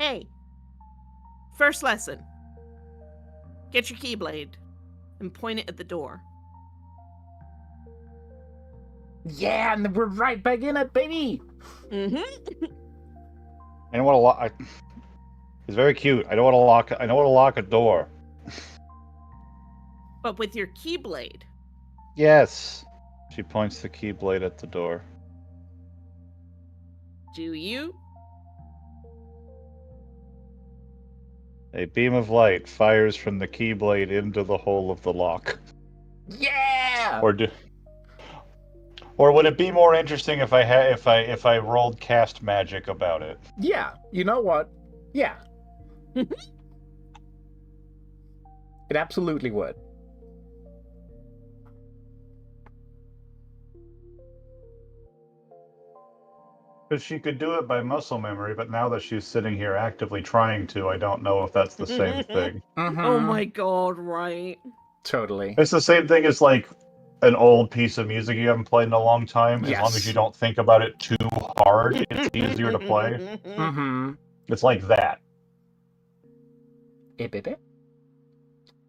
Hey, first lesson. Get your keyblade and point it at the door. Yeah, and we're right back in it, baby! Mm-hmm. I know what to lock. It's very cute. I know what to lock. I know what to lock a door. But with your keyblade. Yes. She points the keyblade at the door. Do you? A beam of light fires from the keyblade into the hole of the lock. Yeah! Or would it be more interesting if I rolled cast magic about it? Yeah, you know what? Yeah. It absolutely would. Because she could do it by muscle memory, but now that she's sitting here actively trying to, I don't know if that's the same thing. Mm-hmm. Oh my god, right. Totally. It's the same thing as like an old piece of music you haven't played in a long time. Yes. As long as you don't think about it too hard, it's easier to play. Mm-hmm. It's like that. Ibibit?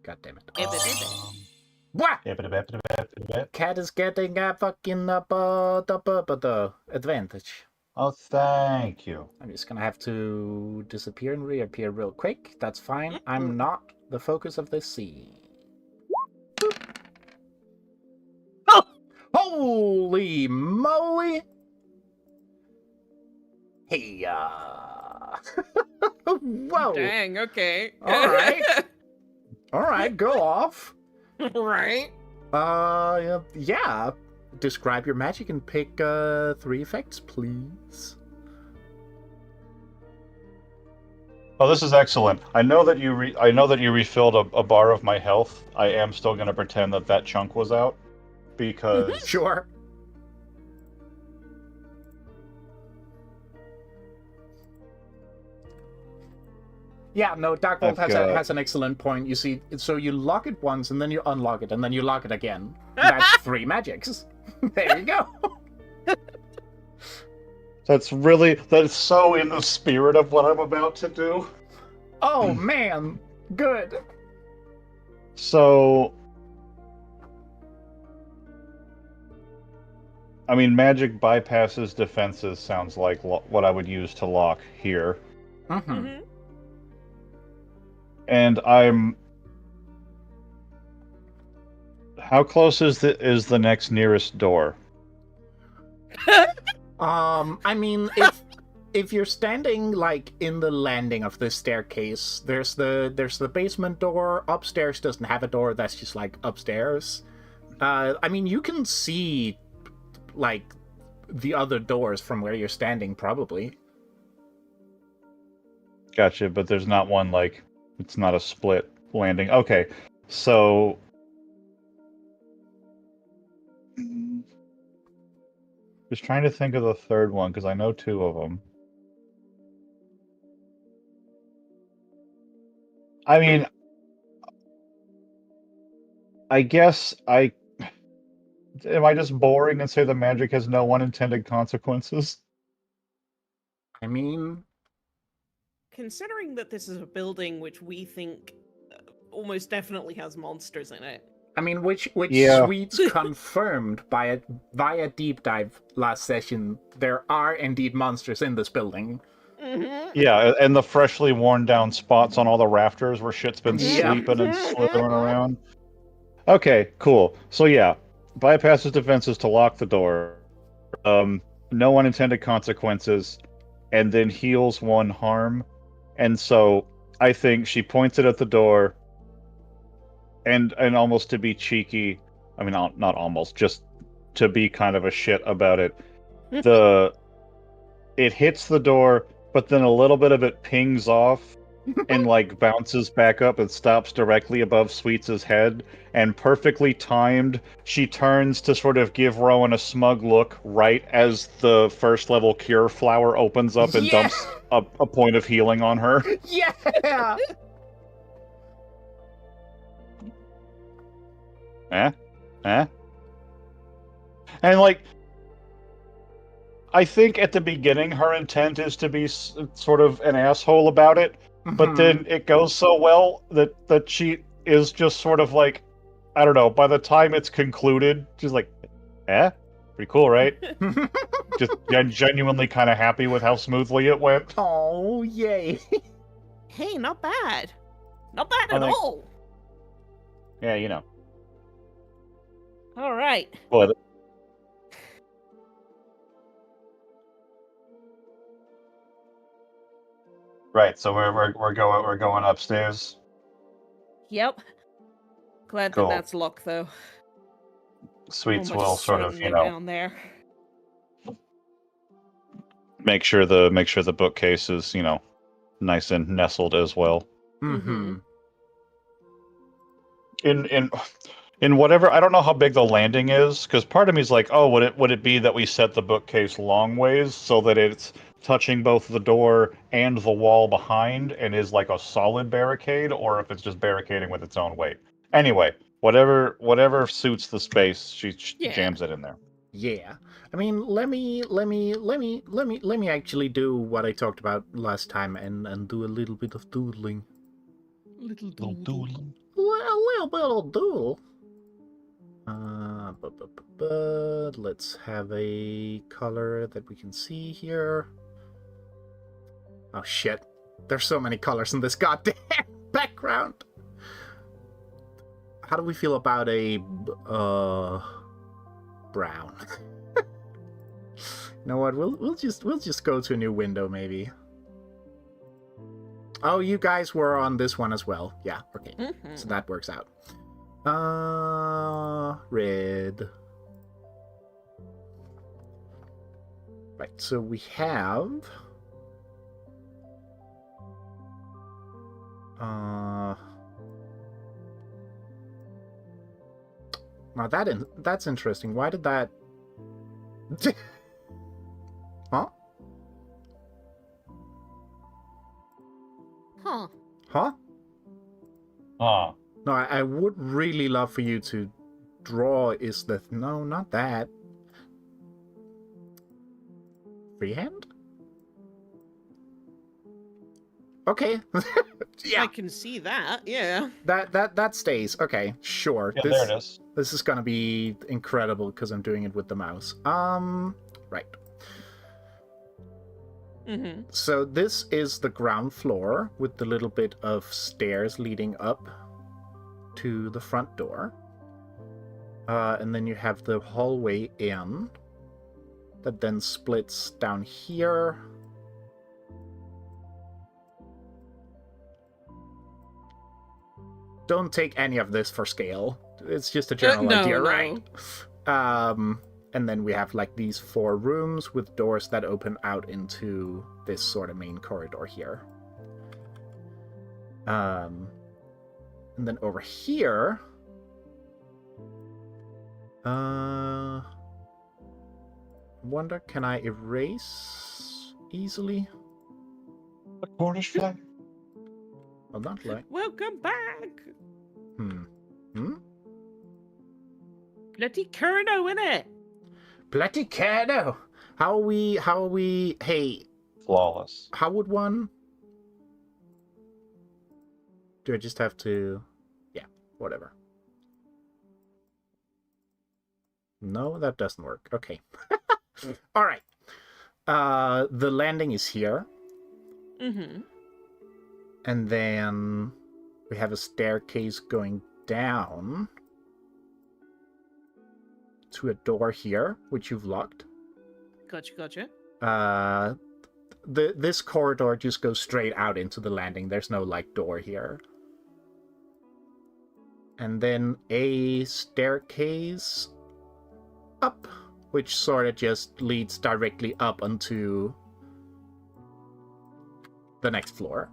God damn it. Ibibibit. What? Ibibibibibibib. Cat is getting a fucking advantage. Oh, thank you. I'm just gonna have to disappear and reappear real quick. That's fine. I'm not the focus of this scene. Oh! Holy moly! Hey, Whoa! Dang, okay. Alright. Alright, go off. Right? Yeah. Describe your magic and pick 3 effects, please. Oh, this is excellent. I know that you refilled a bar of my health. I am still going to pretend that chunk was out because Sure. Yeah, no, Dark Bolt has an excellent point. You see, so you lock it once, and then you unlock it, and then you lock it again. That's 3 magics. There you go. that's so in the spirit of what I'm about to do. Oh, man. Good. So, I mean, magic bypasses defenses sounds like what I would use to lock here. Mm-hmm. And how close is the next nearest door? I mean, if you're standing like in the landing of this staircase, there's the basement door. Upstairs doesn't have a door. That's just like upstairs. I mean, you can see like the other doors from where you're standing, probably. Gotcha, but there's not one like it's not a split landing. Okay, so just trying to think of the third one because I know 2 of them. I mean, I guess am I just boring and say the magic has no unintended consequences? I mean, Considering that this is a building which we think almost definitely has monsters in it. I mean, which Yeah. Sweets confirmed via deep dive last session, there are indeed monsters in this building. Mm-hmm. Yeah, and the freshly worn down spots on all the rafters where shit's been Yeah. sleeping and slithering around. Okay, cool. So yeah, bypasses defenses to lock the door. No unintended consequences, and then heals 1 harm. And so I think she points it at the door, and almost to be cheeky, I mean not almost, just to be kind of a shit about it. It hits the door, but then a little bit of it pings off and like bounces back up and stops directly above Sweets' head, and perfectly timed, she turns to sort of give Rowan a smug look right as the first level cure flower opens up and dumps a point of healing on her. Yeah. And like I think at the beginning her intent is to be sort of an asshole about it, but then it goes so well that she is just sort of like, I don't know, by the time it's concluded, she's like, pretty cool, right? Just genuinely kind of happy with how smoothly it went. Oh, yay. Hey, not bad. Not bad at all. Yeah, you know. All right. Well, right. So we're going upstairs. Yep. Glad Cool. that that's locked, though. Sweets Almost will sort of, certainly down there. make sure the bookcase is, nice and nestled as well. Mm-hmm. In whatever, I don't know how big the landing is, because part of me is like, oh, would it be that we set the bookcase long ways so that it's touching both the door and the wall behind and is like a solid barricade, or if it's just barricading with its own weight. Anyway, whatever suits the space, she jams it in there. Yeah. I mean, let me actually do what I talked about last time and do a little bit of doodling. Little doodling. A little bit of doodle. But let's have a color that we can see here. Oh shit. There's so many colors in this goddamn background. How do we feel about a brown? You know what? We'll just go to a new window maybe. Oh, you guys were on this one as well. Yeah, okay. Mm-hmm. So that works out. Red. Right, so we have now that's interesting. Why did that Huh? Huh. Huh? Ah. No, I would really love for you to draw no, not that. Freehand? Okay. Yeah. I can see that, yeah. That stays. Okay, sure. Yeah, there it is. This is gonna be incredible because I'm doing it with the mouse. Right. Mm-hmm. So this is the ground floor with the little bit of stairs leading up to the front door. And then you have the hallway in that then splits down here. Don't take any of this for scale. It's just a general idea, right? And then we have like these 4 rooms with doors that open out into this sort of main corridor here. And then over here, wonder, can I erase easily? The Cornish flag. Oh, not like. Welcome back. Bloody Curno, innit? Bloody Curno. How are we? Hey, Flawless. how would one? Do I just have to? Yeah, whatever. No, that doesn't work. Okay. All right. The landing is here. Mm-hmm. And then we have a staircase going down to a door here, which you've locked. Gotcha. This corridor just goes straight out into the landing. There's no like door here. And then a staircase up, which sort of just leads directly up onto the next floor.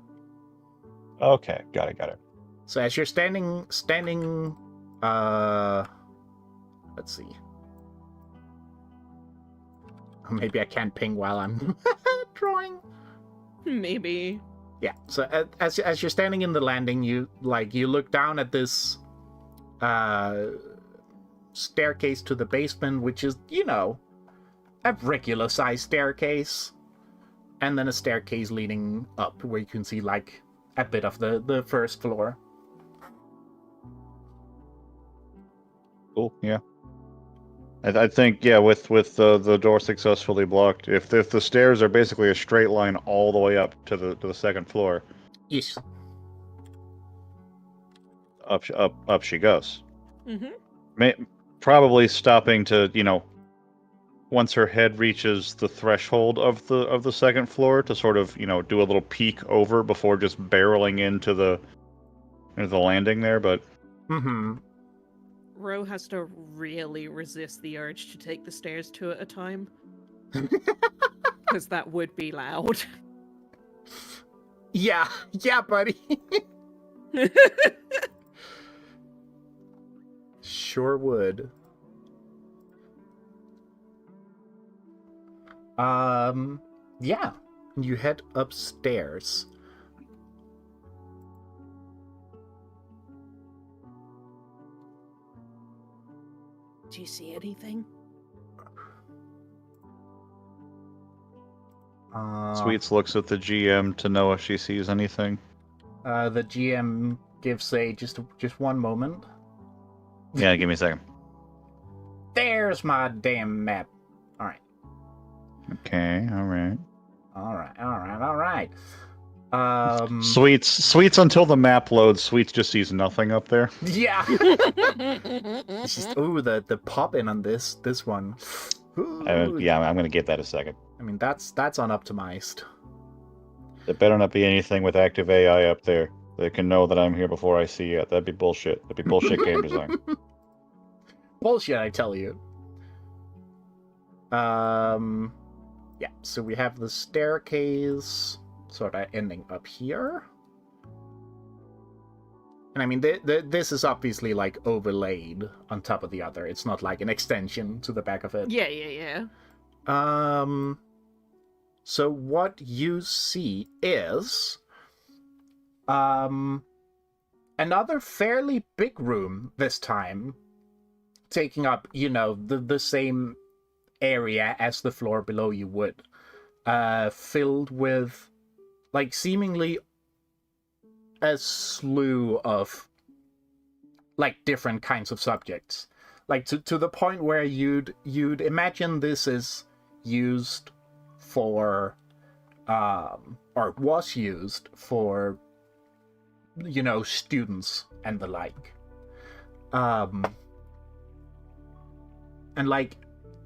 Okay, got it. So as you're standing, let's see. Maybe I can't ping while I'm drawing. Maybe. Yeah. So as you're standing in the landing, you look down at this staircase to the basement, which is, a regular sized staircase, and then a staircase leading up where you can see like a bit of the first floor. Cool. Yeah. I think with the door successfully blocked, if the stairs are basically a straight line all the way up to the second floor, Yes. up she goes. Mm-hmm. Probably stopping to once her head reaches the threshold of the second floor to sort of do a little peek over before just barreling into the landing there. But Ro has to really resist the urge to take the stairs two at a time. Because that would be loud. Yeah, buddy. Sure would. Yeah. You head upstairs. Do you see anything? Sweets looks at the GM to know if she sees anything. The GM gives just one moment. Yeah, give me a second. There's my damn map. All right. Okay, all right. Sweets until the map loads, Sweets just sees nothing up there. Yeah. It's just the pop in on this one. Yeah, I'm gonna get that a second. I mean that's unoptimized. There better not be anything with active AI up there that can know that I'm here before I see it. That'd be bullshit. That'd be bullshit game design. Bullshit, I tell you. Yeah, so we have the staircase sort of ending up here. And I mean, this is obviously like overlaid on top of the other. It's not like an extension to the back of it. Yeah. So what you see is another fairly big room this time, taking up, the same area as the floor below you would, filled with like seemingly a slew of like different kinds of subjects, like to the point where you'd imagine this is used for or was used for students and the like, and like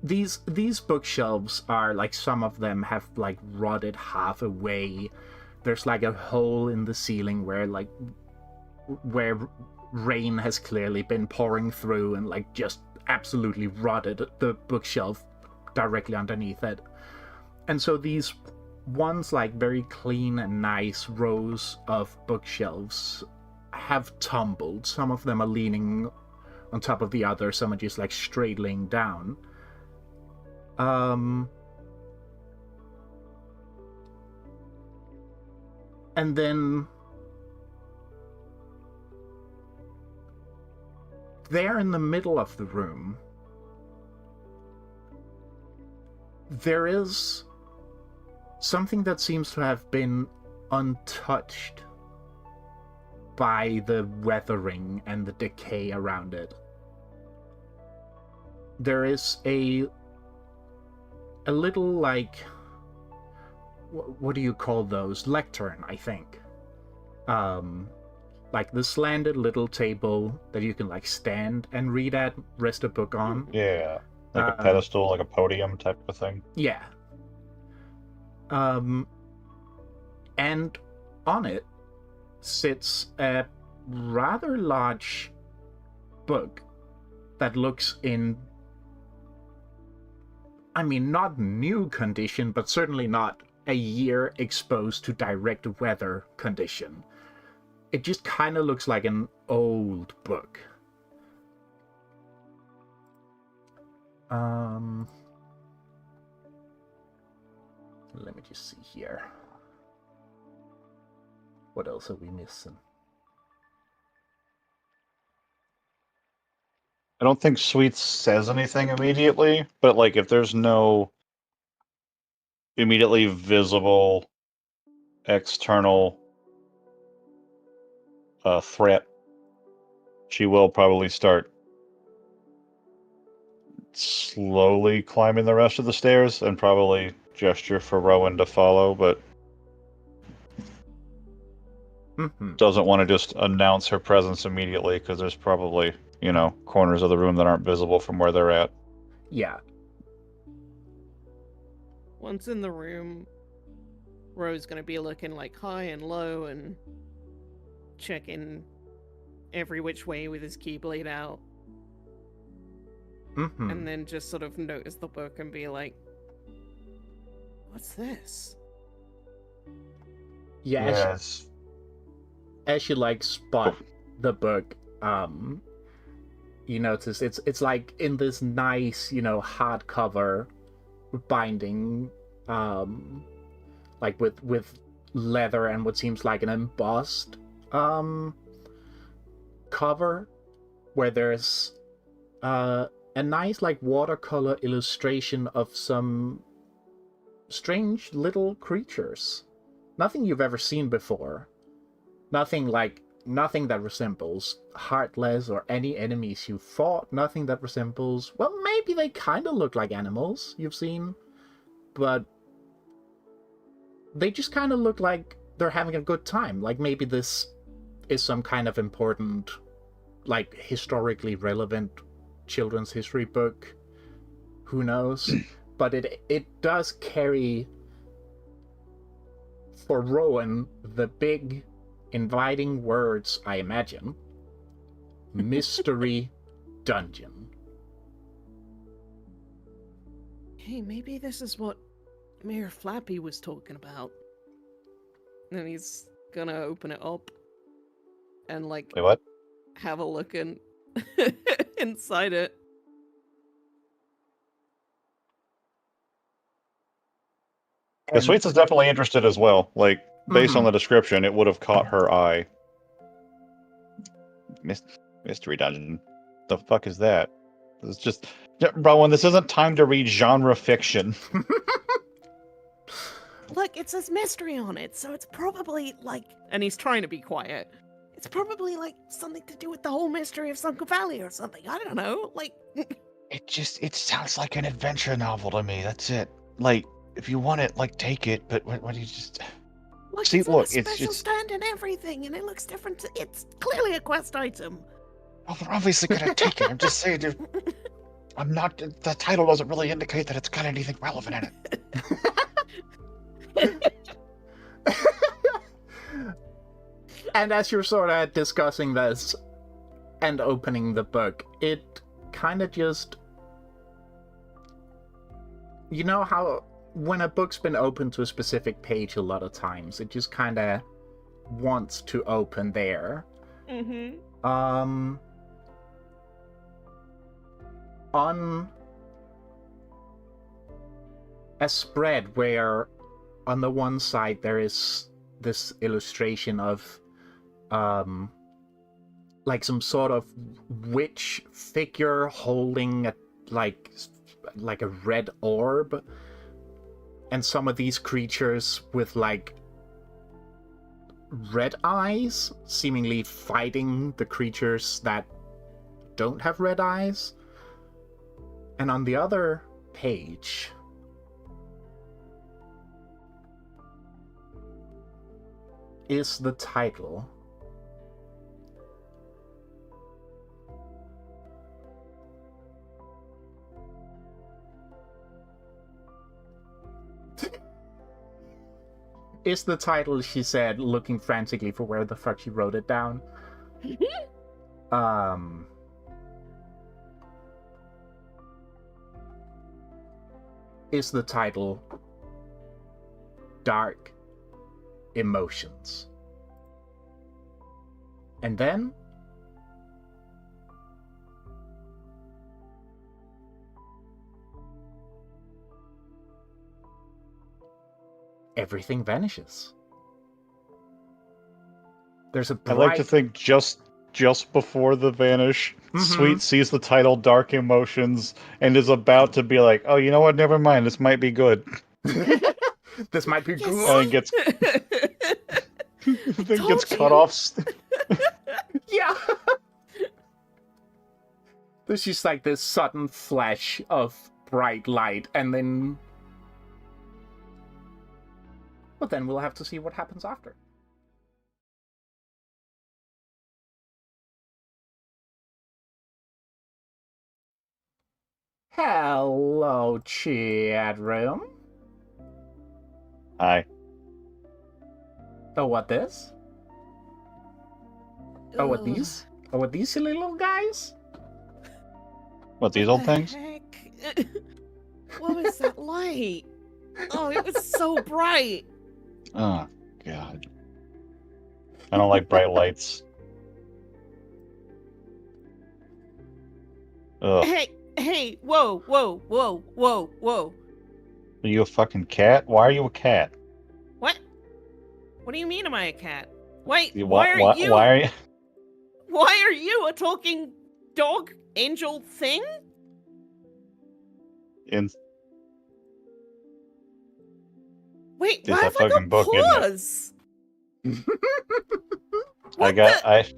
these bookshelves are like, some of them have like rotted half away. There's like a hole in the ceiling where rain has clearly been pouring through and like just absolutely rotted the bookshelf directly underneath it. And so these once like very clean and nice rows of bookshelves have tumbled. Some of them are leaning on top of the other, some are just like straight laying down. And then there in the middle of the room, there is something that seems to have been untouched by the weathering and the decay around it. There is a little, like, what do you call those? Lectern, I think. Like the slanted little table that you can like stand and read at, rest a book on. Yeah, like a pedestal, like a podium type of thing. Yeah. And on it sits a rather large book that looks in, I mean, not new condition, but certainly not a year exposed to direct weather condition. It just kind of looks like an old book. Let me just see here. What else are we missing? I don't think Sweets says anything immediately, but like if there's no immediately visible external threat, she will probably start slowly climbing the rest of the stairs and probably gesture for Rowan to follow, but doesn't want to just announce her presence immediately because there's probably, corners of the room that aren't visible from where they're at. Yeah. Once in the room, Ro's gonna be looking like high and low and checking every which way with his keyblade out. And then just sort of notice the book and be like, what's this? Yeah, Yes. as you like spot the book, you notice it's like in this nice, hardcover binding, like with leather and what seems like an embossed cover, where there's a nice like watercolor illustration of some strange little creatures. Nothing you've ever seen before. Nothing that resembles Heartless or any enemies you fought. Nothing that resembles... Well, maybe they kind of look like animals you've seen. But they just kind of look like they're having a good time. Like maybe this is some kind of important, like historically relevant children's history book. Who knows? But it does carry, for Rowan, the big inviting words, I imagine. Mystery Dungeon. Hey, maybe this is what Mayor Flappy was talking about. And he's gonna open it up and Wait, what? have a look in inside it. Yeah, Sweets is definitely interested as well. Like, based on the description, it would have caught her eye. Mystery Dungeon. The fuck is that? It's just... Rowan, this isn't time to read genre fiction. Look, it says mystery on it, so it's probably like... And he's trying to be quiet. It's probably like something to do with the whole mystery of Sunken Valley or something. I don't know, like... It sounds like an adventure novel to me, that's it. Like, if you want it, like, take it, but what do you just... Look, See, it's on look, a it's special just... stand and everything, and it looks different. It's clearly a quest item. Well, we're obviously gonna take it. I'm just saying, dude. I'm not... The title doesn't really indicate that it's got anything relevant in it. And as you're sort of discussing this and opening the book, it kind of just... You know how when a book's been opened to a specific page a lot of times, it just kind of wants to open there. On a spread where on the one side there is this illustration of like some sort of witch figure holding a like a red orb, and some of these creatures with like red eyes seemingly fighting the creatures that don't have red eyes. And on the other page is the title. Is the title, she said, looking frantically for where the fuck she wrote it down. Is the title Dark Emotions. And then everything vanishes. There's a bright... I like to think just before the vanish, Sweet sees the title Dark Emotions and is about to be like, oh, you know what, never mind, this might be good. This might be Yes. good. And gets then gets cut off. Yeah. There's just like this sudden flash of bright light, and then... But then we'll have to see what happens after. Hello, chat room. Hi. Oh, what this? Oh, what these? Oh, what these silly little guys? What, these old things? Heck? What was that light? Oh, it was so bright. Oh, God. I don't like bright lights. Ugh. Hey, whoa. Are you a fucking cat? Why are you a cat? What? What do you mean am I a cat? Wait, Why are you... Why are you a talking dog angel thing? In... Wait, It's why a have I fucking got book, isn't it? paws?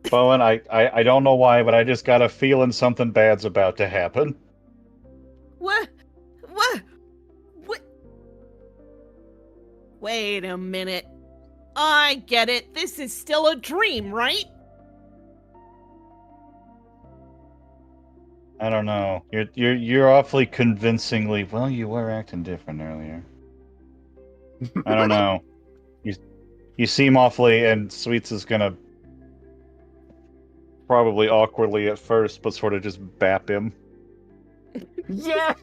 Bowen, I don't know why, but I just got a feeling something bad's about to happen. What? Wait a minute. I get it. This is still a dream, right? I don't know. You're awfully convincingly... Well, you were acting different earlier. I don't know. You seem awfully... And Sweets is gonna... Probably awkwardly at first, but sort of just bap him. Yeah!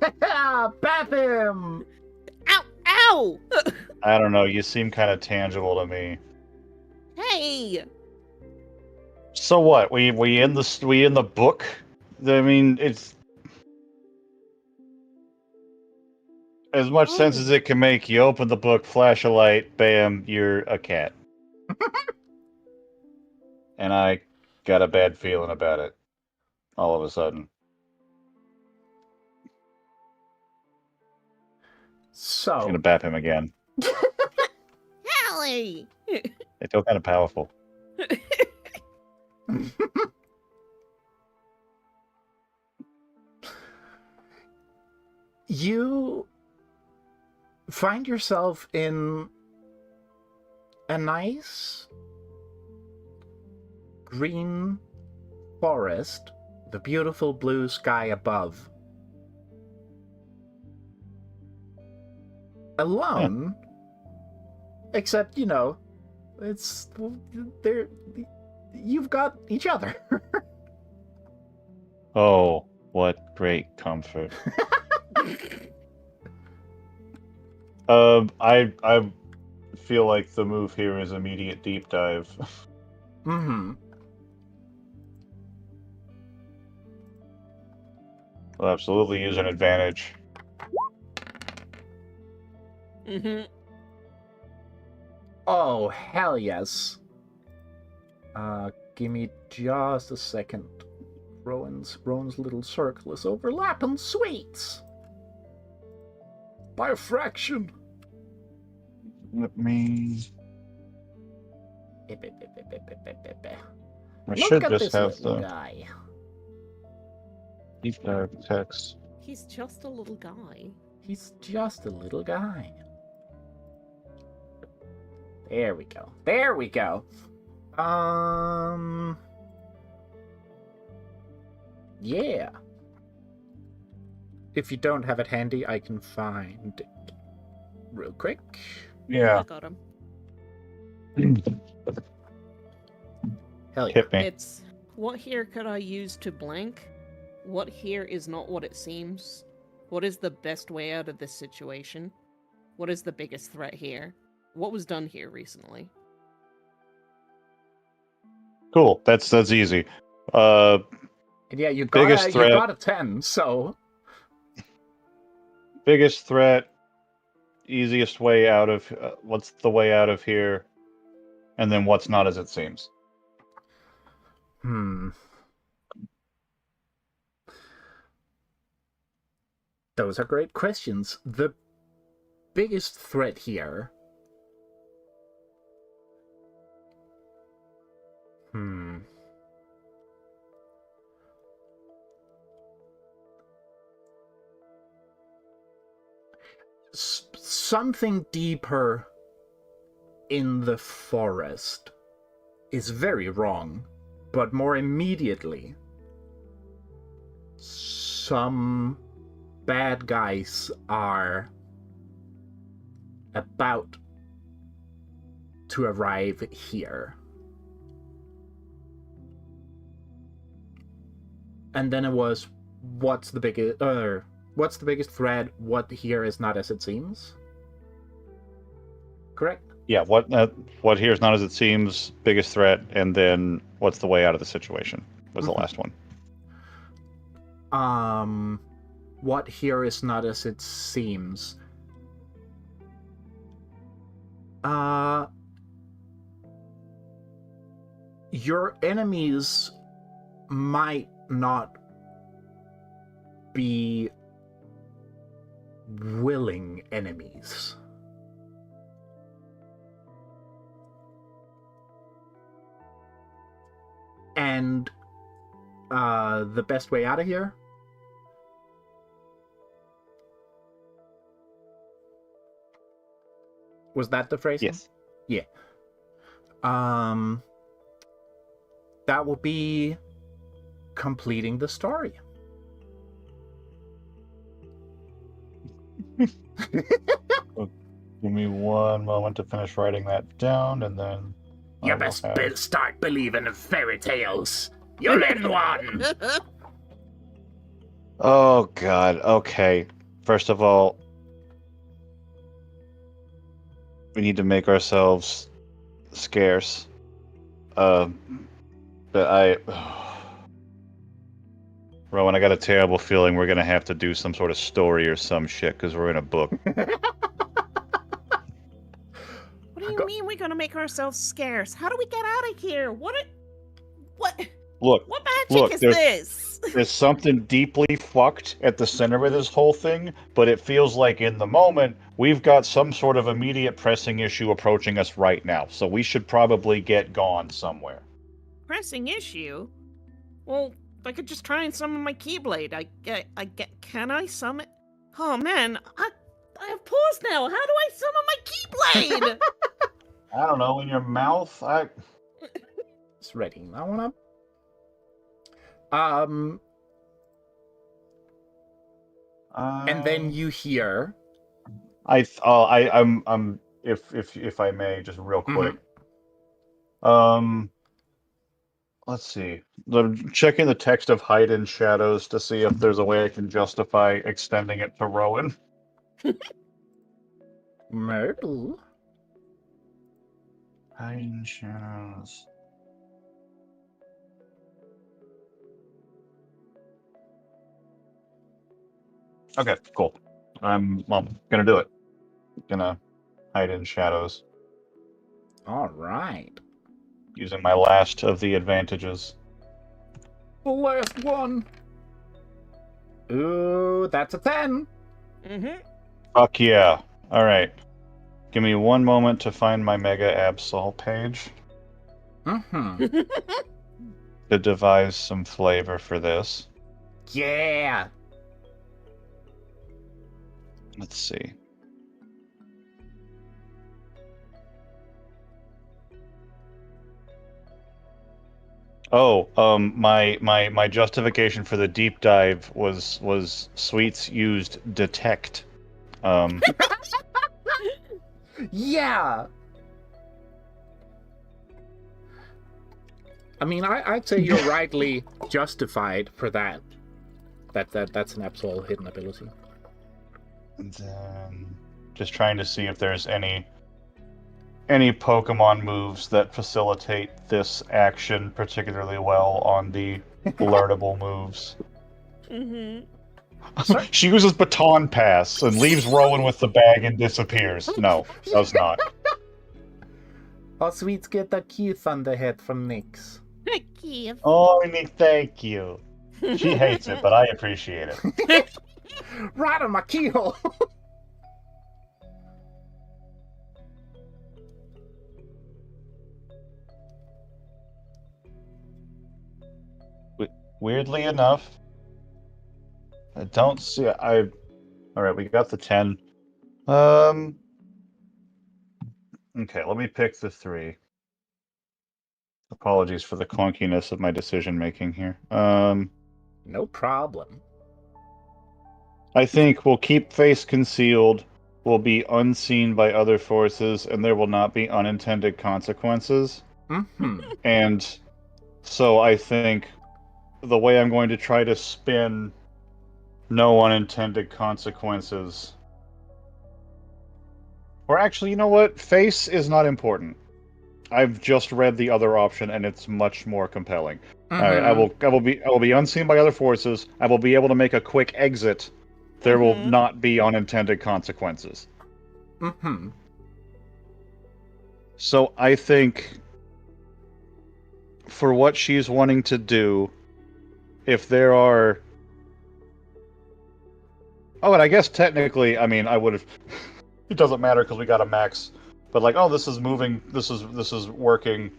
Bap him! Ow! I don't know. You seem kind of tangible to me. Hey! So what? We in the book? I mean, it's as much sense as it can make. You open the book, flash a light, bam, you're a cat. And I got a bad feeling about it. All of a sudden. So... I'm gonna bap him again. Hallie! They feel kind of powerful. You find yourself in a nice green forest, the beautiful blue sky above. Alone, except, you know, it's there. You've got each other. Oh, what great comfort. I feel like the move here is immediate deep dive. Mm-hmm. Will absolutely use an advantage. Mm-hmm. Oh, hell yes. Give me just a second. Rowan's little circle is overlapping Sweets. By a fraction. Let me... I Look should at just this have little the guy. deep dive text. He's just a little guy. He's just a little guy. There we go. There we go. Yeah. If you don't have it handy, I can find it real quick. Yeah. I got him. Hell yeah. Hit me. It's what here could I use to blank? What here is not what it seems? What is the best way out of this situation? What is the biggest threat here? What was done here recently? Cool. That's easy. Yeah, you Biggest threat. got a 10, so... Biggest threat. Easiest way out of... what's the way out of here? And then what's not as it seems. Those are great questions. The biggest threat here... Something deeper in the forest is very wrong, but more immediately, some bad guys are about to arrive here. And then it was, what's the biggest threat? What here is not as it seems? Correct? Yeah, what here is not as it seems, biggest threat, and then what's the way out of the situation was the last one. What here is not as it seems. Your enemies might not be willing enemies. And the best way out of here? Was that the phrase? Yes. Yeah. That will be completing the story. Give me one moment to finish writing that down, and then... You best start believing in fairy tales. You'll end one! Oh, God. Okay. First of all, we need to make ourselves scarce. But Rowan, I got a terrible feeling we're going to have to do some sort of story or some shit, because we're in a book. What do you mean we're gonna make ourselves scarce? How do we get out of here? What Look, magic is this? There's something deeply fucked at the center of this whole thing, but it feels like in the moment, we've got some sort of immediate pressing issue approaching us right now, so we should probably get gone somewhere. Pressing issue? Well, I could just try and summon my Keyblade. Can I summon? Oh man, I have paws now. How do I summon my Keyblade? I don't know, in your mouth? It's ready. I wanna... and then you hear... if I may, just real quick. Let's see. I'm checking the text of Hide in Shadows to see if there's a way I can justify extending it to Rowan. Myrtle? Hide in Shadows. Okay, cool. I'm gonna do it. Gonna hide in shadows. All right. Using my last of the advantages. The last one. Ooh, that's a 10. Fuck yeah. Alright. Give me one moment to find my Mega Absol page. To devise some flavor for this. Yeah. Let's see. Oh, my justification for the deep dive was Xweets used detect. Yeah. I mean, I'd say you're rightly justified for that. That's an absolute hidden ability. And then just trying to see if there's any Pokemon moves that facilitate this action particularly well on the learnable moves. She uses Baton Pass and leaves Rowan with the bag and disappears. No, does not. Oh, Xweets get a kiss on the head from Nyx. Keith. Oh, Nick, thank you. She hates it, but I appreciate it. Right on my keyhole. weirdly enough, I don't see. All right, we got the 10. Okay, let me pick the 3. Apologies for the clunkiness of my decision making here. No problem. I think we'll keep face concealed, will be unseen by other forces, and there will not be unintended consequences. Mm-hmm. And so I think the way I'm going to try to spin no unintended consequences. Or actually, you know what? Face is not important. I've just read the other option, and it's much more compelling. Mm-hmm. All right, I will be unseen by other forces. I will be able to make a quick exit. There will not be unintended consequences. Mm-hmm. So I think for what she's wanting to do, if there are... Oh, and I guess technically, I mean, I would have... It doesn't matter because we got a max. But like, oh, this is moving, this is working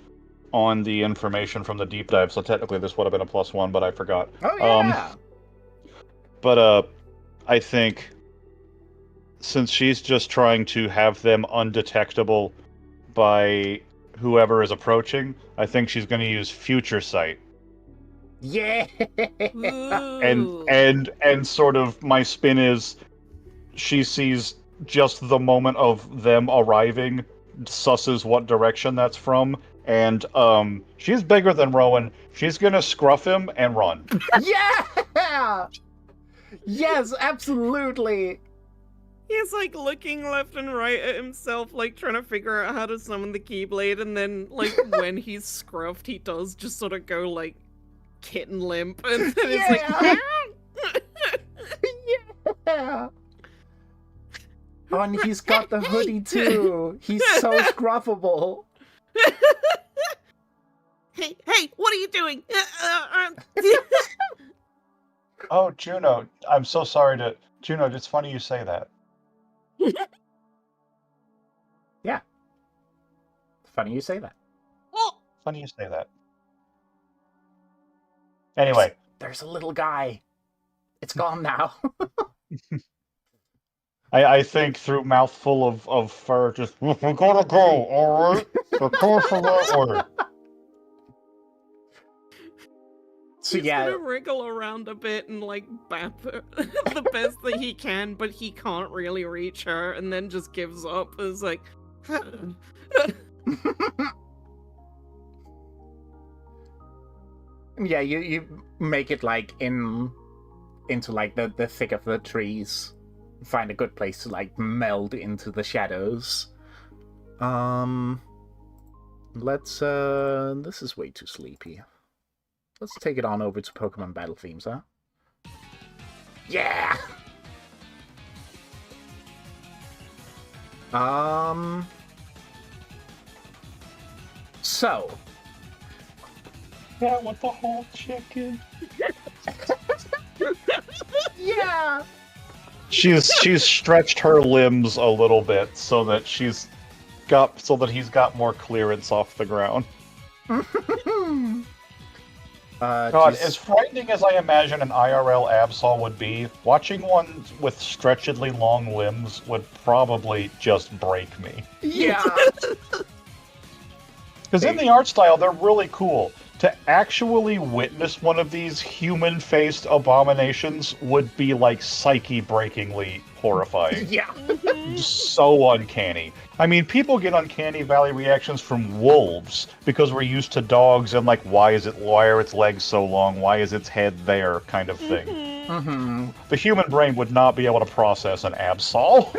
on the information from the deep dive, so technically this would have been a +1, but I forgot. Oh, yeah! But I think since she's just trying to have them undetectable by whoever is approaching, I think she's going to use future sight. Yeah! And sort of my spin is she sees just the moment of them arriving, susses what direction that's from, and she's bigger than Rowan. She's gonna scruff him and run. Yeah! Yes, absolutely! He's like looking left and right at himself, like trying to figure out how to summon the Keyblade, and then like when he's scruffed, he does just sort of go like kitten limp, and then it's like yeah! Oh, and he's got the hoodie too. He's so scruffable. Hey, what are you doing? Oh, Juno, I'm so sorry to... Juno, it's funny you say that. Yeah. Funny you say that. Funny you say that. Anyway. There's a little guy. It's gone now. I think through mouthful of fur, just, we gotta go, alright? Prepare for that order. So He's yeah, gonna wriggle around a bit and like bap her the best that he can, but he can't really reach her, and then just gives up. It's like, yeah, you make it like into like the thick of the trees. Find a good place to like meld into the shadows. Let's this is way too sleepy. Let's take it on over to Pokemon Battle Themes, huh? Yeah! So. Yeah, what the whole chicken? Yeah! She's stretched her limbs a little bit so that he's got more clearance off the ground. God, as frightening as I imagine an IRL Absol would be, watching one with stretchedly long limbs would probably just break me. Yeah! Because in the art style, they're really cool. To actually witness one of these human-faced abominations would be, like, psyche-breakingly horrifying. Yeah! So uncanny. I mean, people get uncanny valley reactions from wolves because we're used to dogs and, like, why are its legs so long? Why is its head there? Kind of thing. Mm-hmm. The human brain would not be able to process an Absol.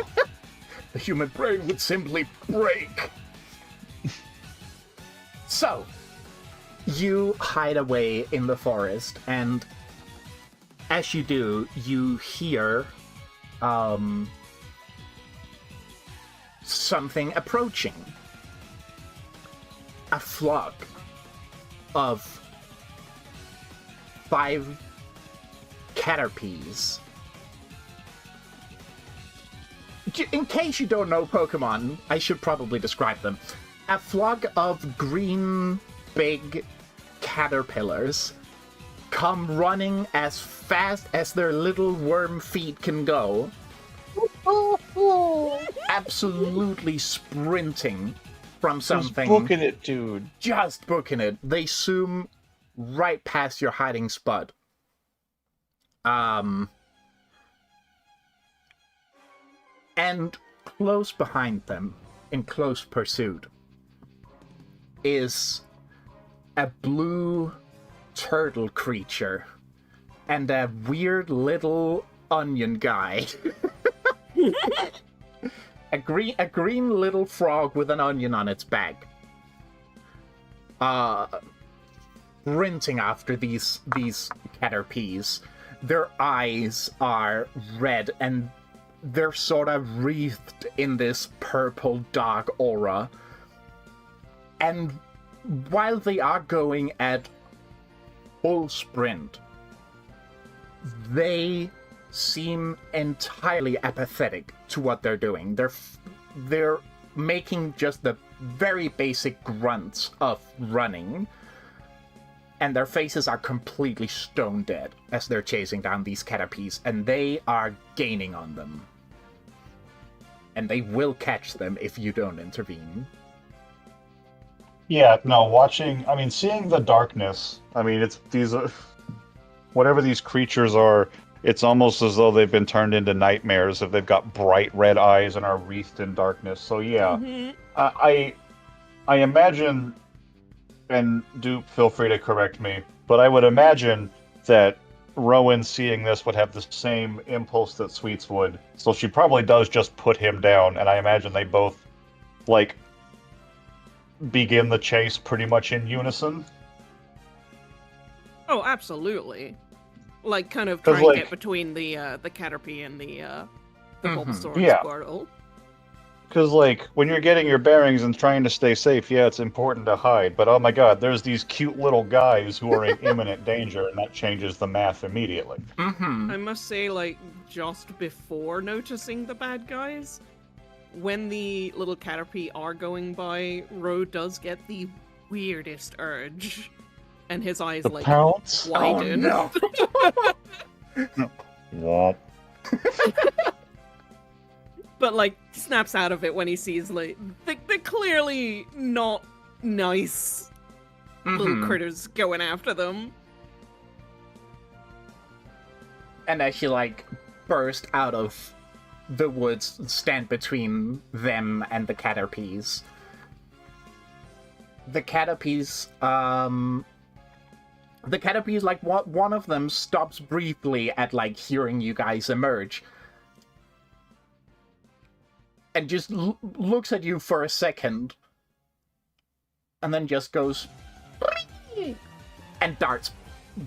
The human brain would simply break. So, you hide away in the forest, and as you do, you hear something approaching. A flock of 5 Caterpies. In case you don't know Pokemon, I should probably describe them. A flock of green, big caterpillars come running as fast as their little worm feet can go. Absolutely sprinting from something. Just booking it, dude. Just booking it. They zoom right past your hiding spot. And close behind them, in close pursuit, is a blue turtle creature and a weird little onion guy. a green little frog with an onion on its back. Sprinting after these caterpies. Their eyes are red and they're sort of wreathed in this purple dark aura. And while they are going at full sprint, they seem entirely apathetic to what they're doing. They're making just the very basic grunts of running, and their faces are completely stone dead as they're chasing down these caterpies, and they are gaining on them. And they will catch them if you don't intervene. Yeah, no, seeing the darkness, it's these, whatever these creatures are, it's almost as though they've been turned into nightmares if they've got bright red eyes and are wreathed in darkness. So yeah, I imagine, and do feel free to correct me, but I would imagine that Rowan seeing this would have the same impulse that Sweets would. So she probably does just put him down, and I imagine they both, begin the chase pretty much in unison. Oh, absolutely. Kind of trying to get between the Caterpie and the Bulbasaur and Squirtle. Because, when you're getting your bearings and trying to stay safe, yeah, it's important to hide, but oh my god, there's these cute little guys who are in imminent danger, and that changes the math immediately. Mm-hmm. I must say, just before noticing the bad guys, when the little Caterpie are going by, Ro does get the weirdest urge. And his eyes, pounce? widen. Oh, no. What? But, snaps out of it when he sees, they're clearly not nice little critters going after them. And as she, burst out of the woods, stand between them and the caterpies. The caterpies, one of them stops briefly at, hearing you guys emerge. And just looks at you for a second. And then just goes... and darts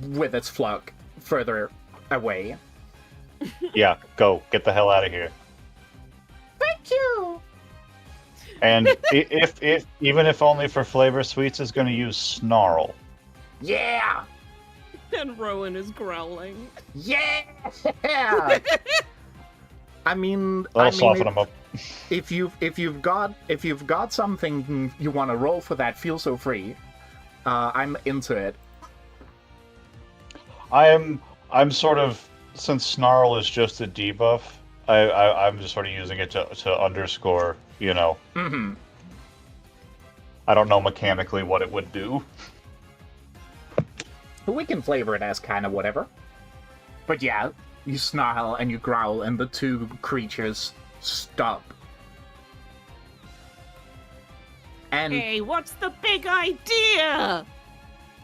with its flock further away. Yeah, go. Get the hell out of here. Thank you! And if even if only for flavor, Sweets is going to use Snarl. Yeah! And Rowan is growling. Yeah! Soften him up. If you've got something you want to roll for that, feel so free. I'm into it. I'm sort of, since Snarl is just a debuff, I'm just sort of using it to underscore, Mm-hmm. I don't know mechanically what it would do. We can flavor it as kind of whatever. But yeah, you snarl and you growl, and the two creatures stop. And Hey, what's the big idea?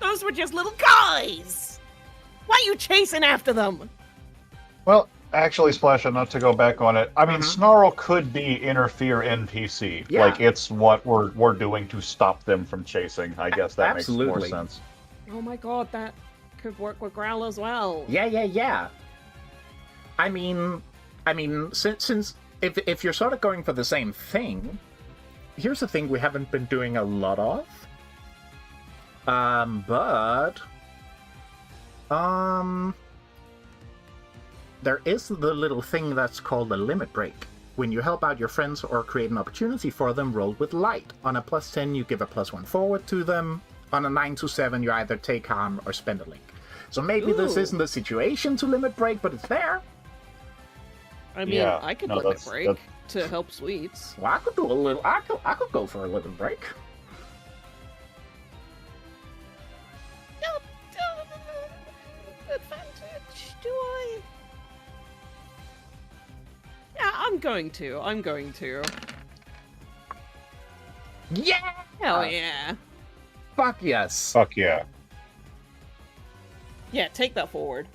Those were just little guys! Why are you chasing after them? Well, actually, Splasha, not to go back on it, Snarl could be interfere NPC. Yeah. It's what we're doing to stop them from chasing. I guess that Absolutely. makes more sense. Oh my god, that could work with Growl as well. Yeah. Since if you're sort of going for the same thing, here's the thing we haven't been doing a lot of. There is the little thing that's called a limit break. When you help out your friends or create an opportunity for them, roll with light. On a +10, you give a +1 forward to them. On a 9 to 7, you either take harm or spend a link. So maybe this Ooh. isn't the situation to limit break, but it's there. I mean, Yeah, I could no, limit that's- break to help Sweets. Well, I could do a little. I could go for a little break. Advantage, do I? Yeah, I'm going to. Yeah. Hell yeah. Fuck yes. Fuck yeah. Yeah, take that forward.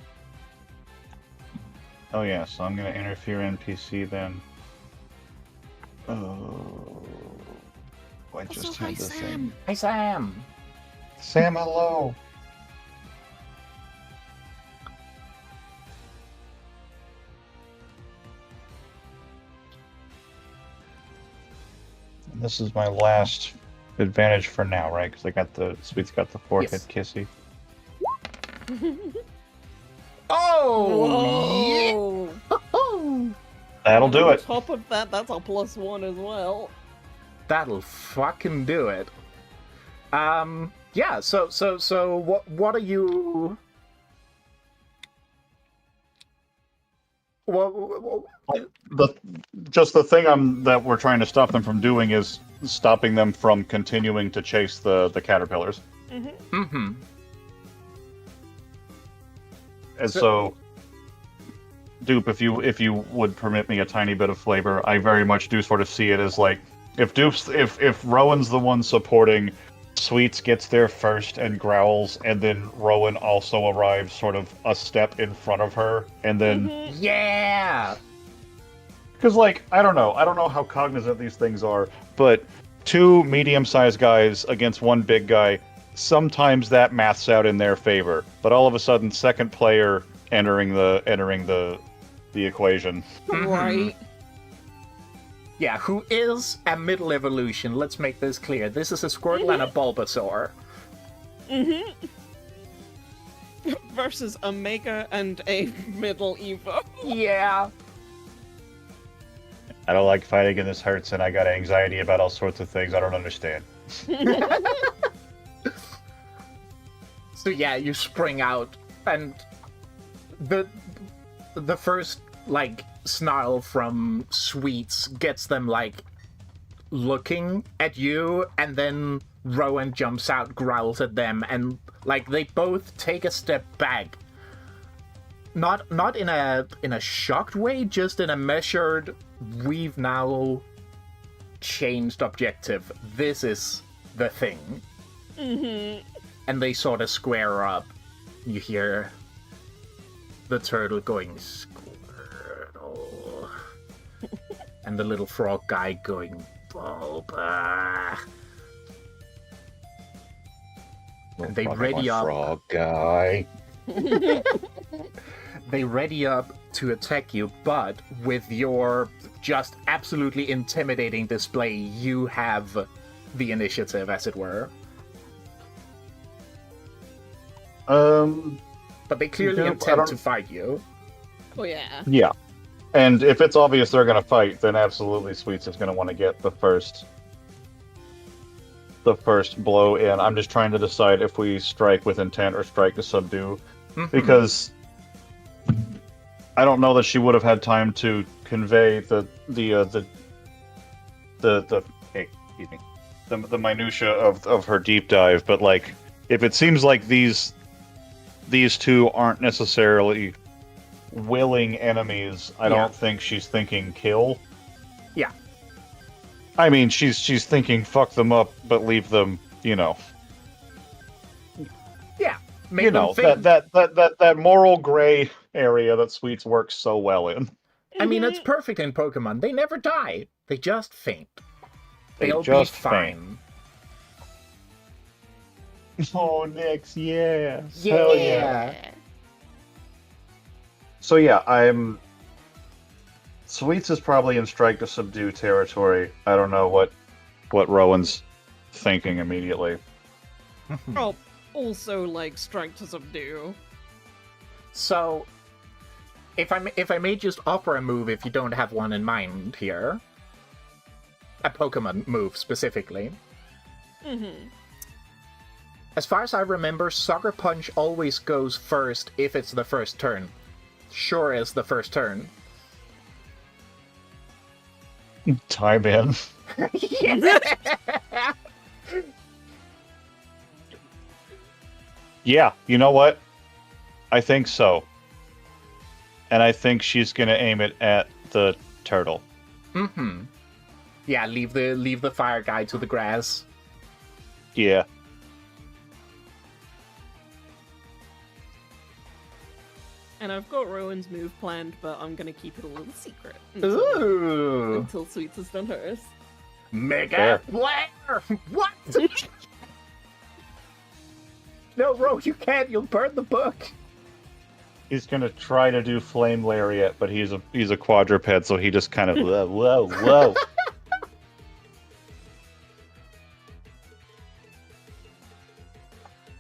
Oh yeah, so I'm gonna interfere NPC then. Oh, I just Also, hi, had the Sam. thing. Hey Sam. Sam, hello. And this is my last advantage for now, right? Because I got the Sweet's got the forehead kissy. Oh. Whoa! Yeah. That'll do On it. top of that, that's a +1 as well. That'll fucking do it. Yeah. So what are you? What? Just the thing that we're trying to stop them from doing is stopping them from continuing to chase the caterpillars. Mm-hmm. And so, Dupe, if you would permit me a tiny bit of flavor, I very much do sort of see it as like if Rowan's the one supporting, Sweets gets there first and growls, and then Rowan also arrives sort of a step in front of her, and then Yeah. because like I don't know how cognizant these things are, but two medium-sized guys against one big guy. Sometimes that maths out in their favor, but all of a sudden, second player entering the equation. Right. Yeah, who is a middle evolution? Let's make this clear. This is a Squirtle and a Bulbasaur. Versus a Mega and a Middle Evo. Yeah. I don't like fighting and this hurts, and I got anxiety about all sorts of things I don't understand. So yeah, you spring out, and the first like snarl from Sweets gets them like looking at you, and then Rowan jumps out, growls at them, and like they both take a step back. Not in a shocked way, just in a measured, we've now changed objective. This is the thing. And they sort of square up. You hear the turtle going, Squirtle. And the little frog guy going, Bulba. And they ready up. Frog guy. They ready up to attack you, but with your just absolutely intimidating display, you have the initiative, as it were. But they clearly intend to fight you. Oh yeah. Yeah. And if it's obvious they're going to fight, then absolutely Sweets is going to want to get the first blow in. I'm just trying to decide if we strike with intent or strike to subdue, because I don't know that she would have had time to convey the minutia of her deep dive. But like, if it seems like these two aren't necessarily willing enemies, I don't think she's thinking kill. Yeah. I mean, she's thinking fuck them up, but leave them, Yeah. that moral gray area that Sweets works so well in. I mean, it's perfect in Pokemon. They never die. They just faint. They'll just be fine. Oh, Nyx, yeah. Yeah. Hell yeah. So yeah, Sweets is probably in strike to subdue territory. I don't know what Rowan's thinking immediately. Oh, also like strike to subdue. So, if I may just offer a move, if you don't have one in mind here, a Pokemon move specifically. As far as I remember, Sucker Punch always goes first if it's the first turn. Sure is the first turn. Time in. Yeah, you know what? I think so. And I think she's gonna aim it at the turtle. Mm-hmm. Yeah, leave the fire guy to the grass. Yeah. And I've got Rowan's move planned, but I'm gonna keep it a little secret Ooh! until Sweets has done hers. Mega Flare! What? No, Ro, you can't. You'll burn the book. He's gonna try to do Flame Lariat, but he's a quadruped, so he just kind of whoa.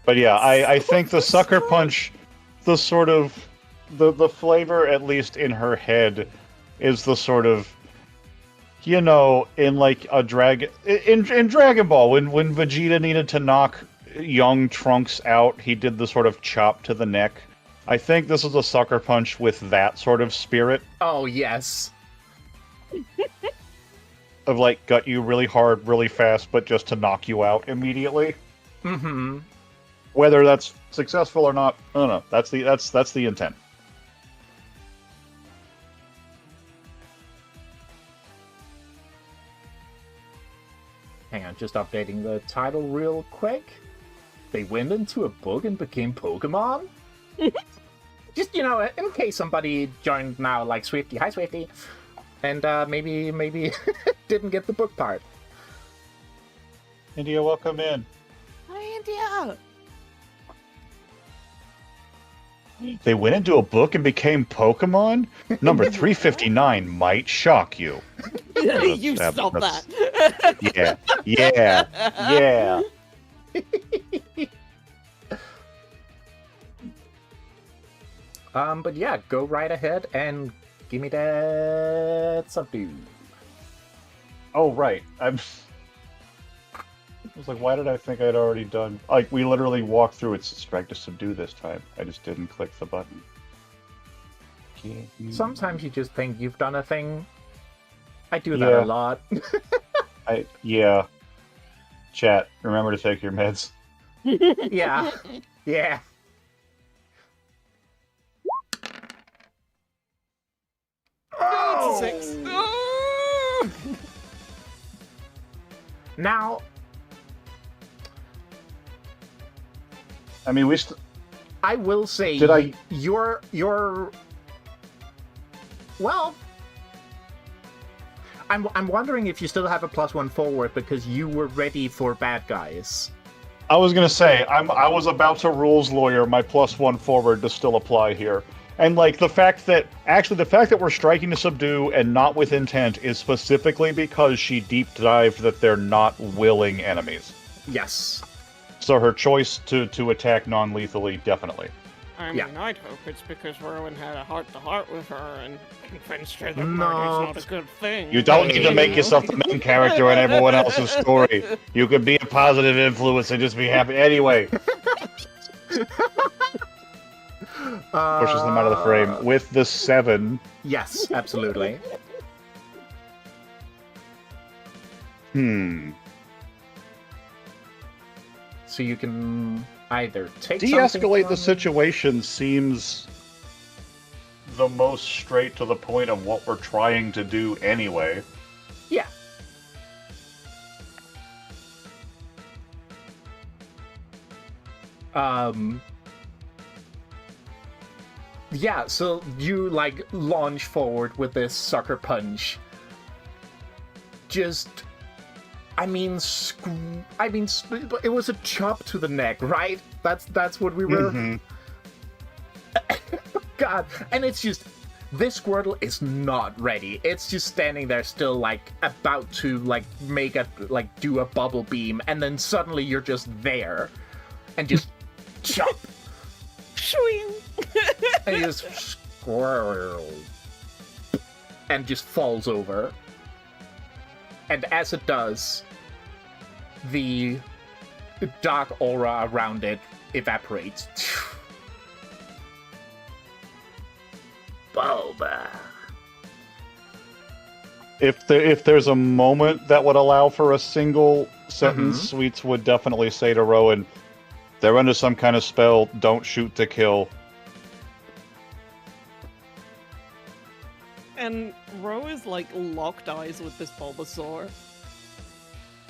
But yeah, I think the Sucker Punch, the sort of the flavor, at least in her head, is the sort of, you know, in like a in Dragon Ball, when Vegeta needed to knock young Trunks out, he did the sort of chop to the neck. I think this is a Sucker Punch with that sort of spirit. Oh, yes. Of like gut you really hard, really fast, but just to knock you out immediately. Mm-hmm. Whether that's successful or not, I don't know. That's the intent. Hang on, just updating the title real quick. They went into a book and became Pokemon? Just, you know, in case somebody joined now, like Swifty. Hi, Swifty. And maybe didn't get the book part. India, welcome in. Hi, India! They went into a book and became Pokemon? Number 359 might shock you. You stop that! Yeah. But yeah, go right ahead and give me that subdue. Oh, right. I was like, why did I think I'd already done... Like, we literally walked through it, strike to subdue this time. I just didn't click the button. Sometimes you just think you've done a thing. I do that a lot. Yeah. Chat, remember to take your meds. Yeah. Yeah. Oh! 6. Oh! Now, I mean, I will say, you're well. I'm wondering if you still have a +1 forward because you were ready for bad guys. I was gonna say, I was about to rules lawyer my +1 forward to still apply here. And like the fact that we're striking to subdue and not with intent is specifically because she deep dived that they're not willing enemies. Yes. So her choice to attack non-lethally, definitely. I mean, I'd hope it's because Rowan had a heart-to-heart with her and convinced her that murder's not a good thing. You don't need to make yourself the main character in everyone else's story. You could be a positive influence and just be happy. Anyway. Pushes them out of the frame with the 7. Yes, absolutely. So you can either take de-escalate the situation seems the most straight to the point of what we're trying to do anyway. Yeah. Yeah, so you, like, launch forward with this Sucker Punch. Just... I mean, it was a chop to the neck, right? That's what we were... Mm-hmm. God, and it's just... This Squirtle is not ready. It's just standing there still, like, about to, like, do a bubble beam, and then suddenly you're just there. And just... chop! Shwing! And he just squirrel and just falls over. And as it does, the dark aura around it evaporates. Bulba. If there's a moment that would allow for a single sentence, Sweets would definitely say to Rowan, "They're under some kind of spell. Don't shoot to kill." And Ro is like locked eyes with this Bulbasaur.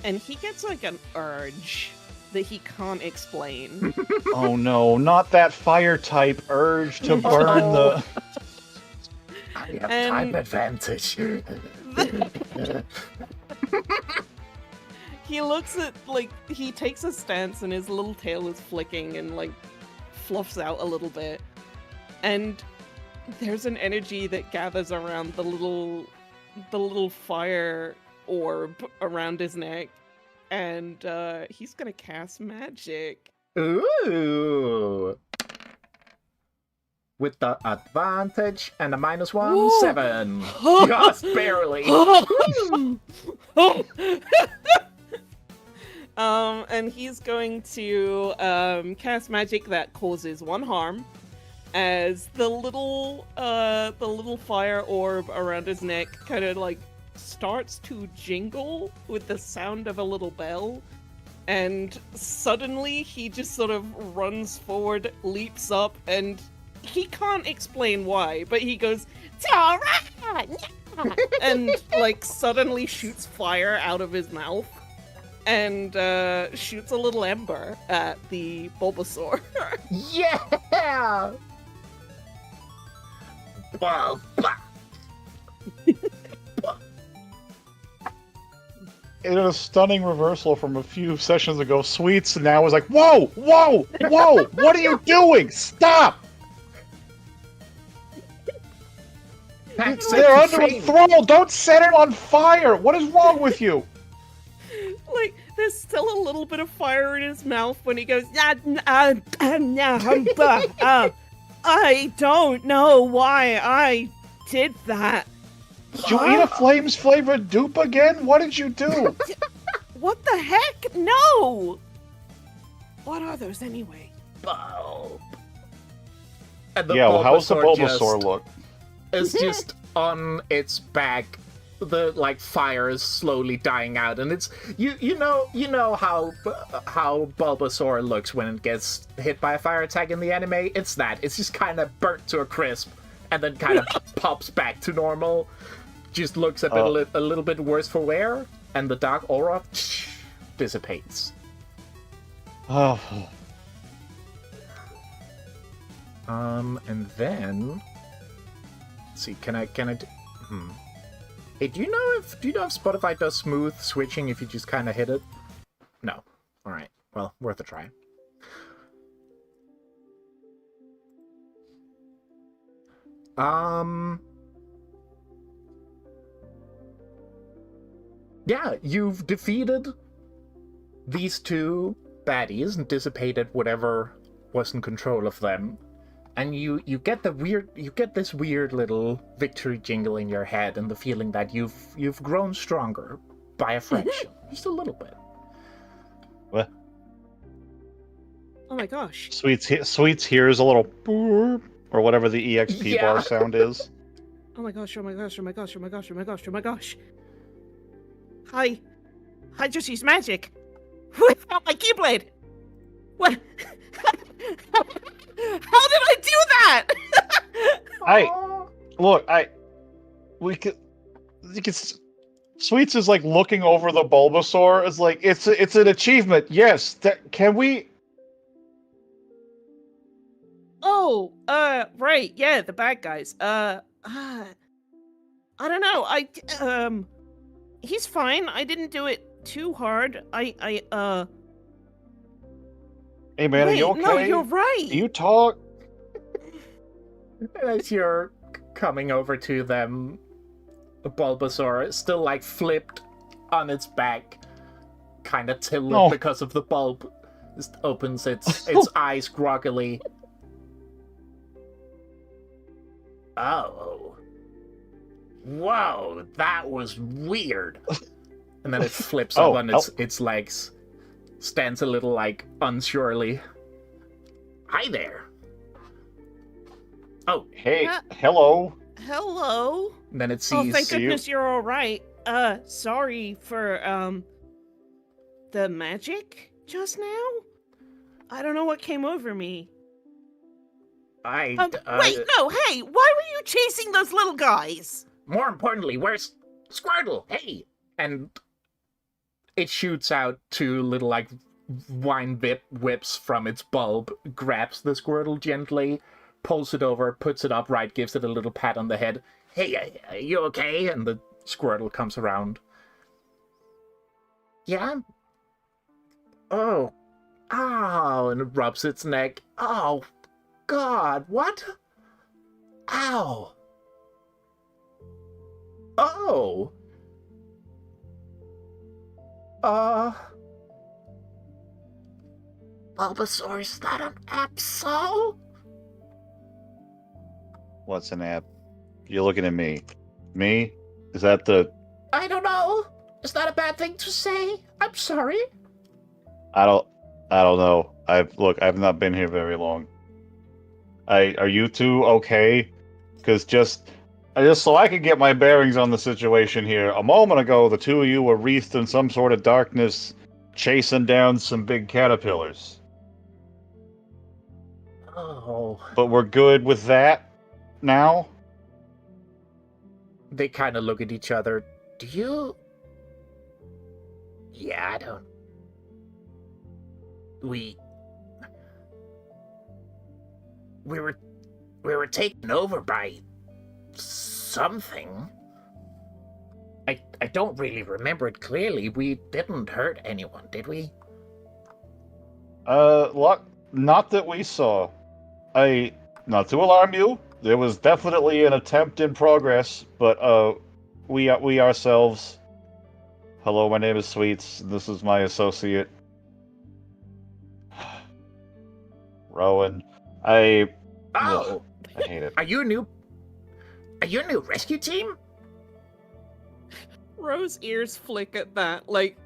And he gets like an urge that he can't explain. Oh no, not that fire type urge to burn the... I have time advantage. He looks at, like, he takes a stance and his little tail is flicking and, like, fluffs out a little bit. And there's an energy that gathers around the little fire orb around his neck. And, he's gonna cast magic. Ooh! With the advantage and a -1, 7. Just barely. And he's going to cast magic that causes 1 harm, as the little fire orb around his neck kind of like starts to jingle with the sound of a little bell, and suddenly he just sort of runs forward, leaps up, and he can't explain why, but he goes, "Tara!" and like suddenly shoots fire out of his mouth and shoots a little ember at the Bulbasaur. Yeah! Bulba. In a stunning reversal from a few sessions ago, Sweets now is like, "Whoa! Whoa! Whoa! What are you doing? Stop! They're under a thrall! Don't set it on fire! What is wrong with you?" Like, there's still a little bit of fire in his mouth when he goes, I don't know why I did that. Did you eat a Flames flavored dupe again? What did you do? What the heck? No! What are those anyway? Bulb. Yeah, well, how's the Bulbasaur look? It's just on its back. The like fire is slowly dying out, and it's you know how Bulbasaur looks when it gets hit by a fire attack in the anime. It's that. It's just kind of burnt to a crisp, and then kind of pops back to normal. Just looks a little bit worse for wear, and the dark aura dissipates. Oh. And then let's see. Can I? Hey, do you know if Spotify does smooth switching if you just kind of hit it? No. All right. Well, worth a try. Yeah, you've defeated these 2 baddies and dissipated whatever was in control of them. And you get this weird little victory jingle in your head, and the feeling that you've grown stronger by a fraction, just a little bit. What? Oh my gosh! Sweets hears a little boop, or whatever the EXP bar sound is. Oh my gosh! Oh my gosh! Oh my gosh! Oh my gosh! Oh my gosh! Oh my gosh! I just used magic without my Keyblade. What? How did I do that? Sweets is like looking over the Bulbasaur. It's like it's an achievement. Yes, can we? Oh, right, yeah, the bad guys. I don't know. He's fine. I didn't do it too hard. Hey man, are you okay? No, you're right. Do you talk? As you're coming over to them, the Bulbasaur is still like flipped on its back, kind of tilted because of the bulb. Just opens its eyes groggily. Oh. Whoa, that was weird. And then it flips up on its legs. stands a little, like, unsurely. Hi there. Oh, Hey, hello. Hello. and then it Oh, sees... thank goodness you're all right. Sorry for, the magic just now? I don't know what came over me. I... Wait, no, hey, why were you chasing those little guys? More importantly, where's Squirtle? Hey! And it shoots out two little, like, wine whips from its bulb, grabs the Squirtle gently, pulls it over, puts it upright, gives it a little pat on the head. Hey, are you okay? And the Squirtle comes around. Yeah? Oh. Ow, and it rubs its neck. Oh, God, what? Ow. Oh. Bulbasaur, is that an Absol? What's an app? You're looking at me. Me? Is that the... I don't know. Is that a bad thing to say? I'm sorry. I don't know. I've not been here very long. Are you two okay? Because just so I can get my bearings on the situation here, a moment ago the two of you were wreathed in some sort of darkness, chasing down some big caterpillars. Oh. But we're good with that now? They kind of look at each other. Do you... Yeah, I don't... We were taken over by something. I don't really remember it clearly. We didn't hurt anyone, did we? Not that we saw. Not to alarm you, there was definitely an attempt in progress, but we ourselves... Hello, my name is Xweets, and this is my associate, Rowan. I hate it. Are you a new rescue team? Ro's ears flick at that, like,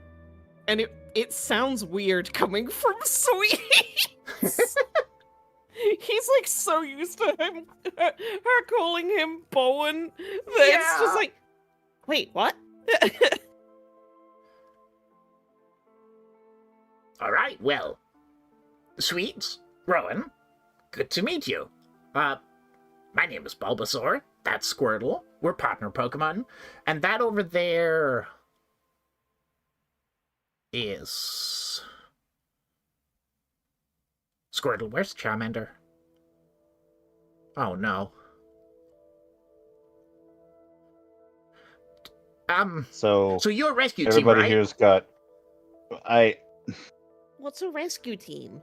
and it sounds weird coming from Sweets. He's like so used to her calling him Bowen that it's just like, wait, what? All right, well, Sweets, Rowan, good to meet you. My name is Bulbasaur. That's Squirtle. We're partner Pokemon. And that over there is... Squirtle, where's Charmander? Oh, no. So you're a rescue team, everybody right? here's got... What's a rescue team?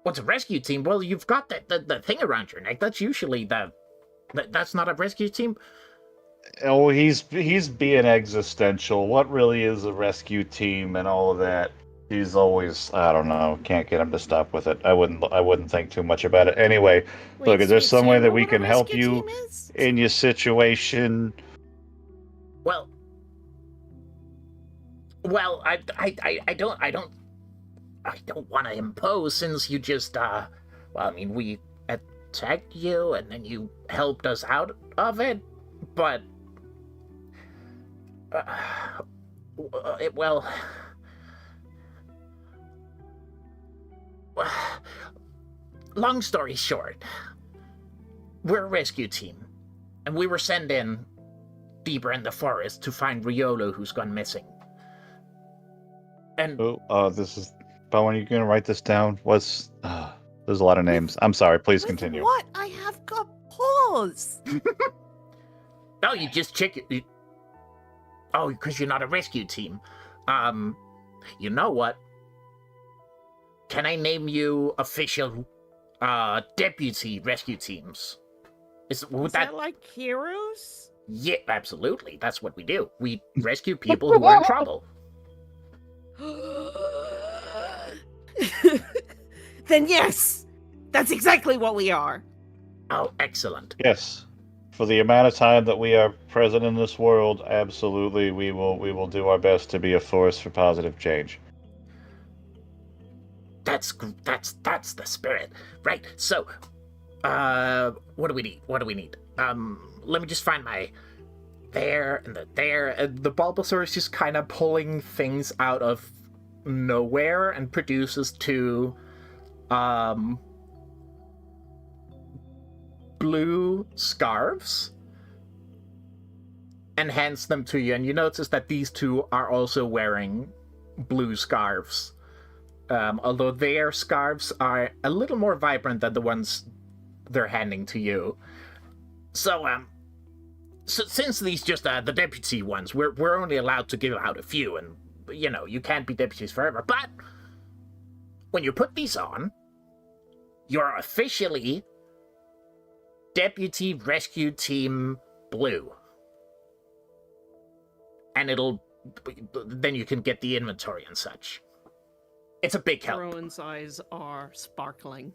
What's a rescue team? Well, you've got the thing around your neck. That's usually that's not a rescue team. Oh, he's being existential. What really is a rescue team and all of that? He's always, I don't know, can't get him to stop with it. I wouldn't think too much about it. Anyway, Wait, look, is there some way that we can help rescue you team is? in your situation? Well, I don't want to impose, since you just we attacked you and then you helped us out of it, but long story short, we're a rescue team, and we were sent in deeper in the forest to find Riolo, who's gone missing. And this is Bowen. You gonna write this down? There's a lot of names. I'm sorry. Please continue. What? I have got paws. no, you just check it. Oh, because you're not a rescue team. You know what? Can I name you official deputy rescue teams? Is that like heroes? Yeah, absolutely. That's what we do. We rescue people who are in trouble. Then yes, that's exactly what we are. Oh, excellent. Yes. For the amount of time that we are present in this world, absolutely, we will do our best to be a force for positive change. That's the spirit. Right. So, what do we need? Let me just find my there and there. The Bulbasaur is just kind of pulling things out of nowhere and produces two blue scarves and hands them to you, and you notice that these two are also wearing blue scarves, although their scarves are a little more vibrant than the ones they're handing to you. So since these just the deputy ones, we're only allowed to give out a few, and you can't be deputies forever, but when you put these on, you're officially Deputy Rescue Team Blue. And then you can get the inventory and such. It's a big help. Rowan's eyes are sparkling.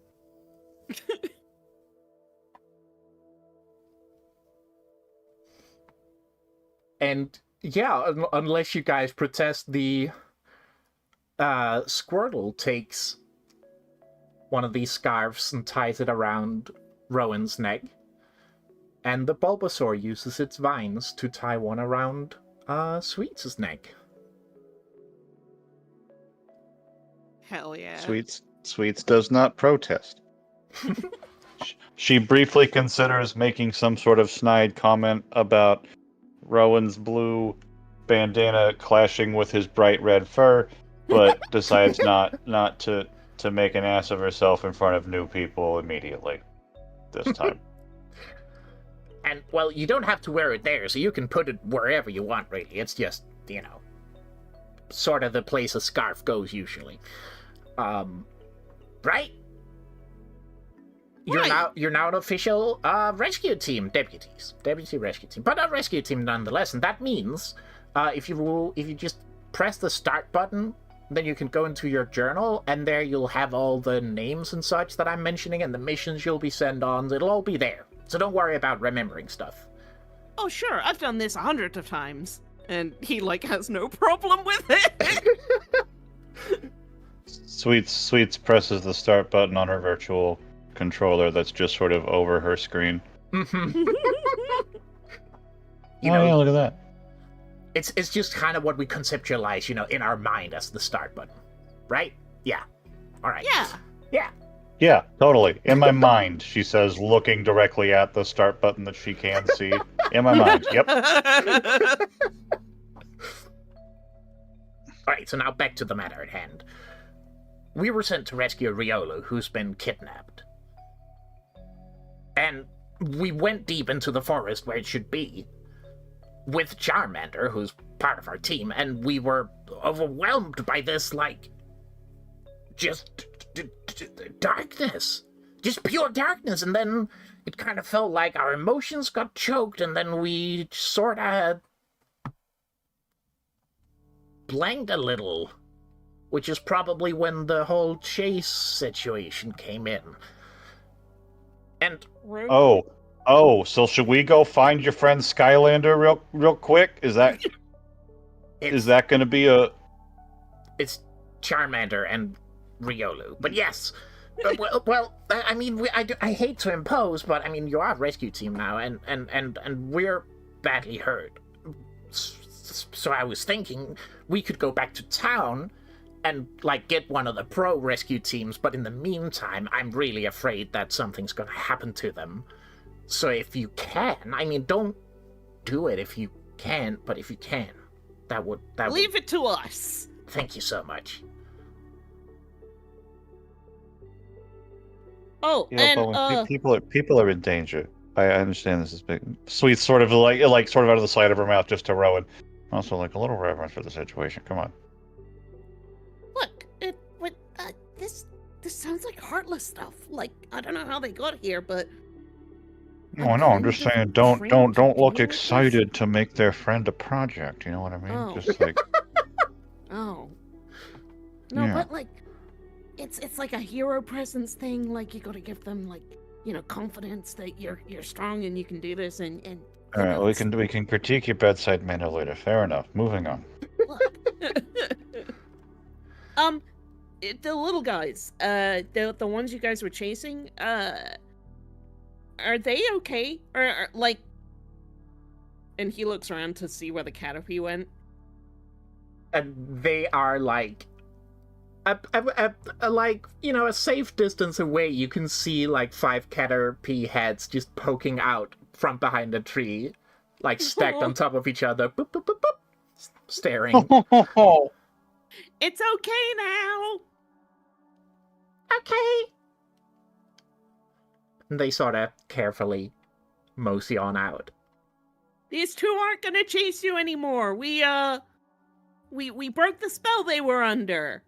And yeah, unless you guys protest, the Squirtle takes one of these scarves and ties it around Rowan's neck. And the Bulbasaur uses its vines to tie one around Sweets' neck. Hell yeah. Sweets does not protest. She briefly considers making some sort of snide comment about Rowan's blue bandana clashing with his bright red fur, but decides not to make an ass of herself in front of new people immediately this time. And, well, you don't have to wear it there, so you can put it wherever you want, really. It's just, sort of the place a scarf goes, usually. Right? You're now an official rescue team, deputy rescue team, but a rescue team nonetheless. And that means if you just press the start button, then you can go into your journal, and there you'll have all the names and such that I'm mentioning, and the missions you'll be sent on. It'll all be there, so don't worry about remembering stuff. Oh sure, I've done this 100 of times, and he has no problem with it. Sweets presses the start button on her virtual controller that's just sort of over her screen. Mm-hmm. Yeah, look at that. It's just kind of what we conceptualize, in our mind as the start button, right? Yeah. All right. Yeah. Yeah, totally. In my mind, she says, looking directly at the start button that she can see. In my mind, yep. All right, so now back to the matter at hand. We were sent to rescue Riolu, who's been kidnapped. And we went deep into the forest where it should be, with Charmander, who's part of our team, and we were overwhelmed by this, just darkness. Just pure darkness, and then it kind of felt like our emotions got choked, and then we sort of blanked a little, which is probably when the whole chase situation came in. And... Oh, so should we go find your friend Skylander real quick? Is that going to be a... It's Charmander and Riolu, but yes. Well, I mean, I hate to impose, but I mean, you are a rescue team now, and we're badly hurt. So I was thinking we could go back to town and get one of the pro rescue teams, but in the meantime, I'm really afraid that something's going to happen to them. So if you can, I mean, don't do it if you can't, but if you can, that would... Leave it to us. Thank you so much. Oh, yeah, and but when people are in danger. I understand this is big. Sweet, sort of sort of out of the side of her mouth, just to Rowan. Also, a little reverence for the situation. Come on. Look, this sounds like heartless stuff. I don't know how they got here, but... No, I'm just saying, don't look excited to make their friend a project. You know what I mean? Oh. Just Oh. No, Yeah. but it's like a hero presence thing. You gotta give them confidence that you're strong and you can do this and All right, we can critique your bedside manner later. Fair enough. Moving on. Look. The little guys, the ones you guys were chasing, are they okay? Or like, and he looks around to see where the Caterpie went. And they are like, like, you know, a safe distance away. You can see like 5 Caterpie heads just poking out from behind a tree, like stacked on top of each other, boop, boop, boop, boop, staring. It's okay now. Okay. And they sort of carefully mosey on out. These two aren't gonna chase you anymore. We broke the spell they were under.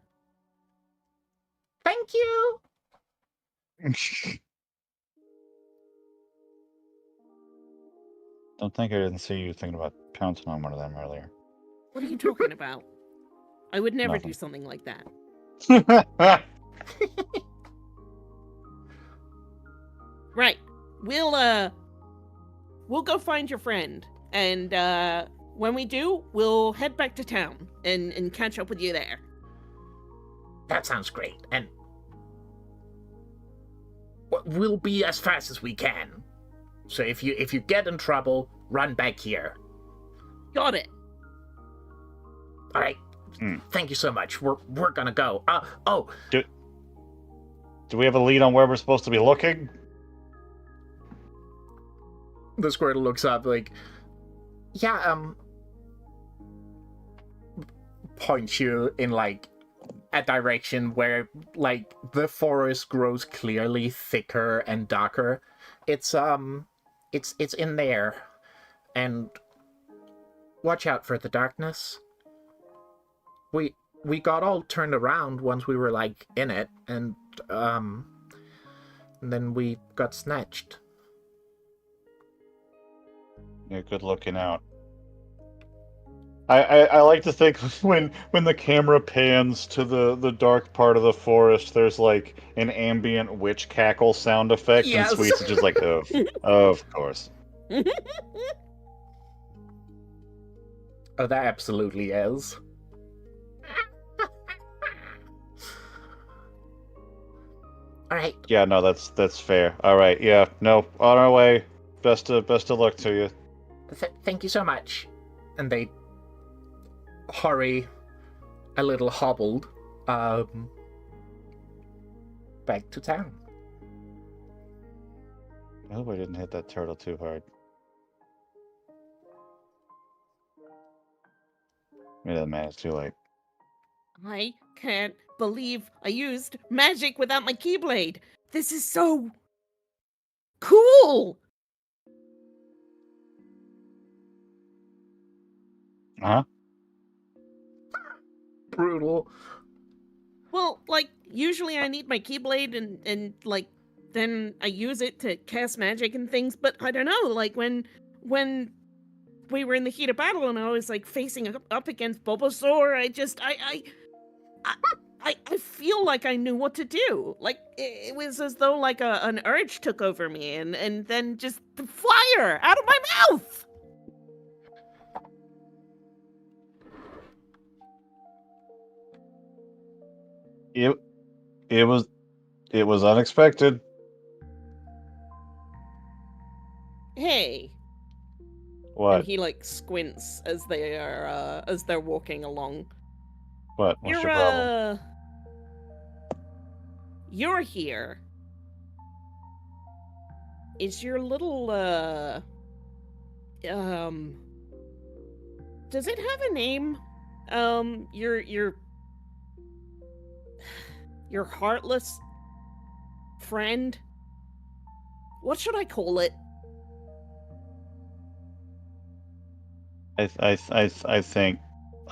Thank you. Don't think I didn't see you thinking about pouncing on one of them earlier. What are you talking about? I would never Nothing. do something like that. Right. We'll go find your friend, and when we do, we'll head back to town and catch up with you there. That sounds great. And we'll be as fast as we can. So if you get in trouble, run back here. Got it. All right. Thank you so much. We're gonna go. Do we have a lead on where we're supposed to be looking? The Squirtle looks up like, yeah, points you in like a direction where like the forest grows clearly thicker and darker. It's in there, and watch out for the darkness. We got all turned around once we were like in it, and then we got snatched. Yeah, good looking out. I like to think when the camera pans to the dark part of the forest, there's like an ambient witch cackle sound effect, Yes. and Sweets is just like, of course. Oh, that absolutely is. All right. Yeah, no, that's fair. All right, yeah, no, on our way. Best of luck to you. Thank you so much. And they hurry, a little hobbled, back to town. I hope I didn't hit that turtle too hard. Yeah, man, it's too late. I can't believe I used magic without my Keyblade. This is so cool. Huh? Brutal. Well, like, usually I need my Keyblade and like, then I use it to cast magic and things, but I don't know, like, when we were in the heat of battle and I was, like, facing up against Bulbasaur, I feel like I knew what to do. Like, it was as though, like, an urge took over me, and then just the fire out of my mouth! It was unexpected. Hey. What? And he, like, squints as they're walking along. What? What's your problem? You're here. Is your little, does it have a name? Your heartless friend? What should I call it? I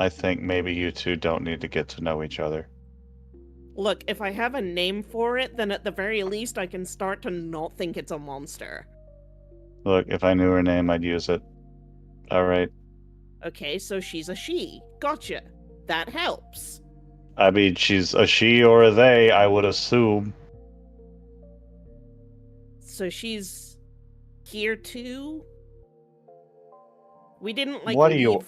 think maybe you two don't need to get to know each other. Look, if I have a name for it, then at the very least I can start to not think it's a monster. Look, if I knew her name, I'd use it. All right. Okay, so she's a she. Gotcha. That helps. I mean, she's a she or a they, I would assume. So she's here too? We didn't, like, What do leave you...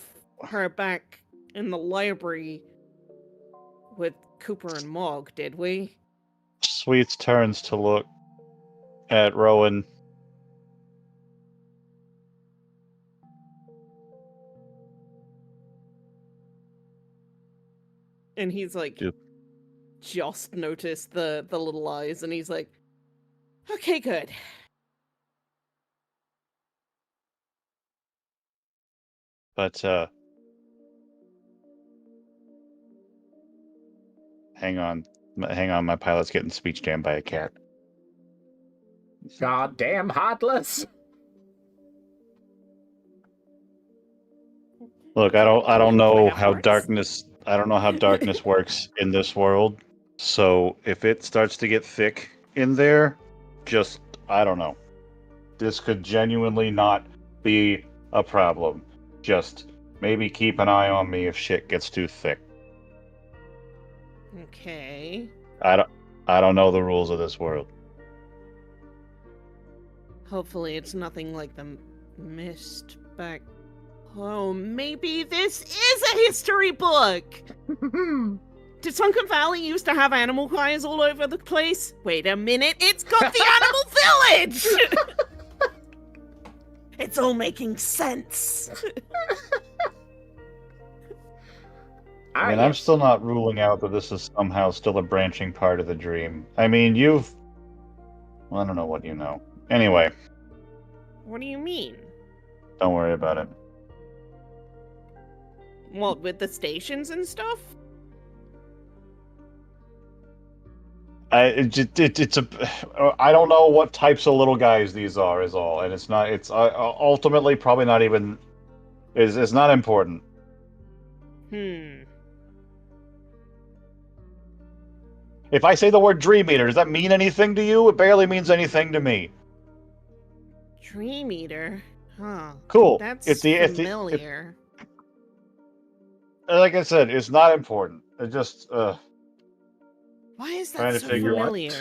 her back in the library with Cooper and Mog, did we? Sweets turns to look at Rowan. And he's like, Yep. just noticed the little eyes, and he's like, okay, good. But, hang on, my pilot's getting speech jammed by a cat. Goddamn heartless. Look, I don't know how Hearts? darkness works in this world. So if it starts to get thick in there, just I don't know. This could genuinely not be a problem. Just maybe keep an eye on me if shit gets too thick. Okay. I don't know the rules of this world. Hopefully it's nothing like the mist back. Oh, maybe this is a history book! Did Sunken Valley used to have animal cries all over the place? Wait a minute, it's got the animal village! It's all making sense. I mean, I'm still not ruling out that this is somehow still a branching part of the dream. I mean, well, I don't know what you know. Anyway. What do you mean? Don't worry about it. What, with the stations and stuff? I don't know what types of little guys these are, is all, and it's ultimately probably not even it's not important. If I say the word Dream Eater, does that mean anything to you? It barely means anything to me. Dream Eater? Huh. Cool. That's familiar. Like I said, it's not important. It just why is trying that to so figure out. familiar?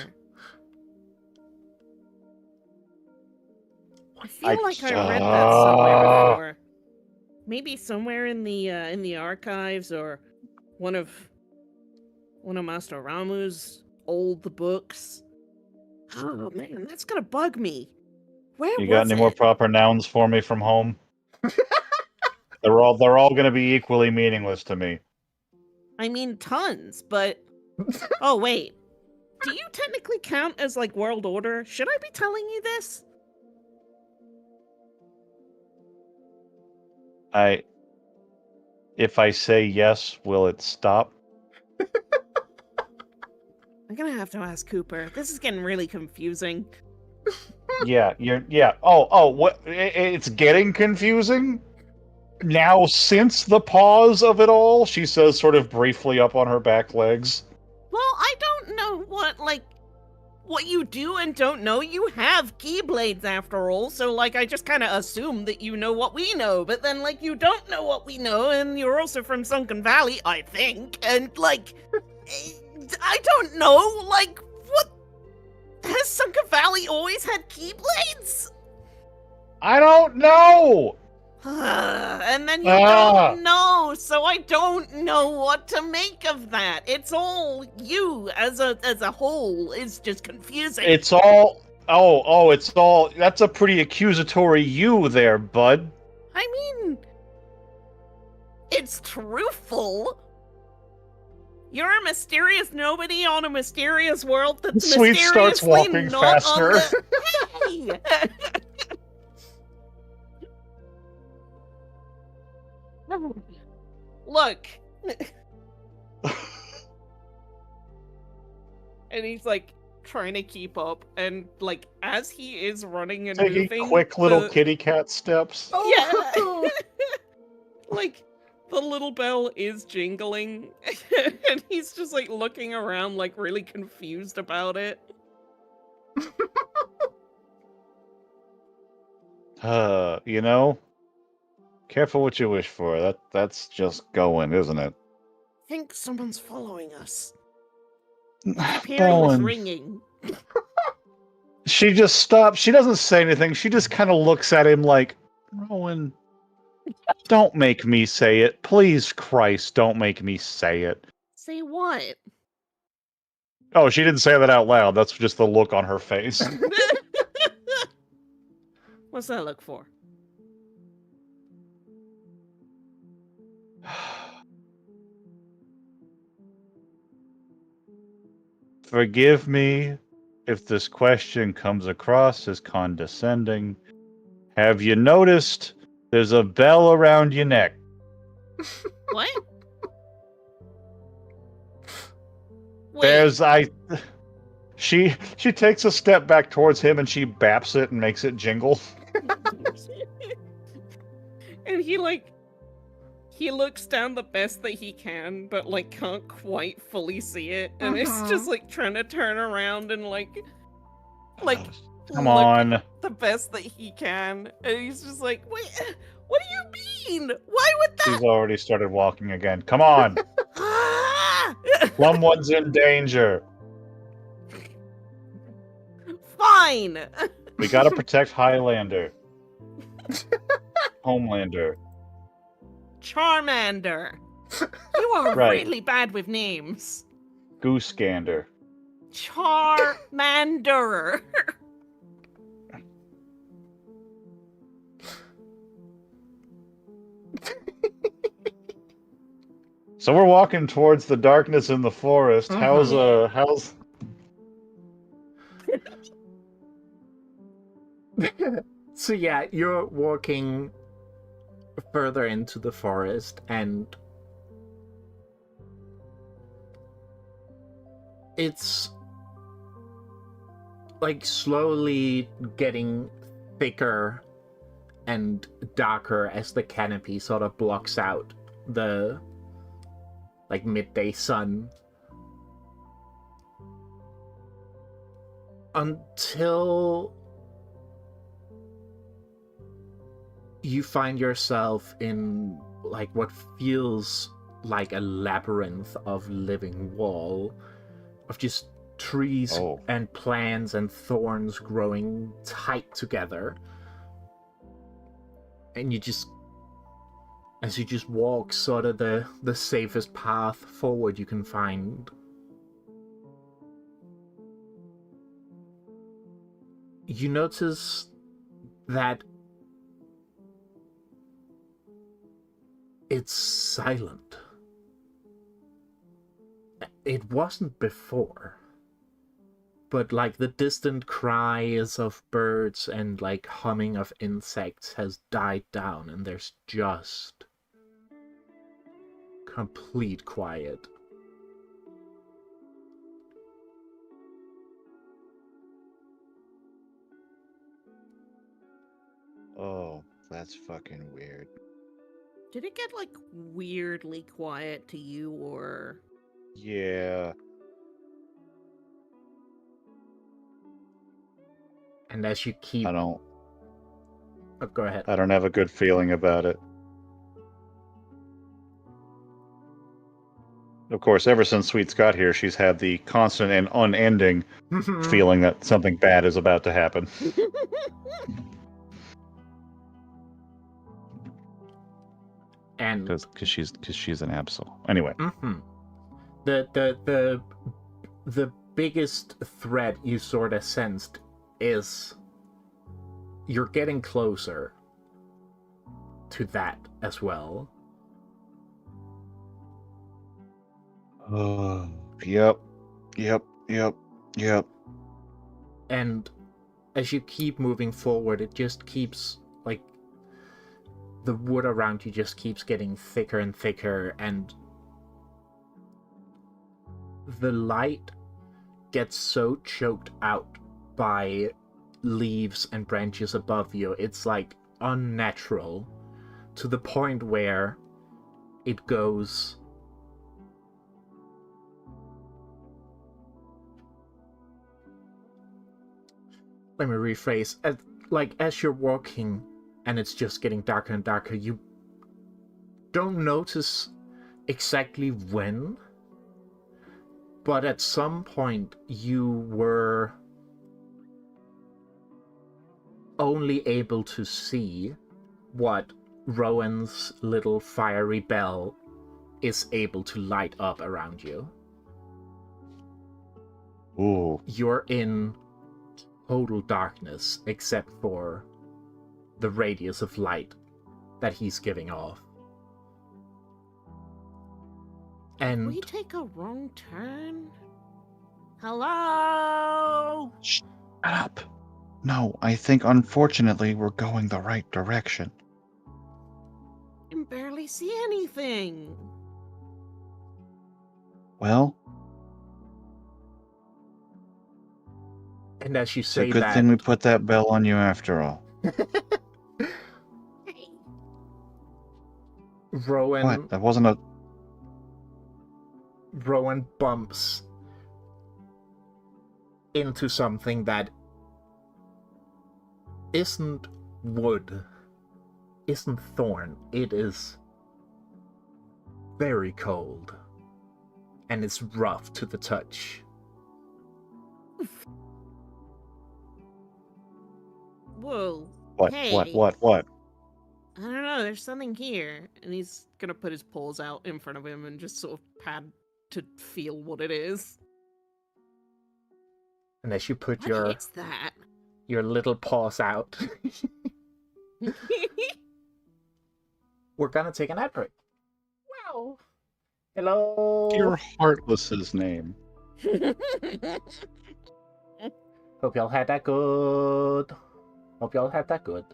I feel like I read that somewhere before. Maybe somewhere in the archives, or one of Master Ramu's old books. Oh man, that's gonna bug me. Where You got any more proper nouns for me from home? They're all gonna be equally meaningless to me. I mean, tons, but oh wait. Do you technically count as like World Order? Should I be telling you this? If I say yes, will it stop? I'm gonna have to ask Cooper. This is getting really confusing. Yeah. Oh, what? It's getting confusing now since the pause of it all. She says, sort of briefly, up on her back legs. Well, I don't know what you do and don't know. You have Keyblades after all, so I just kind of assume that you know what we know, but then you don't know what we know, and you're also from Sunken Valley, I think, and I don't know, what? Has Sunken Valley always had Keyblades? I don't know! And then you don't know, so I don't know what to make of that. It's all you as a whole is just confusing. It's all it's all. That's a pretty accusatory you there, bud. I mean, it's truthful. You're a mysterious nobody on a mysterious world that's Sweet mysteriously starts walking not faster. on the... Hey! Look. And he's trying to keep up, and as he is running and taking moving, quick little kitty cat steps. Yeah. The little bell is jingling, and he's just looking around really confused about it. Careful what you wish for. That's just going, isn't it? I think someone's following us. I keep hearing this ringing. She just stops. She doesn't say anything. She just kind of looks at him like, Rowan, don't make me say it. Please, Christ, don't make me say it. Say what? Oh, she didn't say that out loud. That's just the look on her face. What's that look for? Forgive me if this question comes across as condescending. Have you noticed there's a bell around your neck? What? Wait. There's She takes a step back towards him and she baps it and makes it jingle. And he looks down the best that he can, but like can't quite fully see it, and it's just like trying to turn around and like Come look on. the best that he can, and he's just like, wait, what do you mean? Why would that? She's already started walking again. Come on. Ah! Someone's in danger. Fine. We gotta protect Highlander. Homelander. Charmander. You are Right. really bad with names. Goosegander. Charmander. So we're walking towards the darkness in the forest. How's So yeah, you're walking further into the forest, and it's like slowly getting thicker and darker as the canopy sort of blocks out the like midday sun, until you find yourself in like what feels like a labyrinth of living wall of just trees and plants and thorns growing tight together. And you just, as you just walk sort of the safest path forward you can find, you notice that it's silent. It wasn't before. But like the distant cries of birds and like humming of insects has died down, and there's just complete quiet. Oh, that's fucking weird. Did it get like weirdly quiet to you, or? Yeah. And as you keep... Oh, go ahead. I don't have a good feeling about it. Of course, ever since Sweets got here, she's had the constant and unending feeling that something bad is about to happen. And because she's an absol. Anyway, the biggest threat you sort of sensed is you're getting closer to that as well. Yep. And as you keep moving forward, it just keeps, like, the wood around you just keeps getting thicker and thicker, and the light gets so choked out by leaves and branches above you. It's like unnatural to the point where it goes... Let me rephrase. As you're walking and it's just getting darker and darker, you don't notice exactly when, but at some point you were only able to see what Rowan's little fiery bell is able to light up around you. Ooh. You're in total darkness except for the radius of light that he's giving off. Did we And take a wrong turn? Hello? Shut up. No, I think unfortunately we're going the right direction. I can barely see anything. Well, and as you it's a say good that, thing we put that bell on you after all. Rowan What? That wasn't a... Rowan bumps into something that isn't wood, isn't thorn. It is very cold, and it's rough to the touch. Whoa. What? Hey. What? I don't know, there's something here. And he's gonna put his paws out in front of him and just sort of pad to feel what it is. And as you put What is that? your little paws out, we're gonna take an ad break. Wow. Hello. Your Heartless's name. Hope y'all had that good. Hope y'all had that good.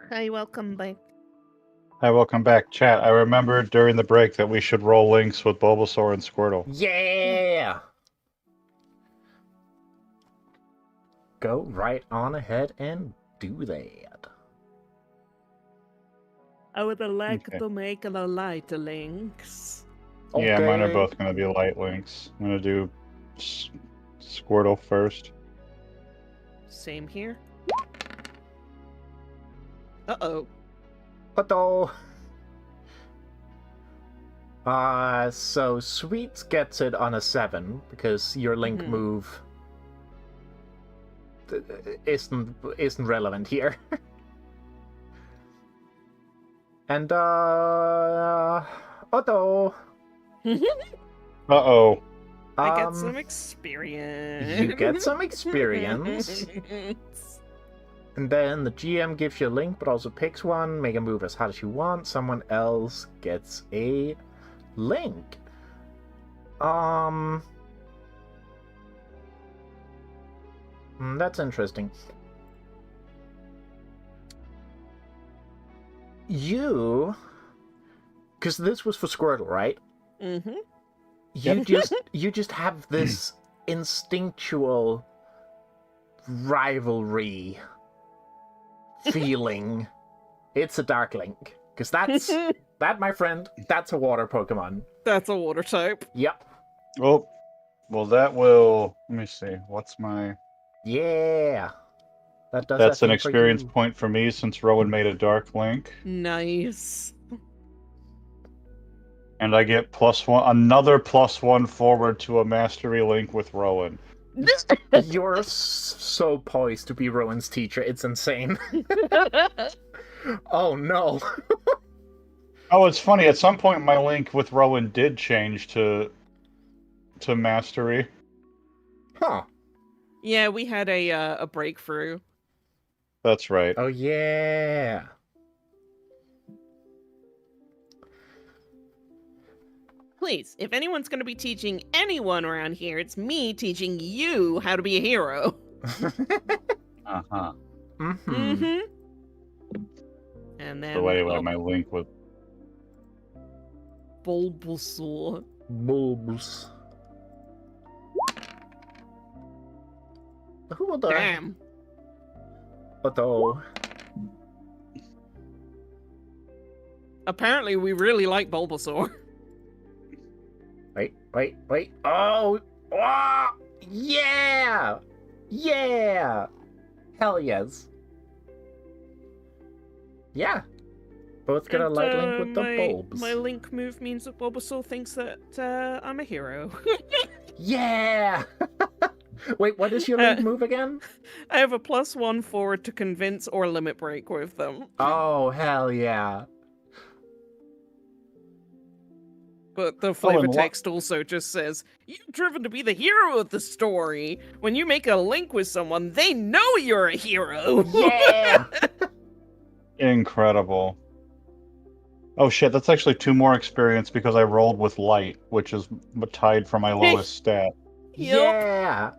Hi, welcome back. Hi, welcome back, chat. I remembered during the break that we should roll links with Bulbasaur and Squirtle. Yeah! Go right on ahead and do that. I would like Okay. to make the light links. Yeah, mine are Okay. both going to be light links. I'm going to do Squirtle first. Same here. Uh-oh. Hello. So Sweets gets it on a 7 because your link move isn't relevant here. And Otto. Uh-oh. I get some experience. You get some experience. And then the GM gives you a link, but also picks one. Make a move as hard as you want. Someone else gets a link. That's interesting. You, because this was for Squirtle, right? Mm-hmm. You just have this instinctual rivalry feeling. It's a Dark Link, because that, my friend, that's a water Pokemon. That's a water type. Yep. Oh, well, that will... Let me see. What's my... Yeah. That does That's that an thing for experience you. point for me since Rowan made a Dark Link. Nice. And I get another +1 forward to a Mastery Link with Rowan. You're so poised to be Rowan's teacher. It's insane. Oh no. Oh, it's funny. At some point, my link with Rowan did change to Mastery. Huh. Yeah, we had a breakthrough. That's right. Oh yeah. Please, if anyone's going to be teaching anyone around here, it's me teaching you how to be a hero. Uh-huh. Mm-hmm. And then So anyway, my link with... Bulbasaur. Bulbs. Who the? Damn. Otto. Apparently, we really like Bulbasaur. Wait. Oh! Ah! Yeah! Yeah! Hell yes. Yeah. Both get a And, light link with the bulbs. My link move means that Bulbasaur thinks that I'm a hero. Yeah! Wait, what is your link move again? I have a +1 forward to convince or limit break with them. Oh, hell yeah. But the flavor and text also just says, "You're driven to be the hero of the story. When you make a link with someone, they know you're a hero." Yeah! Incredible. Oh shit, that's actually 2 more experience because I rolled with light, which is tied for my lowest stat. Yup. Yeah!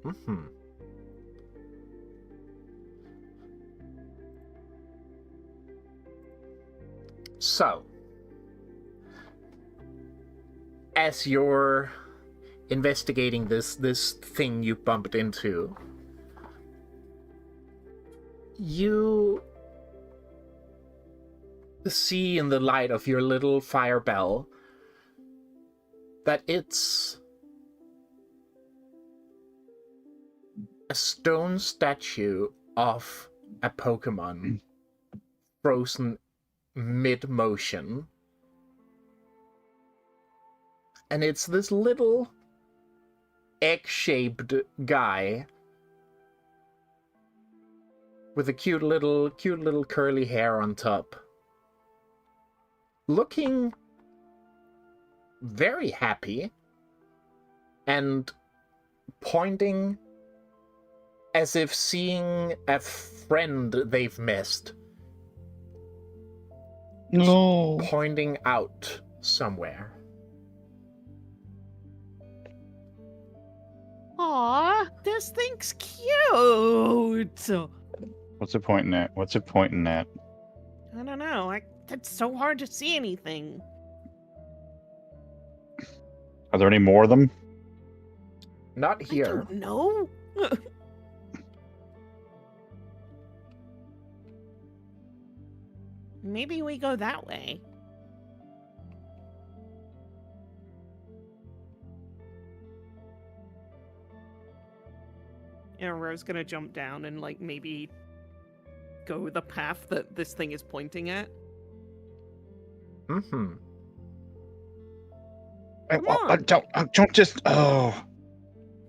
Mhm. So, as you're investigating this thing you bumped into, you see in the light of your little fire bell that it's a stone statue of a Pokemon frozen mid-motion. And it's this little egg-shaped guy with a cute little curly hair on top, looking very happy and pointing as if seeing a friend they've missed. No. Pointing out somewhere. Aw, this thing's cute. What's it pointing at? What's it pointing at? I don't know. It's so hard to see anything. Are there any more of them? Not I here. don't know. Maybe we go that way. Rose gonna jump down and like maybe go the path that this thing is pointing at. Mm-hmm. Come on. Don't just. Oh.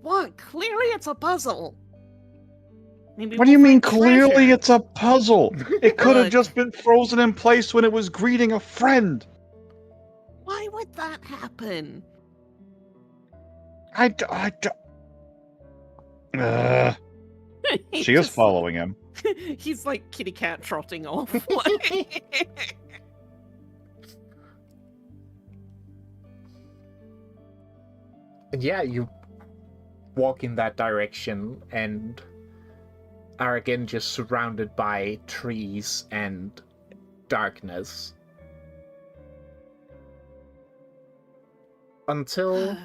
What? Clearly it's a puzzle. Maybe What do you we'll mean? find Clearly, treasure. it's a puzzle. It could have Look. just been frozen in place when it was greeting a friend. Why would that happen? I don't. He She is just, following him. He's like kitty cat trotting off. And yeah, you walk in that direction and are again just surrounded by trees and darkness. Until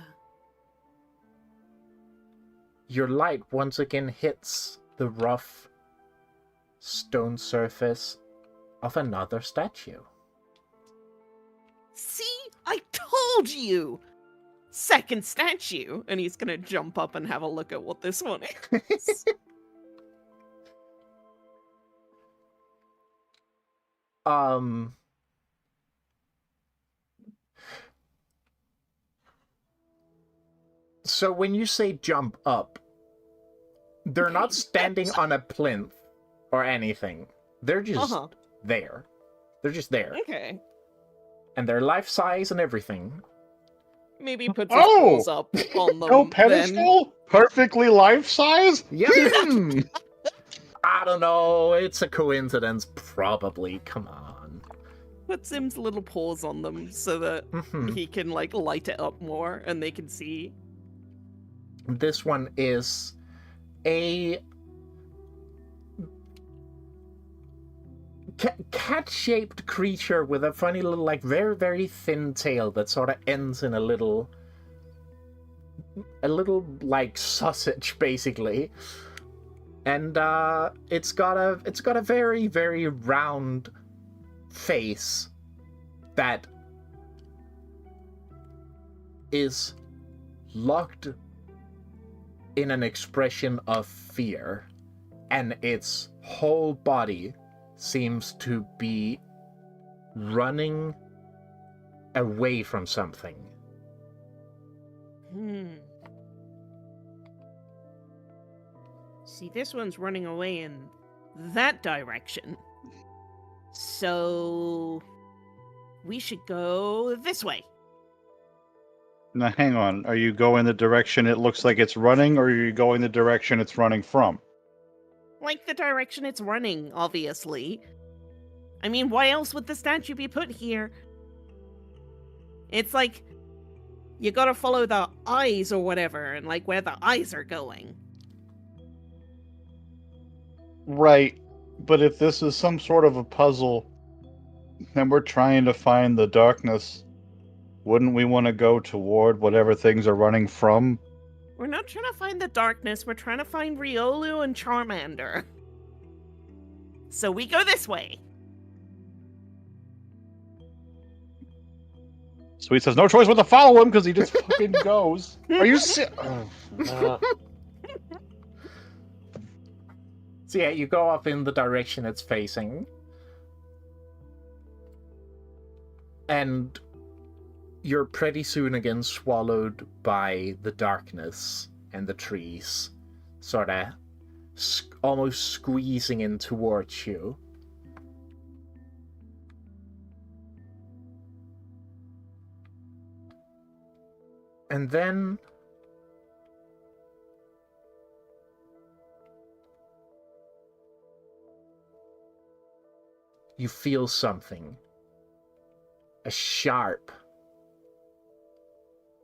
your light once again hits the rough stone surface of another statue. See? I told you! Second statue! And he's gonna jump up and have a look at what this one is. So when you say jump up, they're not standing on a plinth or anything. They're just there. They're just there. Okay. And they're life-size and everything. Maybe he puts his paws up on them. No pedestal? Perfectly life-size? Yeah. I don't know. It's a coincidence, probably. Come on. Puts Sim's little paws on them so that he can like light it up more and they can see. This one is a cat-shaped creature with a funny little, like, very, very thin tail that sort of ends in a little, like, sausage, basically. And it's got a very, very round face that is locked in an expression of fear, and its whole body seems to be running away from something. See, this one's running away in that direction. So we should go this way. Now, hang on. Are you going the direction it looks like it's running, or are you going the direction it's running from? Like the direction it's running, obviously. I mean, why else would the statue be put here? It's like, you gotta follow the eyes or whatever, and like where the eyes are going. Right. But if this is some sort of a puzzle, and we're trying to find the darkness, wouldn't we want to go toward whatever things are running from? We're not trying to find the darkness, we're trying to find Riolu and Charmander. So we go this way. Sweet says no choice but to follow him because he just fucking goes. Are you So yeah, you go up in the direction it's facing. And you're pretty soon again swallowed by the darkness and the trees, sort of almost squeezing in towards you. And then you feel something. A sharp,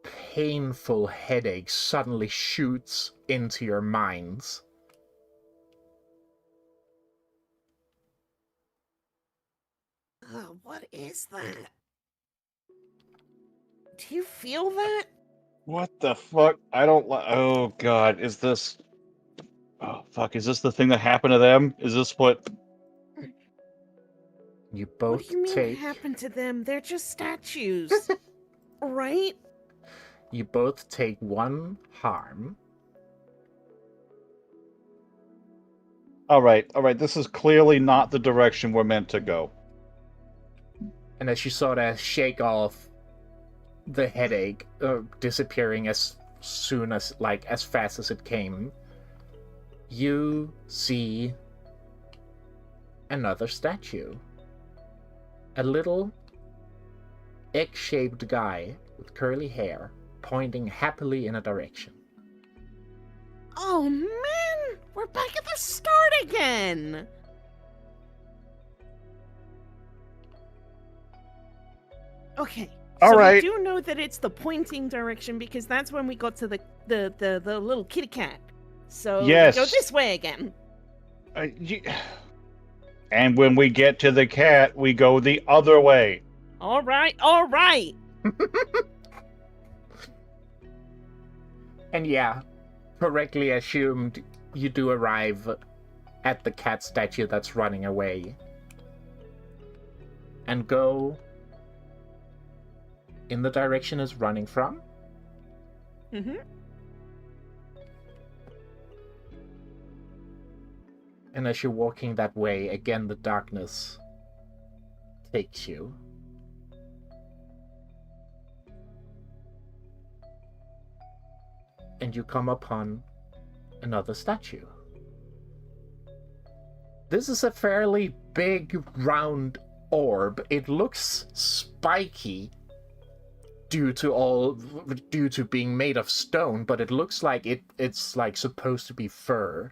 painful headache suddenly shoots into your minds. What is that? Do you feel that? What the fuck? I don't like. Oh god, is this? Oh fuck, is this the thing that happened to them? Is this what? You both What do you mean take. happened to them? They're just statues. Right? You both take 1 harm. All right. This is clearly not the direction we're meant to go. And as you sort of shake off the headache, disappearing as soon as, like, as fast as it came, you see another statue. A little egg-shaped guy with curly hair pointing happily in a direction. Oh man! We're back at the start again! Okay. All right. We do know that it's the pointing direction because that's when we got to the little kitty cat. So Yes. we go this way again. And when we get to the cat, we go the other way. All right. And yeah, correctly assumed, you do arrive at the cat statue that's running away. And go in the direction it's running from. Mm-hmm. And as you're walking that way, again the darkness takes you. And you come upon another statue. This is a fairly big, round orb. It looks spiky due to being made of stone, but it looks like it's like supposed to be fur.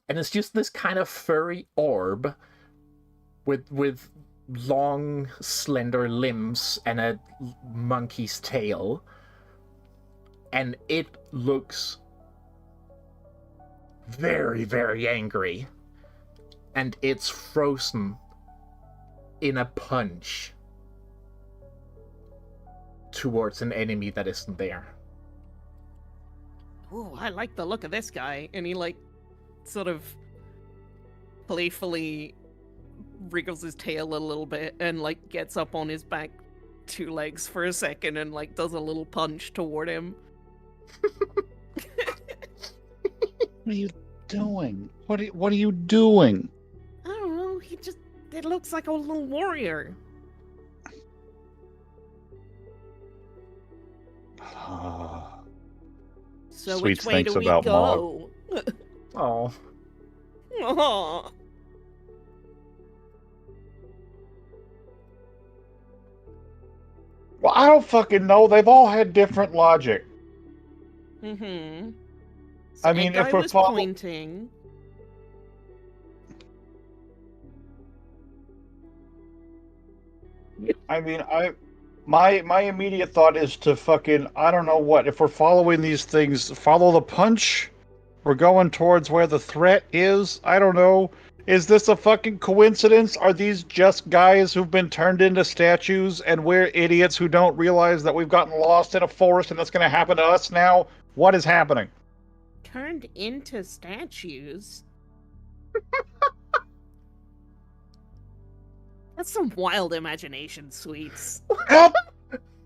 And it's just this kind of furry orb with long, slender limbs and a monkey's tail. And it looks very, very angry. And it's frozen in a punch towards an enemy that isn't there. Ooh, I like the look of this guy. And he, like, sort of playfully wriggles his tail a little bit and, like, gets up on his back 2 legs for a second and, like, does a little punch toward him. What are you doing? What are you doing? I don't know, it looks like a little warrior. So Sweets which way thinks do we about go? Oh. Aw. Well, I don't fucking know. They've all had different logic. Mm-hmm. So I mean, if Guy we're was pointing. I mean, my immediate thought is to fucking, I don't know what. If we're following these things, follow the punch. We're going towards where the threat is. I don't know. Is this a fucking coincidence? Are these just guys who've been turned into statues and we're idiots who don't realize that we've gotten lost in a forest and that's going to happen to us now? What is happening? Turned into statues? That's some wild imagination, Sweets. Help!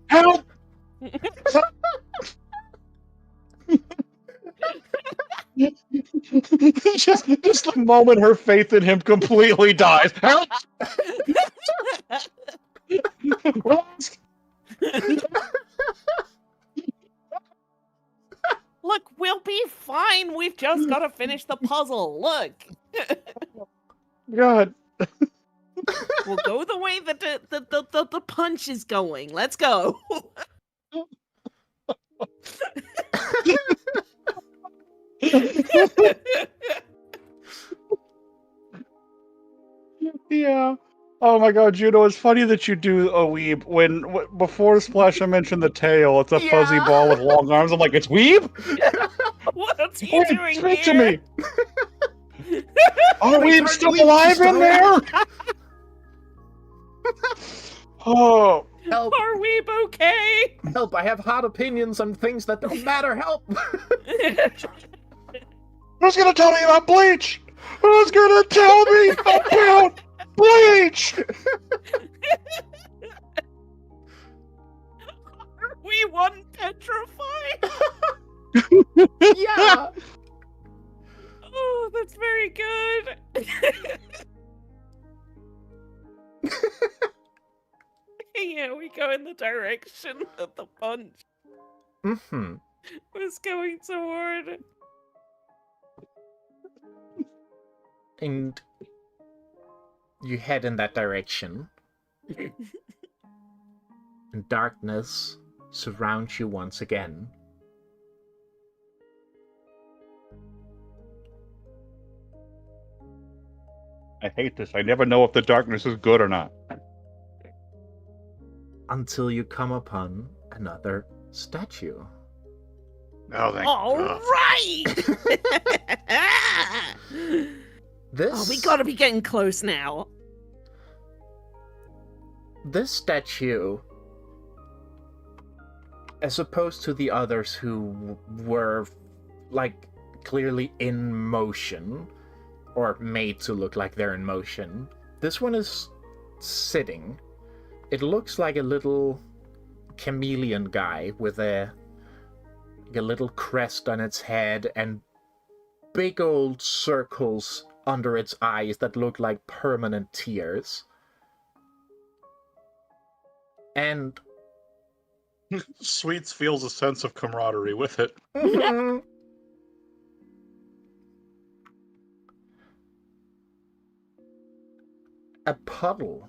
Help! just the moment her faith in him completely dies. Help! Look, we'll be fine. We've just got to finish the puzzle. Look. God. We'll go the way that the punch is going. Let's go. Yeah. Oh my god, Juno, it's funny that you do a weeb. Before Splasha mentioned the tail, it's a fuzzy ball with long arms. I'm like, it's weeb? What's he doing Speak here? to me! Are weebs still alive in there? Oh. Help! Are Weeb okay? Help! I have hot opinions on things that don't matter. Help! Who's gonna tell me about bleach? Who's gonna tell me about bleach? Are we one petrified? Yeah! Oh, that's very good. Yeah, we go in the direction that the punch was going toward. And you head in that direction. And darkness surrounds you once again. I hate this. I never know if the darkness is good or not. Until you come upon another statue. Oh, thank All God. right. Oh, we gotta be getting close now. This statue, as opposed to the others who were, like, clearly in motion, or made to look like they're in motion, this one is sitting. It looks like a little chameleon guy with a little crest on its head and big old circles under its eyes that look like permanent tears. And Sweets feels a sense of camaraderie with it. a puddle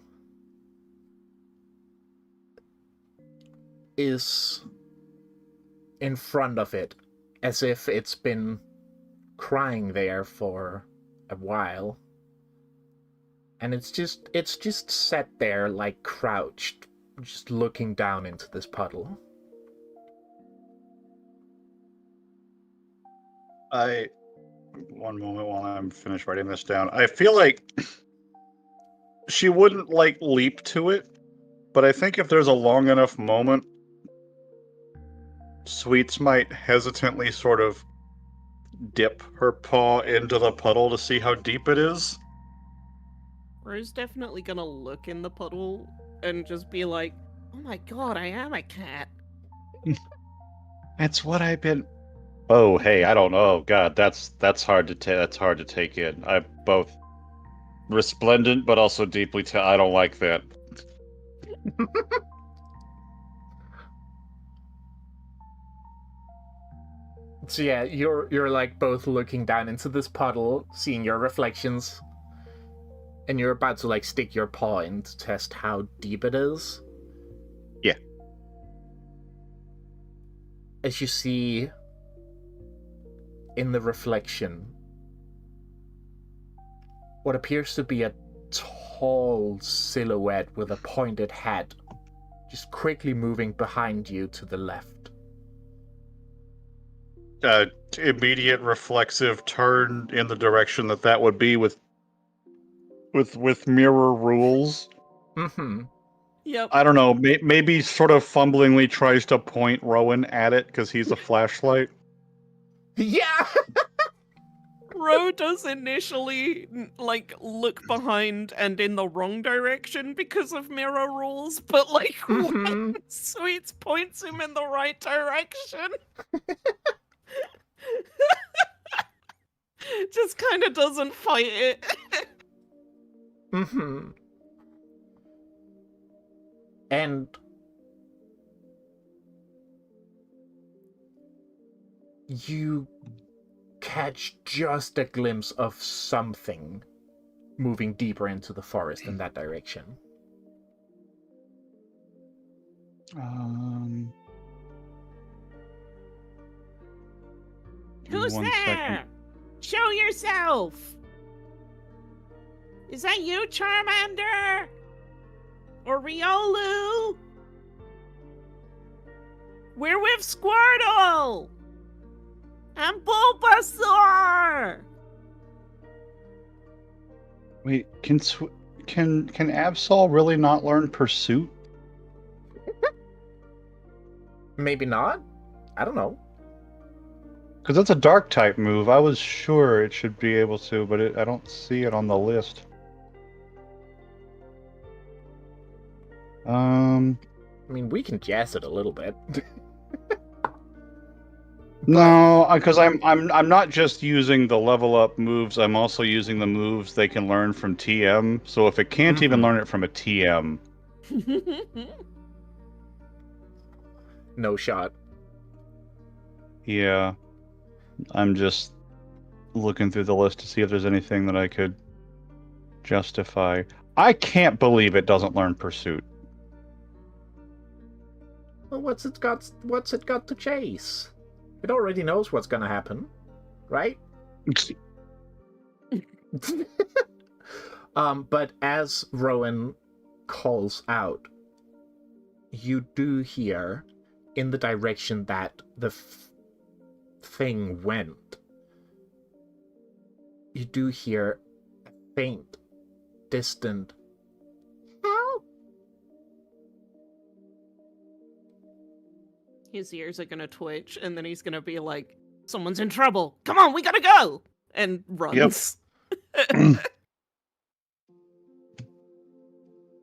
is in front of it, as if it's been crying there for a while. And it's just sat there, like, crouched, just looking down into this puddle. One moment while I'm finished writing this down. I feel like she wouldn't, like, leap to it, but I think if there's a long enough moment, Sweets might hesitantly sort of dip her paw into the puddle to see how deep it is. Ro's definitely gonna look in the puddle and just be like, oh my god, I am a cat. That's what I've been... Oh, hey, I don't know. God, that's hard to take in. I'm both resplendent, but also deeply... I don't like that. So yeah, you're like both looking down into this puddle, seeing your reflections, and you're about to like stick your paw in to test how deep it is. Yeah. As you see in the reflection what appears to be a tall silhouette with a pointed hat, just quickly moving behind you to the left. Immediate reflexive turn in the direction that would be with mirror rules. Mm-hmm. Yep. I don't know. Maybe sort of fumblingly tries to point Rowan at it because he's a flashlight. Yeah! Ro does initially, look behind and in the wrong direction because of mirror rules, but, when Sweets points him in the right direction, just kind of doesn't fight it. Mm-hmm. And you catch just a glimpse of something moving deeper into the forest in that direction. Who's One there? second. Show yourself! Is that you, Charmander? Or Riolu? We're with Squirtle! And Bulbasaur! Wait, can Absol really not learn Pursuit? Maybe not? I don't know. Because that's a Dark type move. I was sure it should be able to, but I don't see it on the list. I mean, we can guess it a little bit. No, because I'm not just using the level up moves. I'm also using the moves they can learn from TM. So if it can't even learn it from a TM, No shot. yeah, I'm just looking through the list to see if there's anything that I could justify. I can't believe it doesn't learn Pursuit. Well, what's it got to chase? It already knows what's gonna happen, right? But as Rowan calls out, you do hear, in the direction that the thing went, you do hear a faint, distant help. His ears are gonna twitch, and then he's gonna be like, someone's in trouble! Come on, we gotta go! And runs.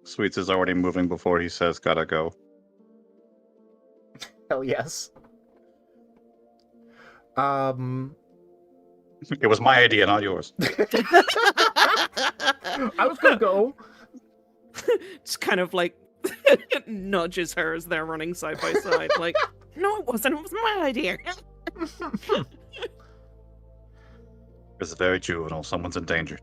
Sweets is already moving before he says gotta go. Hell yes. It was my idea, not yours. I was gonna go. Just kind of nudges her as they're running side by side. Like, no, it wasn't. It was my idea. It's very juvenile. Someone's in danger.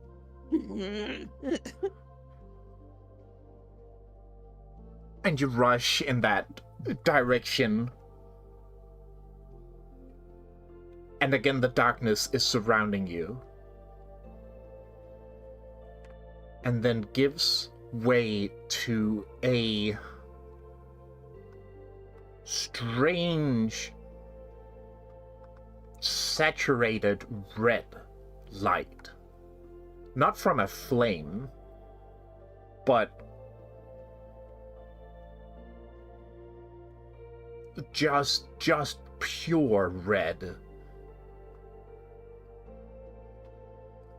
And you rush in that direction. And again, the darkness is surrounding you. And then gives way to a strange, saturated red light. Not from a flame, but just pure red.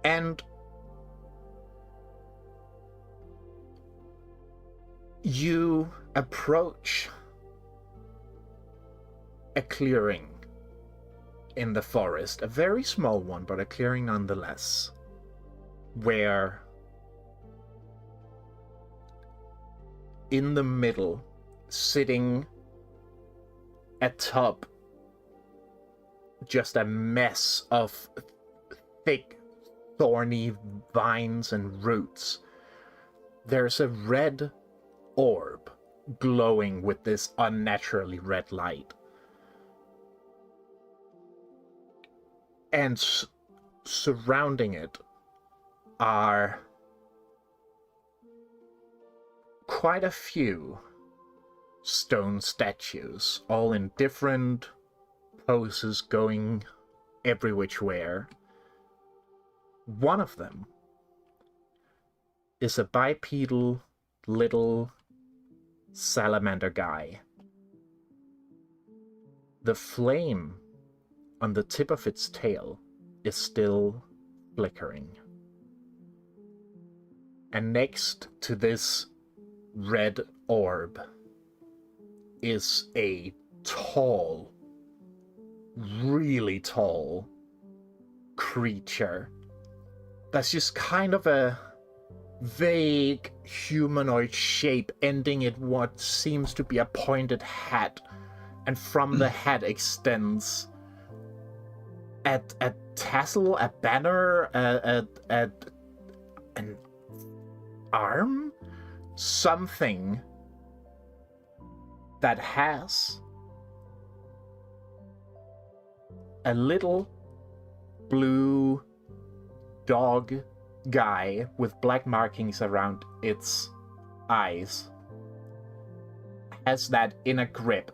And you approach a clearing in the forest, a very small one, but a clearing nonetheless, where in the middle, sitting atop just a mess of thick, thorny vines and roots. There's a red orb glowing with this unnaturally red light. And surrounding it are quite a few stone statues, all in different poses going every which way. One of them is a bipedal little salamander guy. The flame on the tip of its tail is still flickering. And next to this red orb is a tall, really tall creature that's just kind of a vague humanoid shape ending in what seems to be a pointed hat, and from the hat extends a tassel, a banner, an arm, something that has a little blue dog guy with black markings around its eyes, has that in a grip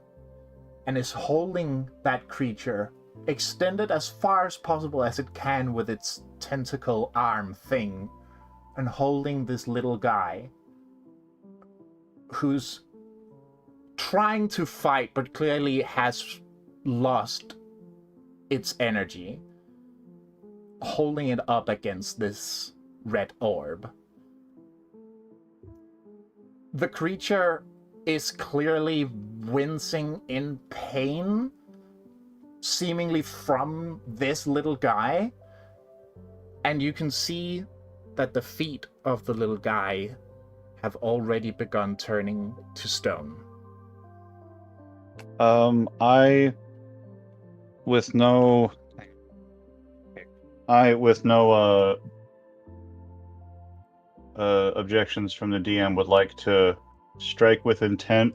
and is holding that creature extended as far as possible as it can with its tentacle arm thing, and holding this little guy who's trying to fight but clearly has lost its energy, holding it up against this red orb. The creature is clearly wincing in pain, seemingly from this little guy, and you can see that the feet of the little guy have already begun turning to stone. With no objections from the DM, would like to strike with intent,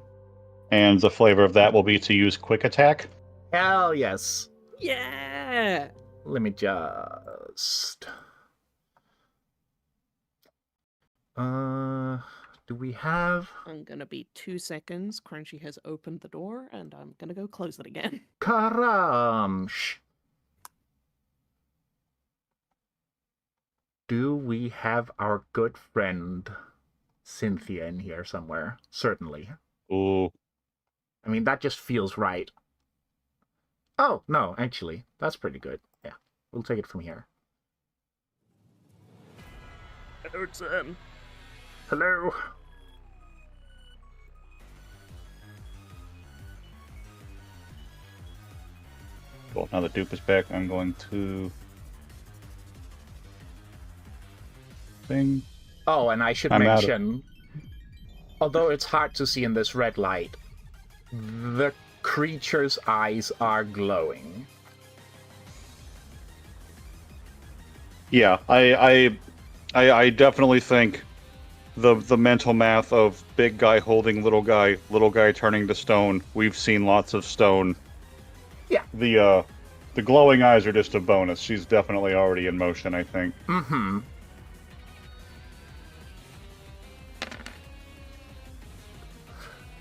and the flavor of that will be to use quick attack. Hell yes. Yeah! Let me just... do we have... I'm gonna be 2 seconds. Crunchy has opened the door, and I'm gonna go close it again. Karamsh. Do we have our good friend Cynthia in here somewhere? Certainly. Ooh. I mean, that just feels right. Oh, no, actually, that's pretty good. Yeah, we'll take it from here. Hello, Tim. Hello. Well, now that Dupe is back, I'm going to... thing. Oh, and I should mention, although it's hard to see in this red light, the creature's eyes are glowing. Yeah, I definitely think the mental math of big guy holding little guy turning to stone. We've seen lots of stone. Yeah. The glowing eyes are just a bonus. She's definitely already in motion, I think. Mm-hmm.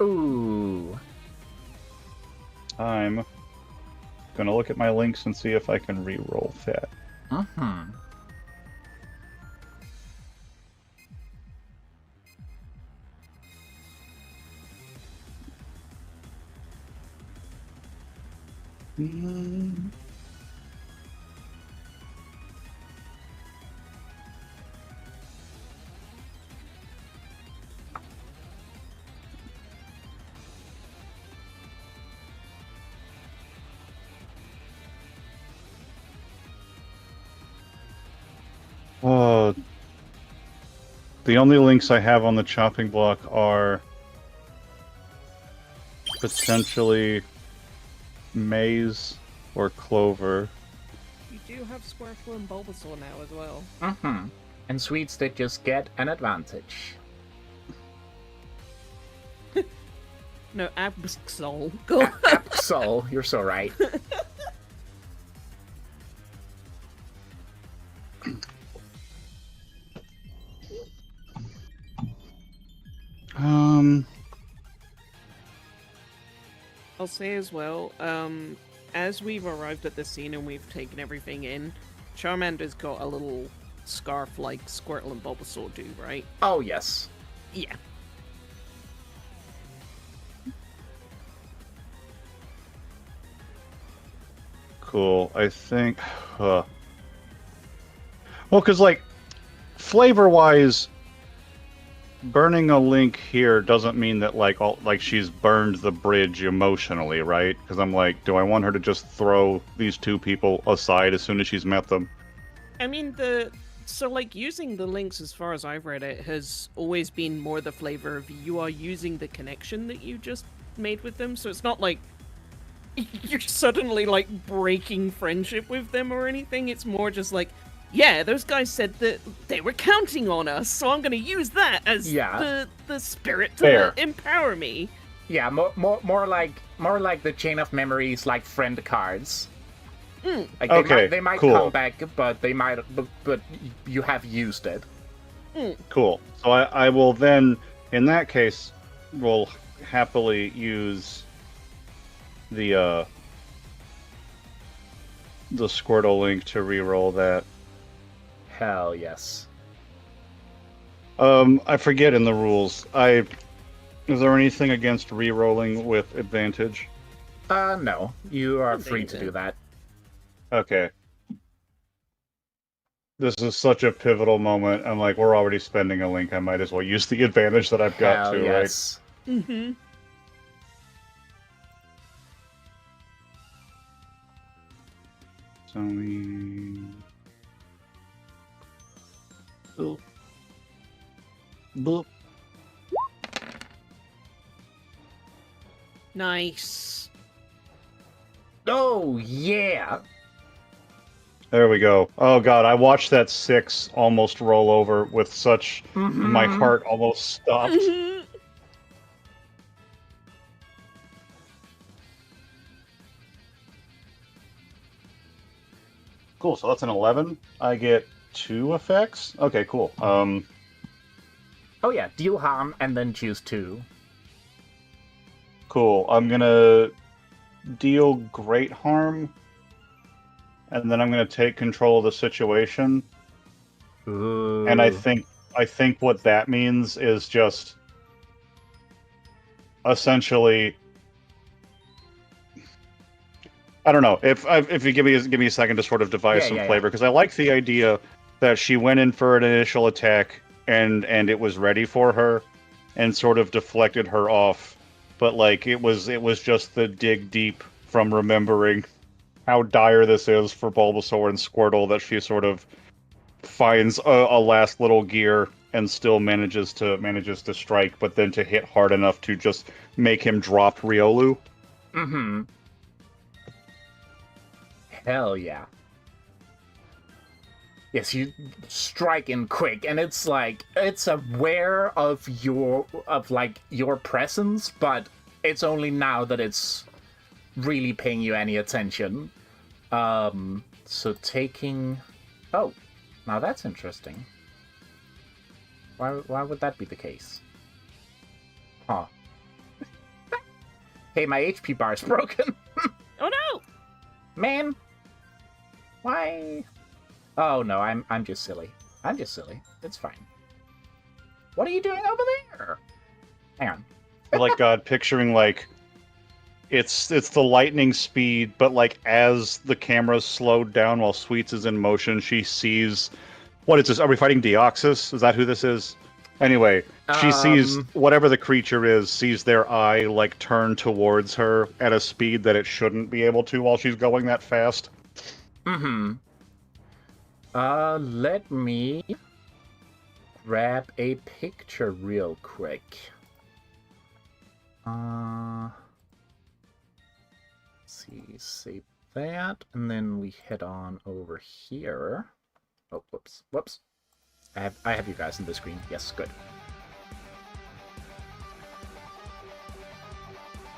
Ooh. I'm gonna look at my links and see if I can re-roll that. Mm-hmm. The only links I have on the chopping block are potentially Maze or Clover. You do have Squirtle and Bulbasaur now as well. Mm-hmm. And Sweets did just get an advantage. No, Absol. Go. Absol, you're so right. I'll say as well, as we've arrived at the scene and we've taken everything in, Charmander's got a little scarf like Squirtle and Bulbasaur do, right? Oh, yes. Yeah. Cool. I think. Well, because like flavor-wise, burning a link here doesn't mean that like she's burned the bridge emotionally, right? Because I'm like, do I want her to just throw these two people aside as soon as she's met them? I mean, so like using the links, as far as I've read it, has always been more the flavor of you are using the connection that you just made with them. So it's not like you're suddenly like breaking friendship with them or anything. It's more just like, yeah, those guys said that they were counting on us, so I'm going to use that as the spirit to empower me. Yeah, more like the chain of memories, like friend cards. Like they might cool. come back, but but you have used it. Cool. So I will then, in that case, will happily use the Squirtle link to reroll that. Hell yes. I forget in the rules. Is there anything against re-rolling with advantage? No. You are free to do that. Okay. This is such a pivotal moment. I'm like, we're already spending a link. I might as well use the advantage that I've got to, yes. right? Mm-hmm. Sony. Boop. Boop. Nice. Oh, yeah. There we go. Oh god, I watched that 6 almost roll over with such... My heart almost stopped. Cool, so that's an 11. I get 2 effects? Okay, cool. Oh yeah, deal harm and then choose 2. Cool. I'm gonna deal great harm, and then I'm gonna take control of the situation. Ooh. And I think what that means is just essentially, I don't know, if you give me a second to sort of devise some flavor, because I like the idea that she went in for an initial attack and it was ready for her and sort of deflected her off, but like it was just the dig deep from remembering how dire this is for Bulbasaur and Squirtle that she sort of finds a last little gear and still manages to strike, but then to hit hard enough to just make him drop Riolu. Mm-hmm. Hell yeah. Yes, you strike in quick, and it's like, it's aware of your presence, but it's only now that it's really paying you any attention. So taking... Oh, now that's interesting. Why would that be the case? Huh. Hey, my HP bar is broken. Oh no! Man. Why? Oh no, I'm just silly. I'm just silly. It's fine. What are you doing over there? Hang on. Like God, picturing like it's the lightning speed, but like as the camera's slowed down while Sweets is in motion, she sees what is this? Are we fighting Deoxys? Is that who this is? Anyway, she sees whatever the creature is, sees their eye like turn towards her at a speed that it shouldn't be able to while she's going that fast. Mm-hmm. Let me grab a picture real quick. Let's see, save that, and then we head on over here. Oh, whoops. I have you guys on the screen. Yes, good.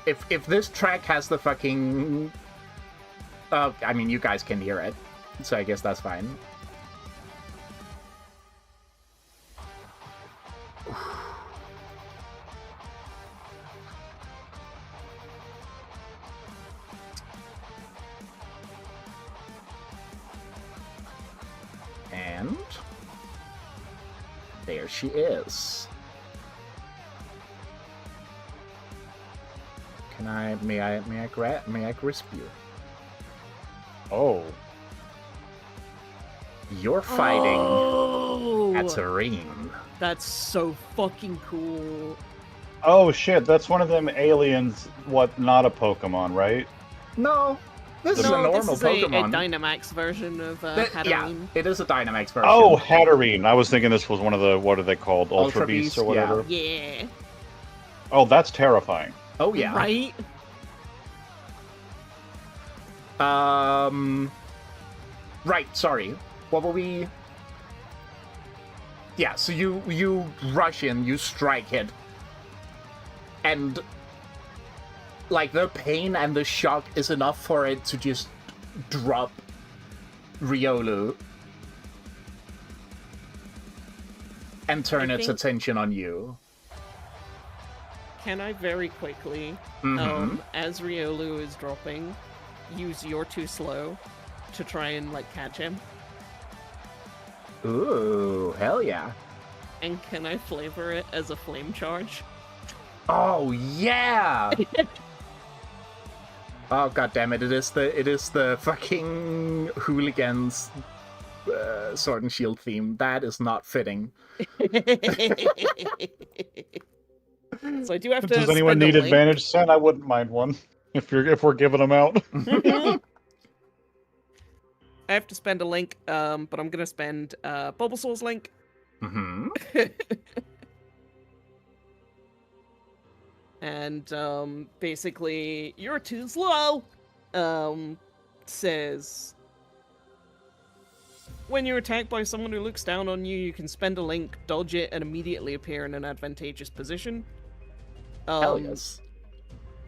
If this track has the fucking... I mean, you guys can hear it, so I guess that's fine. And there she is. May I grasp you? Oh. You're fighting Oh, Katarine. that's so fucking cool. Oh shit, that's one of them aliens, not a Pokemon, right? No, this is a normal this is Pokemon. a Dynamax version of Yeah, Hatterene. it is a Dynamax version. Oh, Hatterene. I was thinking this was one of the, what are they called? Ultra Beasts or yeah. whatever? Yeah. Oh, that's terrifying. Oh, yeah. Right? Right, sorry. What were we... Yeah, so you rush in, you strike it, and like the pain and the shock is enough for it to just drop Riolu and turn its attention on you. Can I very quickly, as Riolu is dropping, use You're Too Slow to try and, like, catch him? Ooh, hell yeah. And can I flavor it as a flame charge? Oh, yeah! Oh, goddammit, it is the fucking hooligans sword and shield theme. That is not fitting. So I do have to. Does anyone need advantage set? I wouldn't mind one if we're giving them out. I have to spend a link, but I'm gonna spend Bulbasaur's link. Mm-hmm. And basically, You're Too Slow says, when you're attacked by someone who looks down on you, you can spend a link, dodge it, and immediately appear in an advantageous position. Hell yes.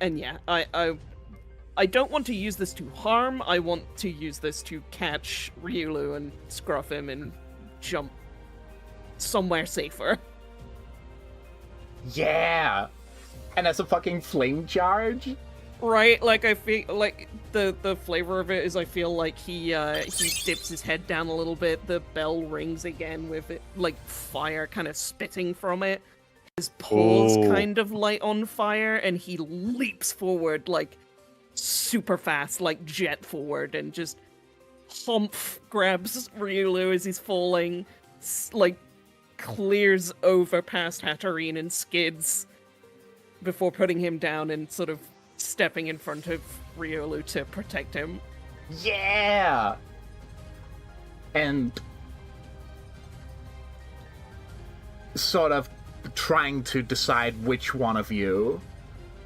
And yeah, I don't want to use this to harm, I want to use this to catch Riolu and scruff him and jump somewhere safer. Yeah! And as a fucking flame charge? Right, like I feel like the flavor of it is I feel like he dips his head down a little bit, the bell rings again with it like fire kind of spitting from it. His paws kind of light on fire and he leaps forward like super fast, like jet forward, and just humph grabs Riolu as he's falling, like clears over past Hatterene and skids before putting him down and sort of stepping in front of Riolu to protect him. Yeah! And sort of trying to decide which one of you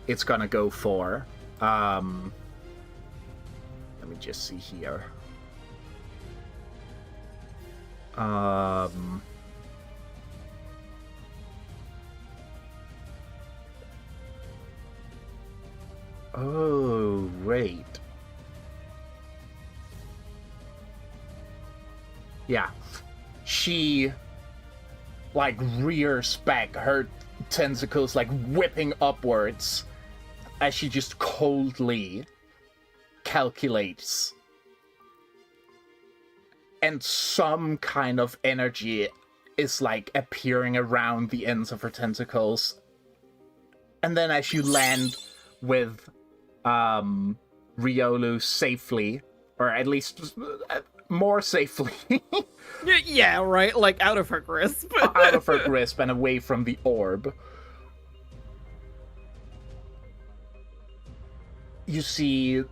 it's gonna go for. Let me just see here. Oh, wait. Yeah. She, like, rears back, her tentacles, like, whipping upwards as she just coldly calculates. And some kind of energy is, like, appearing around the ends of her tentacles. And then as you land with Riolu safely, or at least more safely. Yeah, right, like out of her grasp. Out of her grasp and away from the orb. You see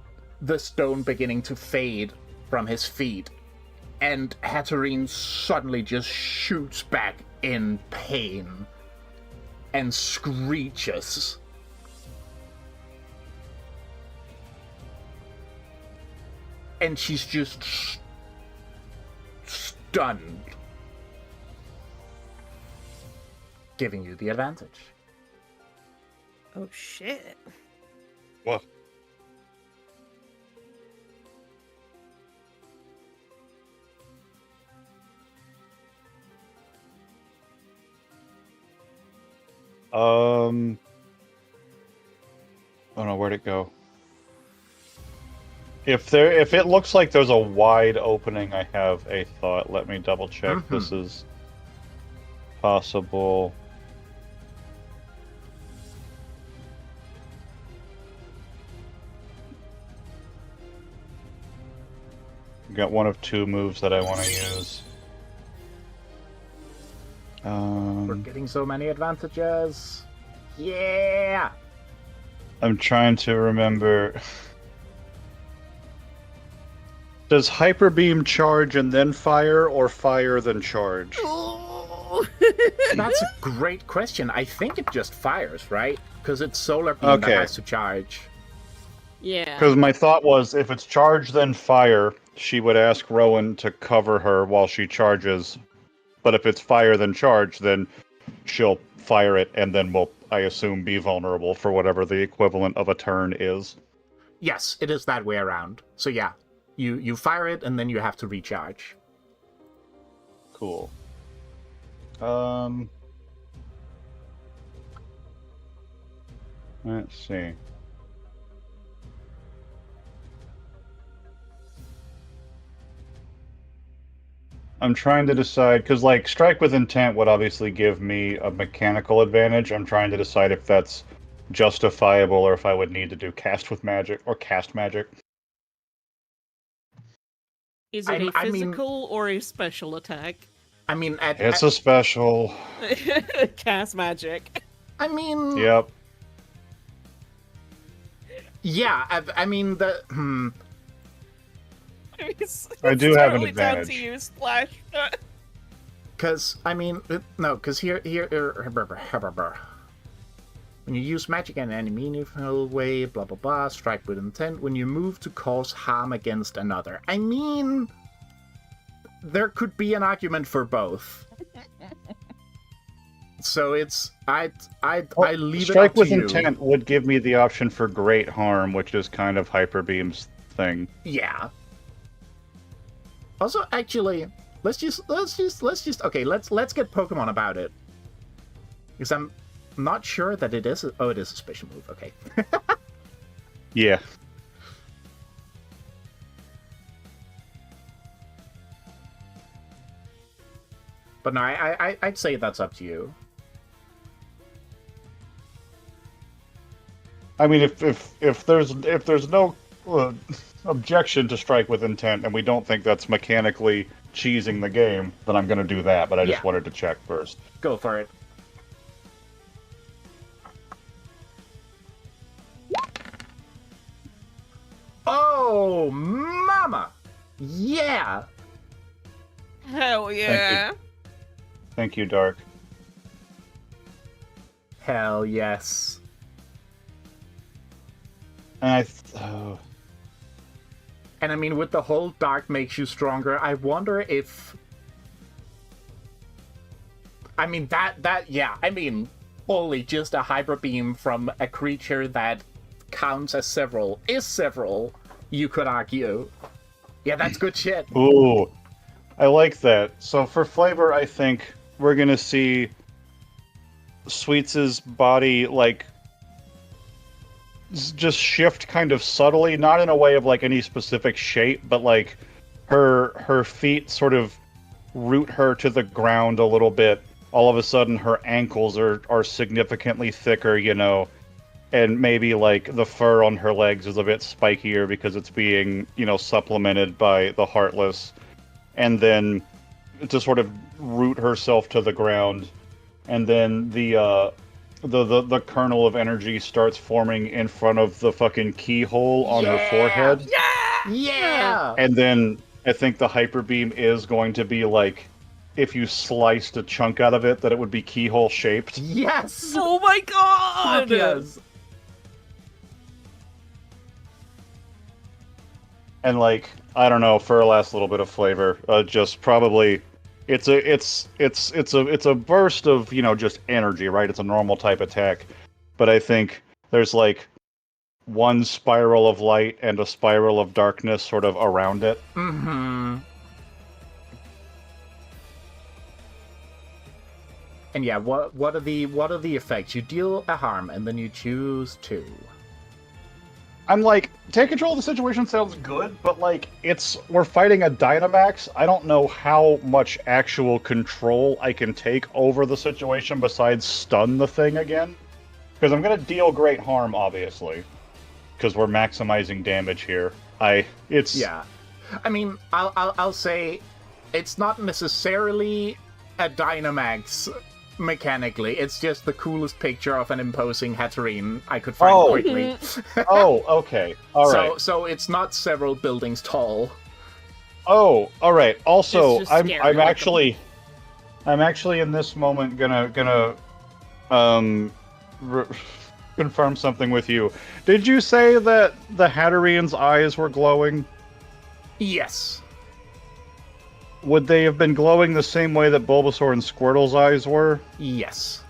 the stone beginning to fade from his feet, and Hatterene suddenly just shoots back in pain and screeches. and she's just stunned, giving you the advantage. Oh shit. What? Oh no, where'd it go? If it looks like there's a wide opening, I have a thought. Let me double check. This is possible. Got one of two moves that I want to use. We're getting so many advantages. Yeah! I'm trying to remember. Does Hyper Beam charge and then fire, or fire then charge? That's a great question. I think it just fires, right? Because it's Solar Beam that has to charge. Yeah. Because my thought was, if it's charge then fire, she would ask Rowan to cover her while she charges. But if it's fire then charge, then she'll fire it and then will, I assume, be vulnerable for whatever the equivalent of a turn is. Yes, it is that way around. So yeah, you fire it and then you have to recharge. Cool. Let's see. I'm trying to decide, because, like, Strike with Intent would obviously give me a mechanical advantage. I'm trying to decide if that's justifiable or if I would need to do Cast with Magic or Cast Magic. Is it a physical or a special attack? I mean, it's a special. Cast magic. I mean... Yep. Yeah, I mean, the... I do have an advantage. Down to you, Splash. Because, I mean, no, because here, when you use magic in any meaningful way, blah blah blah, strike with intent, when you move to cause harm against another. I mean, there could be an argument for both. So it's, I leave it up to you. Strike with intent would give me the option for great harm, which is kind of Hyper Beam's thing. Yeah. Also, actually, let's just okay, let's get Pokemon about it. Because I'm not sure that it is it is a special move, okay. Yeah. But no, I'd say that's up to you. I mean, if there's no objection to Strike with Intent, and we don't think that's mechanically cheesing the game, then I'm going to do that, but I just wanted to check first. Go for it. Oh, mama! Yeah! Hell yeah! Thank you, Dark. Hell yes. And And I mean, with the whole Dark makes you stronger, I wonder if... I mean, I mean, only just a Hyper Beam from a creature that counts as several, you could argue. Yeah, that's good shit. Ooh, I like that. So for flavor, I think we're gonna see Sweets' body, like, just shift kind of subtly, not in a way of like any specific shape, but like her feet sort of root her to the ground a little bit. All of a sudden her ankles are significantly thicker, you know, and maybe like the fur on her legs is a bit spikier because it's being, you know, supplemented by the Heartless, and then to sort of root herself to the ground, and then the kernel of energy starts forming in front of the fucking keyhole on her forehead. Yeah! And then I think the Hyper Beam is going to be like, if you sliced a chunk out of it, that it would be keyhole shaped. Yes! Oh my god! Yes! and like I don't know, for a last little bit of flavor, just probably it's a burst of just energy, right? It's a normal type attack, but I think there's like one spiral of light and a spiral of darkness sort of around it. Mm-hmm. And yeah, what are the effects? You deal a harm, and then you choose 2. I'm like, take control of the situation sounds good, but like, we're fighting a Dynamax. I don't know how much actual control I can take over the situation besides stun the thing again. Because I'm gonna deal great harm, obviously. Because we're maximizing damage here. Yeah. I mean, I'll say it's not necessarily a Dynamax mechanically. It's just the coolest picture of an imposing Hatterene I could find quickly. Oh, okay. All right. So it's not several buildings tall. Oh, all right. Also, I'm scary, actually in this moment gonna confirm something with you. Did you say that the Hatterene's eyes were glowing? Yes. Would they have been glowing the same way that Bulbasaur and Squirtle's eyes were? Yes.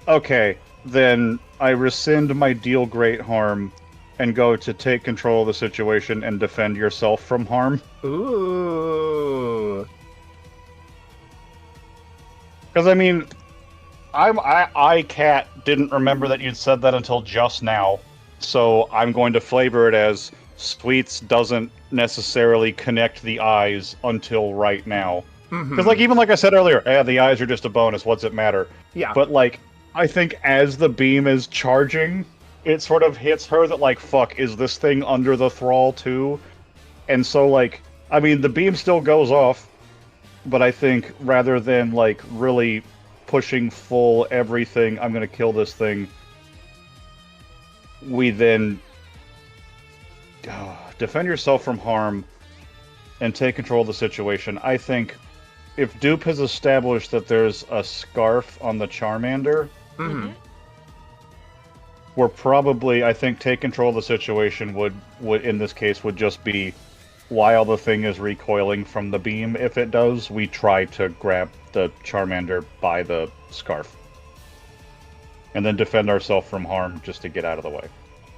Okay, then I rescind my deal great harm and go to take control of the situation and defend yourself from harm. Ooh. Because I mean, Cat didn't remember that you'd said that until just now, so I'm going to flavor it as Sweets doesn't necessarily connect the eyes until right now. Because like even like I said earlier, the eyes are just a bonus. What's it matter? Yeah. But like I think as the beam is charging, it sort of hits her that like, fuck, is this thing under the thrall too? And so like, I mean, the beam still goes off, but I think rather than like really pushing full everything, I'm gonna kill this thing, we then defend yourself from harm and take control of the situation. I think if Dupe has established that there's a scarf on the Charmander, we're probably, I think, take control of the situation would in this case would just be while the thing is recoiling from the beam. If it does, we try to grab the Charmander by the scarf and then defend ourselves from harm just to get out of the way.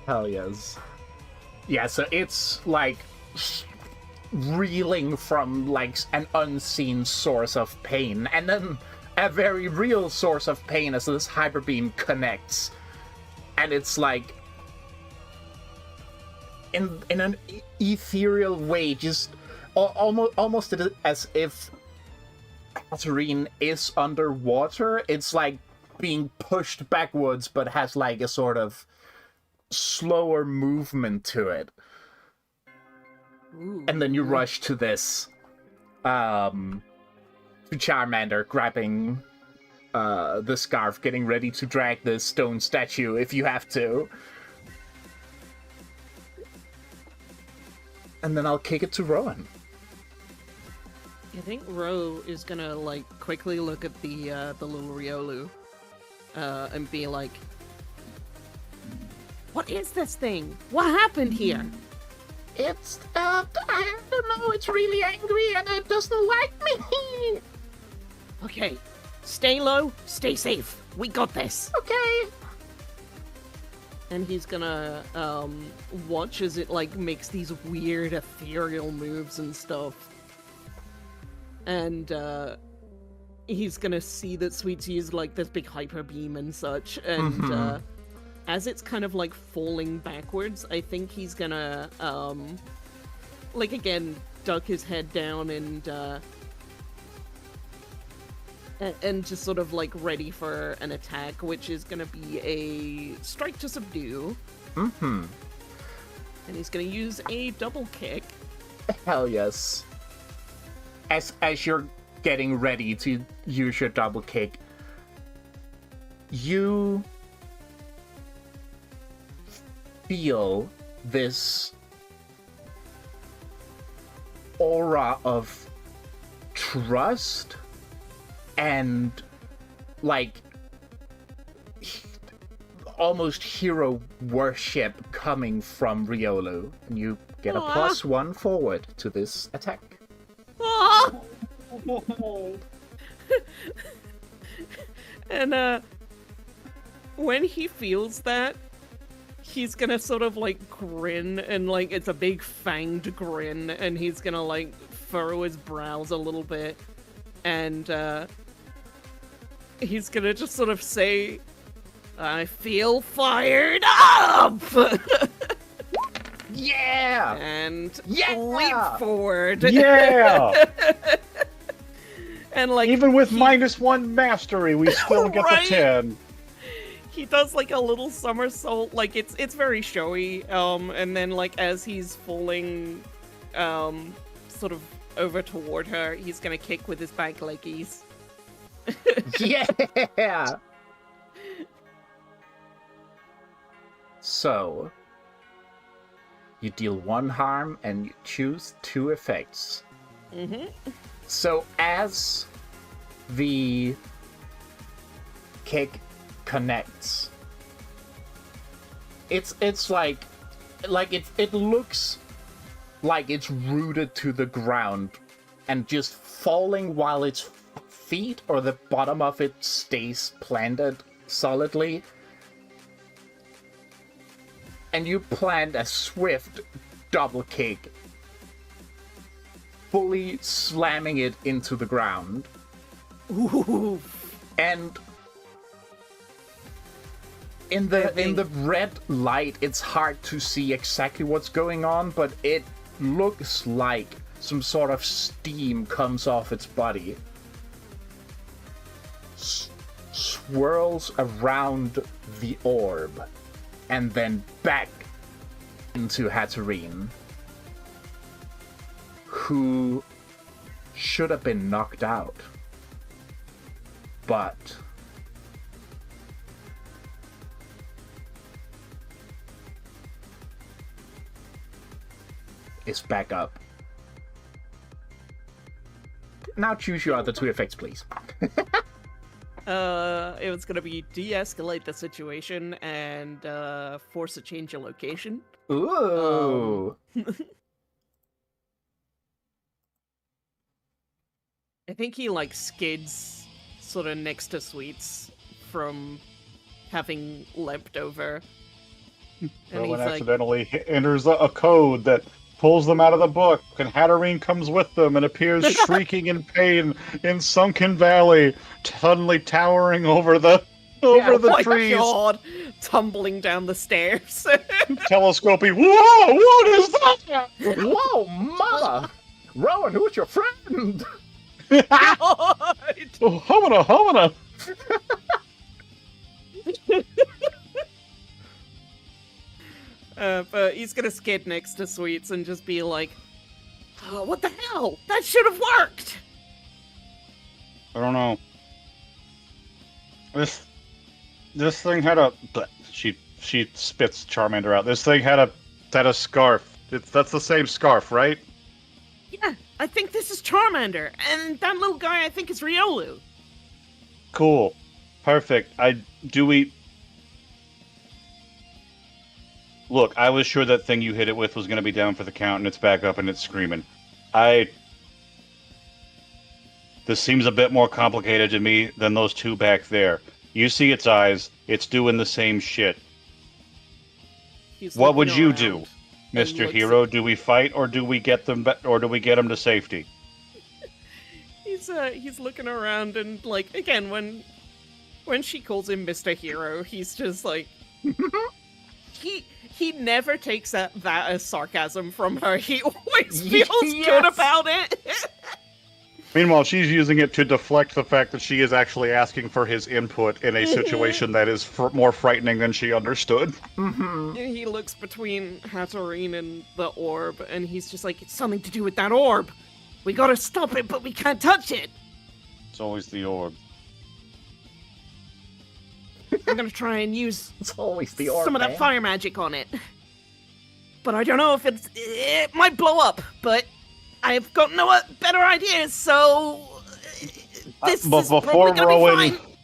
Hell yes. Yeah, so it's like reeling from like an unseen source of pain, and then a very real source of pain as this hyper beam connects, and it's like in an ethereal way, just almost as if Hatterene is underwater. It's like being pushed backwards, but has like a sort of slower movement to it. Ooh. And then you rush to this to Charmander, grabbing the scarf, getting ready to drag the stone statue if you have to. And then I'll kick it to Rowan. I think Ro is gonna like quickly look at the little Riolu and be like, "What is this thing? What happened here?" It's, I don't know, it's really angry and it doesn't like me. Okay, stay low, stay safe. We got this. Okay. And he's gonna watch as it like makes these weird ethereal moves and stuff. And he's gonna see that Sweets used like this big hyper beam and such, and as it's kind of like falling backwards, I think he's gonna like again duck his head down and just sort of like ready for an attack, which is gonna be a strike to subdue. And he's gonna use a double kick. Hell yes. As you're getting ready to use your double kick, you feel this aura of trust and like almost hero worship coming from Riolu, and you Get a +1 forward to this attack. Aw! And when he feels that, he's gonna sort of like grin, and like it's a big fanged grin, and he's gonna like furrow his brows a little bit, and he's gonna just sort of say, I feel fired up! Yeah! And Yeah! leap forward. Yeah! And like Even with -1 mastery, we still get Right? the 10. He does like a little somersault, like it's very showy, and then like as he's falling sort of over toward her, he's gonna kick with his back leggies. Yeah! So, you deal 1 harm and you choose 2 effects. Mm-hmm. So as the kick connects, it's like it looks like it's rooted to the ground and just falling while its feet or the bottom of it stays planted solidly. And you plant a swift double kick, fully slamming it into the ground. Ooh. And in the red light, it's hard to see exactly what's going on, but it looks like some sort of steam comes off its body, swirls around the orb, and then back into Hatterene, who should have been knocked out, but is back up. Now choose your other 2 effects, please. It was gonna be de-escalate the situation and force a change of location. Ooh. I think he like skids sort of next to Sweets from having leapt over. And Rowan he's like, accidentally enters a code that pulls them out of the book, and Hatterene comes with them and appears shrieking in pain in Sunken Valley, suddenly towering over the oh my trees, God, tumbling down the stairs. telescoping. Whoa! What is that? Whoa, mama! Rowan, who's your friend? God! Oh, homina! But he's gonna skid next to Sweets and just be like, oh, what the hell? That should have worked! I don't know. This thing had a. She spits Charmander out. This thing had a scarf. That's the same scarf, right? Yeah, I think this is Charmander, and that little guy I think is Riolu. Cool. Perfect. Look, I was sure that thing you hit it with was going to be down for the count, and it's back up and it's screaming. This seems a bit more complicated to me than those 2 back there. You see its eyes. It's doing the same shit. He's What would looking you around do, and Mr. looks Hero? at- Do we fight, or do we get them, to safety? He's looking around and like again when she calls him Mr. Hero, he's just like he never takes that as sarcasm from her. He always feels Yes. good about it. Meanwhile, she's using it to deflect the fact that she is actually asking for his input in a situation that is more frightening than she understood. Mm-hmm. He looks between Hatterene and the orb, and he's just like, it's something to do with that orb. We gotta stop it, but we can't touch it. It's always the orb. I'm gonna try and use It's always the orb, some of that man. fire magic on it. But I don't know if it might blow up, but I've got no better ideas, so this But is probably gonna be fine.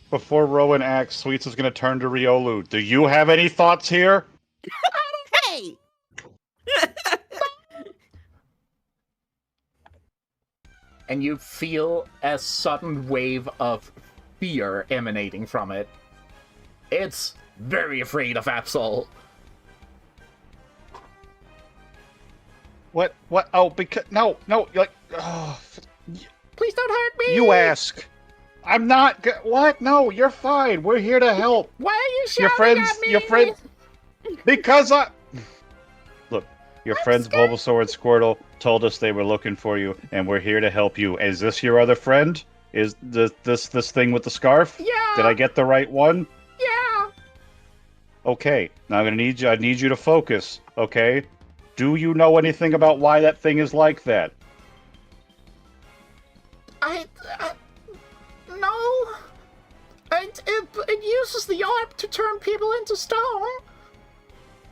before Rowan acts, Sweets is going to turn to Riolu. Do you have any thoughts here? Hey! and you feel a sudden wave of fear emanating from it. It's very afraid of Absol. What? Oh, because no, like, oh, Please don't hurt me! you ask. I'm not. What? No, you're fine. We're here to help. Why are you shouting Your friends, at me? your friend. Because look, your friends Bulbasaur and Squirtle told us they were looking for you, and we're here to help you. Is this your other friend? Is this thing with the scarf? Yeah. Did I get the right one? Yeah. Okay. Now I need you to focus. Okay. Do you know anything about why that thing is like that? No. It uses the orb to turn people into stone.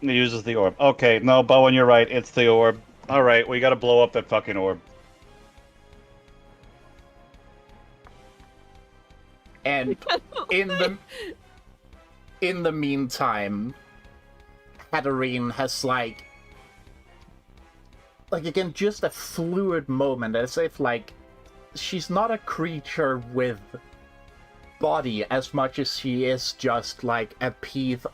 It uses the orb. Okay, no, Bowen, you're right. It's the orb. All right, we got to blow up that fucking orb. And in the meantime, Katarine has like again just a fluid moment, as if like she's not a creature with body as much as she is just like a piece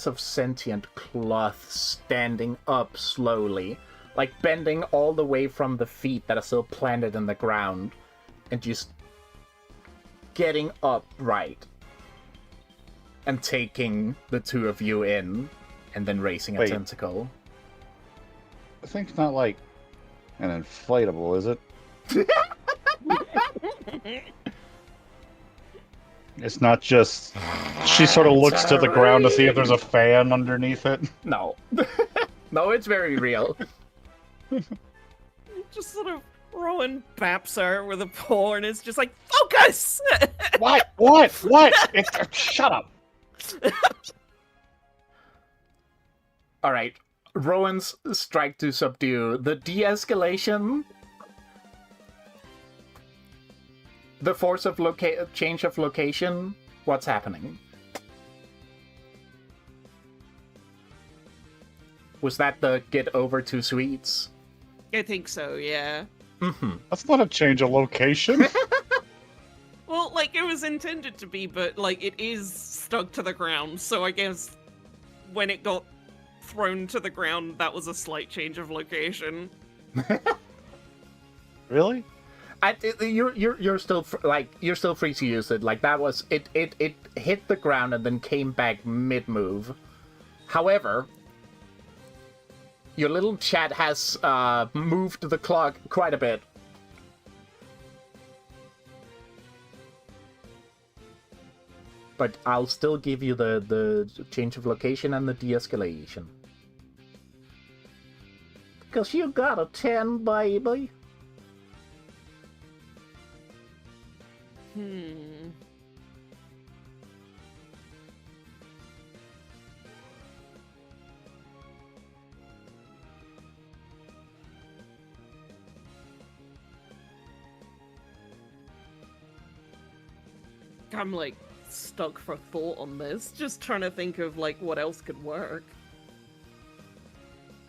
of sentient cloth standing up slowly, like bending all the way from the feet that are still planted in the ground and just getting upright and taking the two of you in and then raising a tentacle. I think it's not like an inflatable, is it? It's not just... She sort of looks to the ground to see if there's a fan underneath it. No. No, it's very real. Just sort of Rowan baps her with a paw and is just like, focus! What? Shut up. Alright. Rowan's strike to subdue. The de-escalation... The force of change of location, what's happening? Was that the get over to Sweets? I think so, yeah. Mm-hmm. That's not a change of location. Well, like, it was intended to be, but, like, it is stuck to the ground, so I guess when it got thrown to the ground, that was a slight change of location. Really? You're still you're still free to use it. Like that was it hit the ground and then came back mid move. However, your little chat has moved the clock quite a bit. But I'll still give you the change of location and the de-escalation. Because you got a 10, baby. I'm like stuck for thought on this, just trying to think of like what else could work.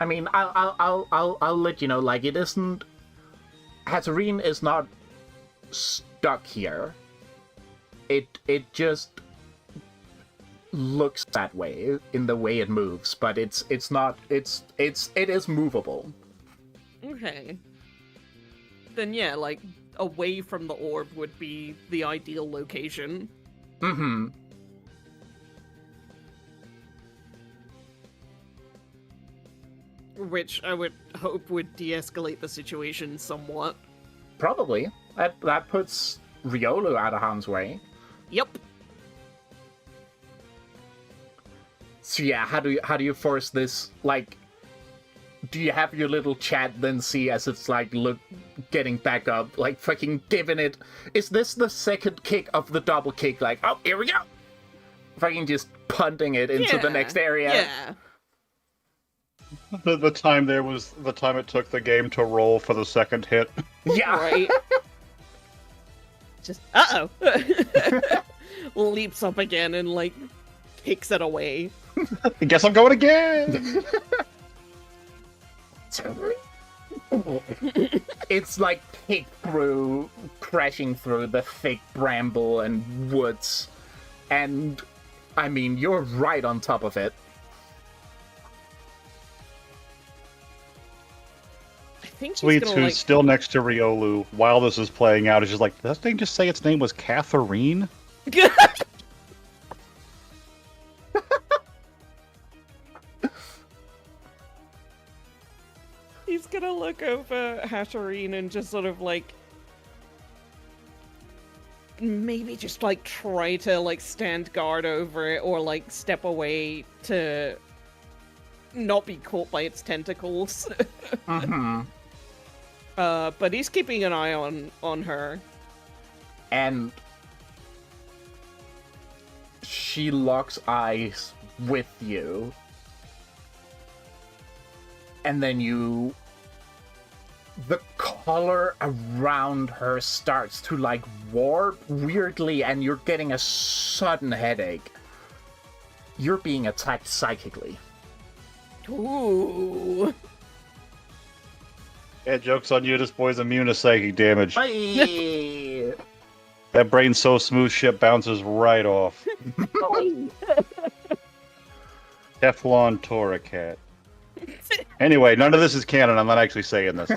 I mean, I'll let you know. Like, it isn't. Hatterene is not stuck here. It just looks that way in the way it moves, but it is movable. Okay. Then yeah, like away from the orb would be the ideal location. Mm-hmm. Which I would hope would de-escalate the situation somewhat. Probably. That puts Riolu out of harm's way. Yep. So yeah, how do you force this? Like, do you have your little chat then see as it's like getting back up, like fucking giving it? Is this the second kick of the double kick? Like, oh, here we go. Fucking just punting it into the next area. Yeah. The time there was the time it took the game to roll for the second hit. Yeah. Right. Just leaps up again and like kicks it away. I guess I'm going again. It's like crashing through the thick bramble and woods. And, I mean, you're right on top of it. I think he's Sweets, gonna, who's still next to Riolu while this is playing out, is just like, did that thing just say its name was Catherine? He's gonna look over Hatterene and just sort of like maybe just like try to like stand guard over it or like step away to not be caught by its tentacles. Mm-hmm. But he's keeping an eye on her. And she locks eyes with you. And then the color around her starts to like warp weirdly, and you're getting a sudden headache. You're being attacked psychically. Ooh. Yeah, joke's on you, this boy's immune to psychic damage. Hey! That brain's so smooth, shit bounces right off. Teflon Toracat. Anyway, none of this is canon, I'm not actually saying this. I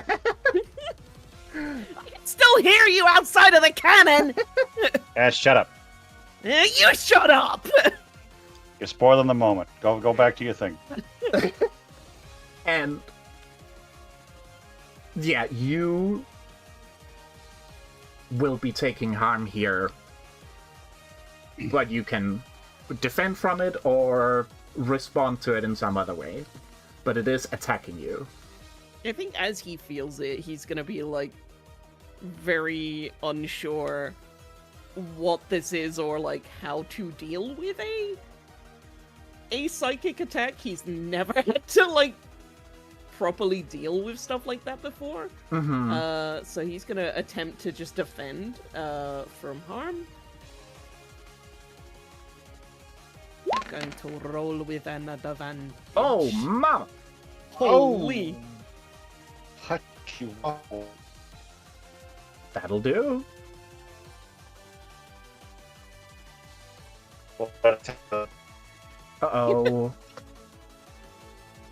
can still hear you outside of the cannon! Shut up. You shut up! You're spoiling the moment. Go back to your thing. And yeah, you will be taking harm here, but you can defend from it or respond to it in some other way. But it is attacking you. I think as he feels it, he's gonna be like very unsure what this is or like how to deal with a psychic attack. He's never had to like properly deal with stuff like that before. Mm-hmm. So he's gonna attempt to just defend from harm. Going to roll with an advantage. Oh, ma! Holy! That'll do. Uh-oh.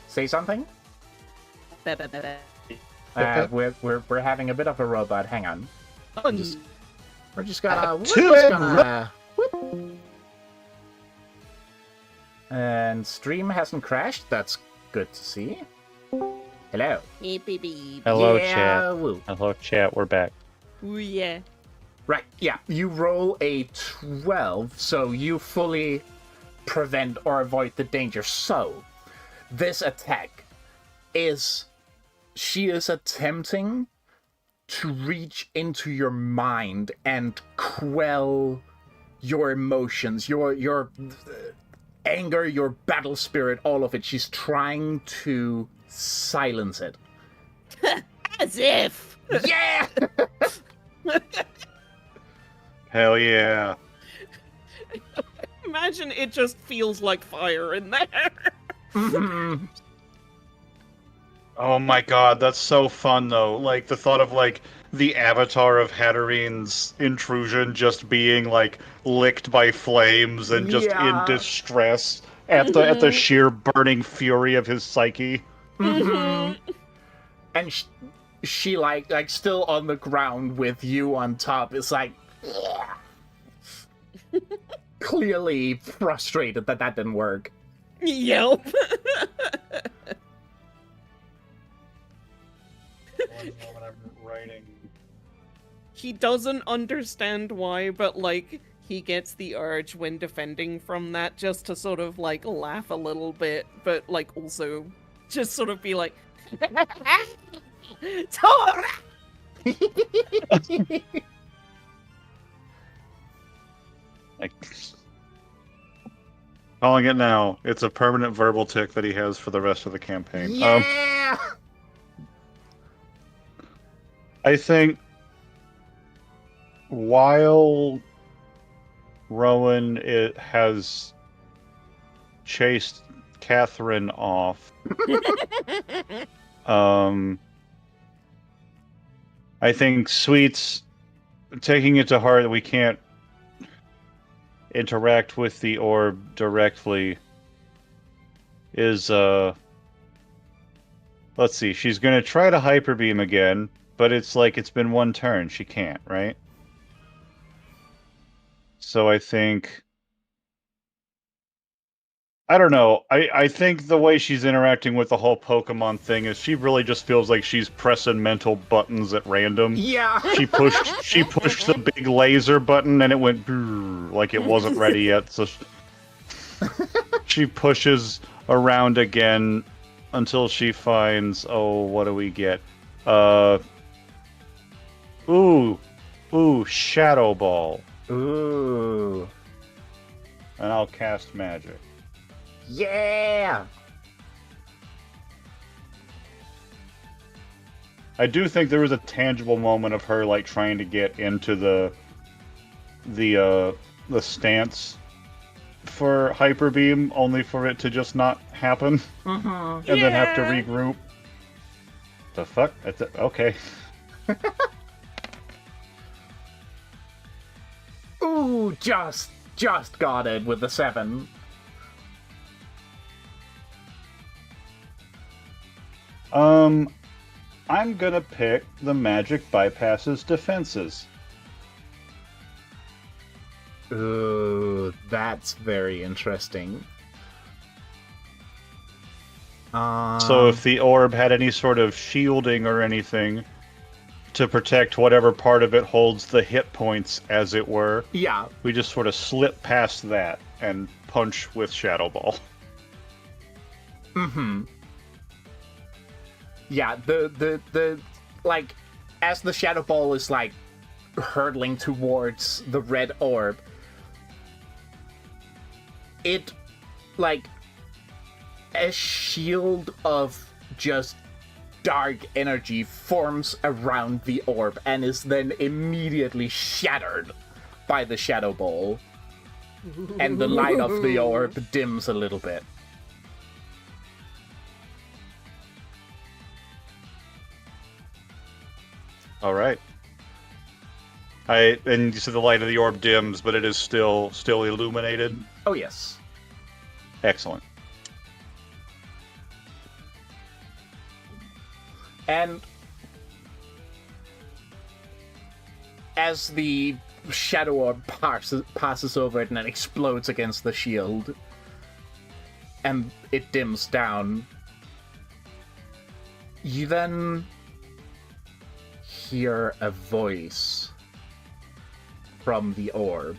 Say something? We're having a bit of a robot. Hang on. We're just gonna... Whoop. And stream hasn't crashed. That's good to see. Hello. Beep, beep, beep. Hello, Yeah, chat. woo. Hello, chat. We're back. Ooh, yeah. Right, yeah. You roll a 12, so you fully prevent or avoid the danger. So, this attack is... She is attempting to reach into your mind and quell your emotions, your anger, your battle spirit, all of it. She's trying to silence it. As if! Yeah! Hell yeah. Imagine it just feels like fire in there. Mhm. Oh my god, that's so fun though. Like the thought of like the avatar of Hatterine's intrusion just being like licked by flames and just Yeah. in distress at the sheer burning fury of his psyche. Mhm. And she like still on the ground with you on top is like clearly frustrated that didn't work. Yelp. He doesn't understand why, but like he gets the urge when defending from that just to sort of like laugh a little bit, but like also just sort of be like Tora! Like, calling it now. It's a permanent verbal tick that he has for the rest of the campaign. Yeah! I think while Rowan has chased Catherine off, I think Sweets, taking it to heart that we can't interact with the orb directly, is, let's see, she's gonna try to Hyper Beam again, but it's like it's been one turn. She can't, right? So I think... I don't know. I think the way she's interacting with the whole Pokemon thing is she really just feels like she's pressing mental buttons at random. Yeah. She pushed the big laser button and it went like it wasn't ready yet. So she pushes around again until she finds, oh, what do we get? Ooh, Shadow Ball. Ooh. And I'll cast Magic. Yeah! I do think there was a tangible moment of her like trying to get into the stance for Hyper Beam, only for it to just not happen, and then have to regroup. The fuck? Okay. Ooh, just got it with the 7. I'm gonna pick the magic bypasses defenses. Ooh, that's very interesting. So if the orb had any sort of shielding or anything to protect whatever part of it holds the hit points, as it were, yeah, we just sort of slip past that and punch with Shadow Ball. Mm-hmm. Yeah, the like, as the Shadow Ball is, like, hurtling towards the red orb, it, like, a shield of just dark energy forms around the orb and is then immediately shattered by the Shadow Ball. And the light of the orb dims a little bit. All right. And you said the light of the orb dims, but it is still illuminated. Oh yes. Excellent. And as the shadow orb passes over it and then explodes against the shield, and it dims down, you then hear a voice from the orb.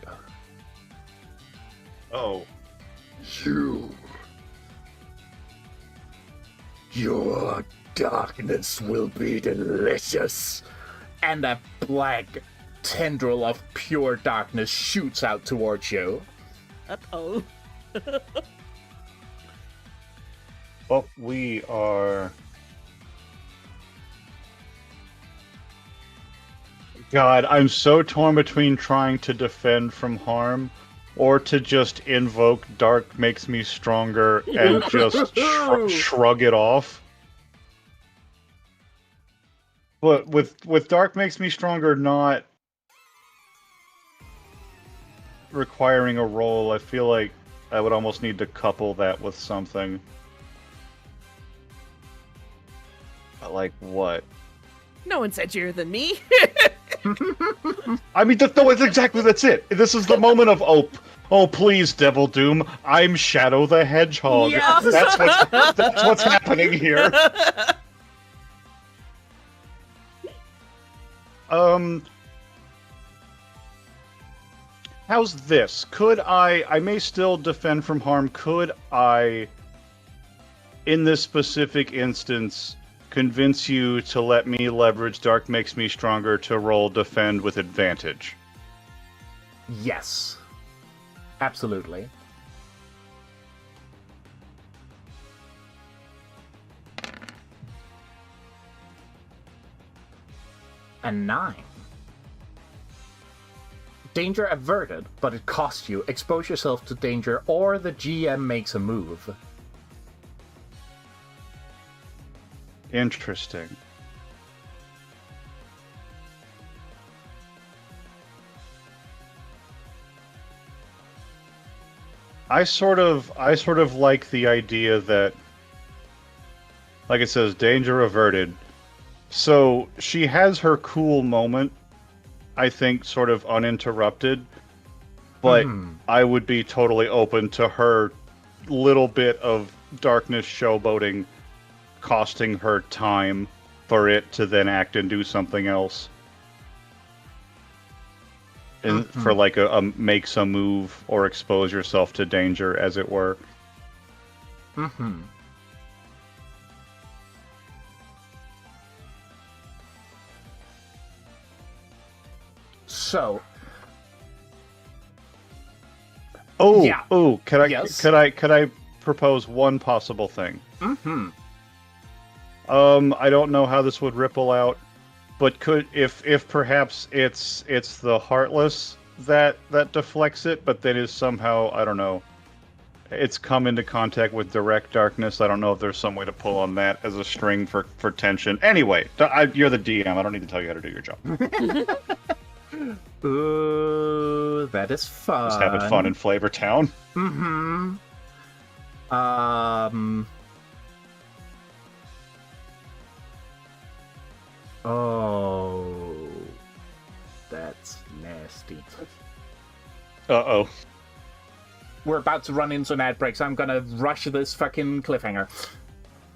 Oh. Your darkness will be delicious. And a black tendril of pure darkness shoots out towards you. Uh-oh. Well, we are... God, I'm so torn between trying to defend from harm or to just invoke Dark Makes Me Stronger and just shrug it off. But with Dark Makes Me Stronger not requiring a roll, I feel like I would almost need to couple that with something. Like what? No one's edgier than me. I mean, that's it. This is the moment of, oh, please, Devil Doom, I'm Shadow the Hedgehog. Yes! That's what's happening here. How's this? Could I may still defend from harm, could I, in this specific instance, convince you to let me leverage Dark Makes Me Stronger to roll defend with advantage? Yes. Absolutely. A 9. Danger averted, but it costs you. Expose yourself to danger or the GM makes a move. Interesting. I sort of like the idea that, like it says, danger averted. So she has her cool moment, I think, sort of uninterrupted. But I would be totally open to her little bit of darkness showboating costing her time for it to then act and do something else. And for like a make some move or expose yourself to danger, as it were. So. Oh, yeah. Could I Yes. could I propose one possible thing? I don't know how this would ripple out, but could if perhaps it's the Heartless that deflects it, but that is somehow, I don't know, it's come into contact with direct darkness. I don't know if there's some way to pull on that as a string for tension. Anyway, you're the DM. I don't need to tell you how to do your job. Ooh, that is fun. Just having fun in Flavor Town. Oh, that's nasty. Uh-oh. We're about to run into an ad break, so I'm gonna rush this fucking cliffhanger.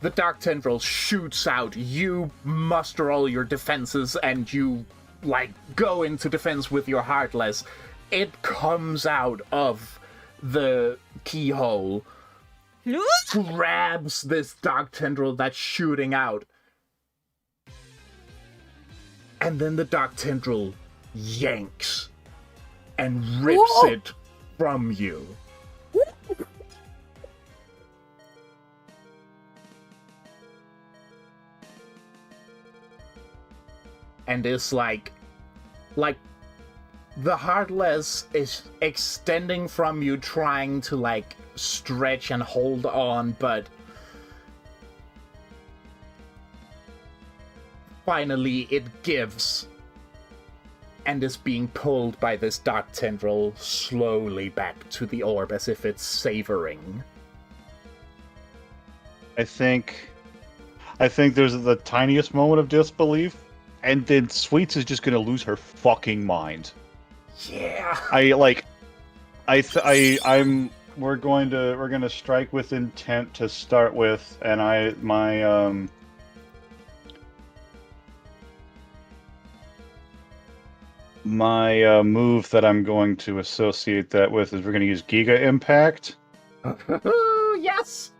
The Dark Tendril shoots out. You muster all your defenses and you, like, go into defense with your Heartless. It comes out of the keyhole, grabs this Dark Tendril that's shooting out, and then the Dark Tendril yanks and rips it from you. And it's like the Heartless is extending from you, trying to like stretch and hold on, but finally it gives and is being pulled by this Dark Tendril slowly back to the orb as if it's savoring. I think there's the tiniest moment of disbelief, and then Sweets is just gonna lose her fucking mind. Yeah. We're gonna strike with intent to start with, and my move that I'm going to associate that with is we're gonna use Giga Impact. Yes.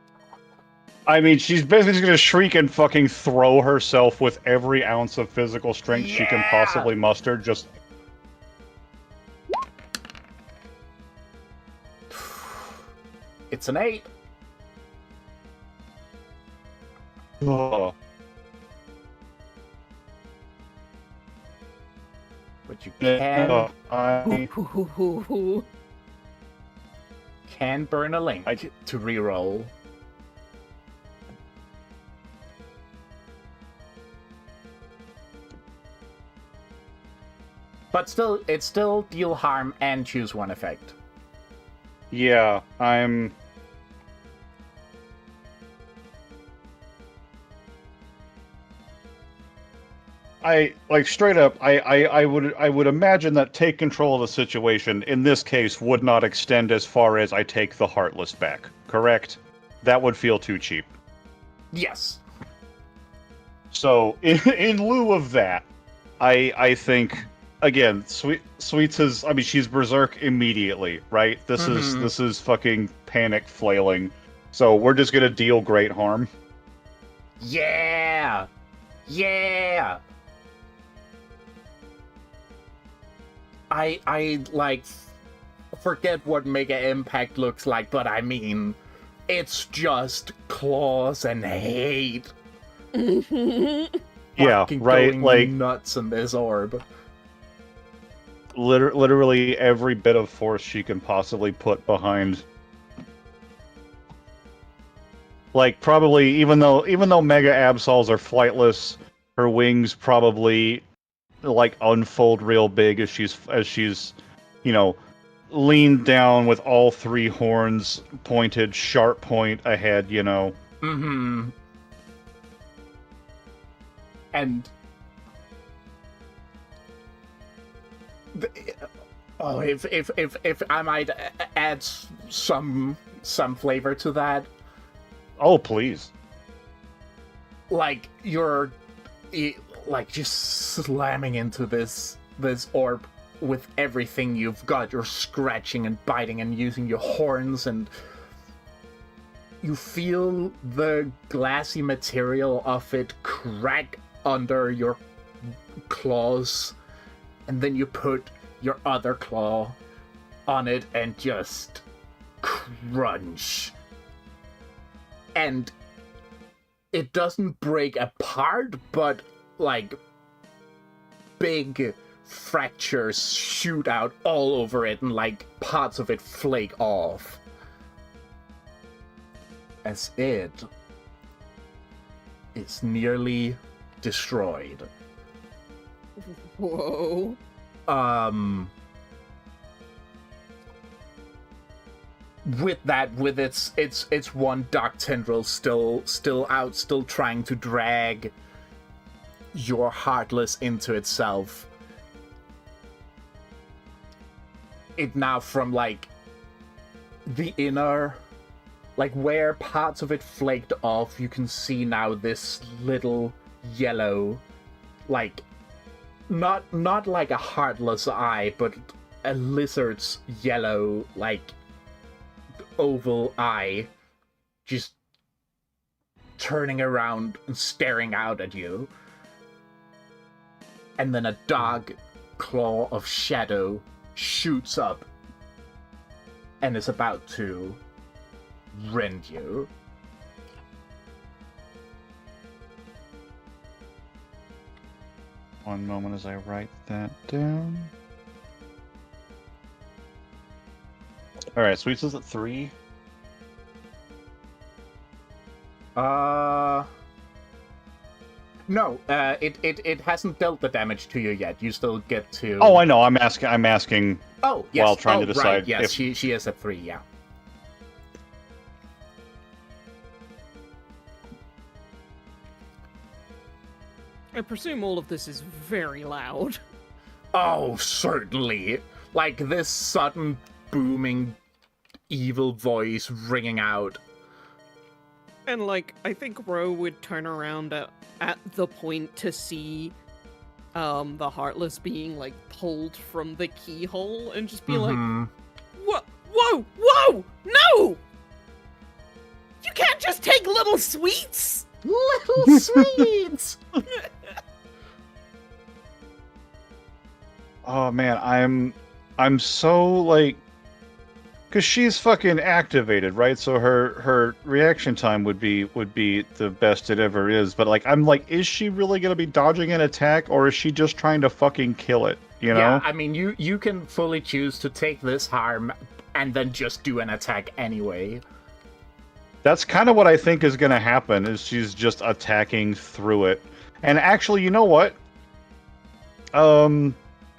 I mean, she's basically just gonna shriek and fucking throw herself with every ounce of physical strength she can possibly muster. Just it's an 8. oh. But you can I can burn a link to reroll. But still, it's still deal harm and choose one effect. yeah, straight up, I would imagine that take control of the situation in this case would not extend as far as I take the Heartless back. Correct? That would feel too cheap. Yes. So in lieu of that, I think again, Sweets is. I mean, she's berserk immediately, right? This is fucking panic flailing. So we're just gonna deal great harm. Yeah. Yeah. I like forget what Mega Impact looks like, but I mean, it's just claws and hate. Yeah, right. Going like nuts in this orb. Literally every bit of force she can possibly put behind. Like probably even though Mega Absols are flightless, her wings probably like unfold real big as she's leaned down with all three horns pointed, sharp point ahead, you know. Mm-hmm. And if I might add some flavor to that. Oh, please. Like you're like just slamming into this orb with everything you've got. You're scratching and biting and using your horns, and you feel the glassy material of it crack under your claws, and then you put your other claw on it and just crunch. And it doesn't break apart, but like big fractures shoot out all over it, and like parts of it flake off as it is nearly destroyed. Whoa. With that, with its one dark tendril still out, still trying to drag your Heartless into itself. It now, from like the inner, like where parts of it flaked off, you can see now this little yellow, like not like a Heartless eye, but a lizard's yellow, like oval eye, just turning around and staring out at you. And then a dark claw of shadow shoots up and is about to rend you. One moment as I write that down. Alright, Sweets is at 3. No, it hasn't dealt the damage to you yet. You still get to... Oh, I know. I'm asking Oh, yes. while trying to decide right, yes, if... she is at 3, yeah. I presume all of this is very loud. Oh, certainly. Like this sudden booming evil voice ringing out. And like, I think Ro would turn around at the point to see the Heartless being like pulled from the keyhole and just be like, "What? Whoa! Whoa! No! You can't just take little sweets!" Little sweets! Oh man, I'm so like, because she's fucking activated, right? So her reaction time would be the best it ever is. But like, I'm like, is she really gonna be dodging an attack, or is she just trying to fucking kill it? You know? Yeah, I mean, you can fully choose to take this harm and then just do an attack anyway. That's kind of what I think is gonna happen. Is she's just attacking through it. And actually, you know what?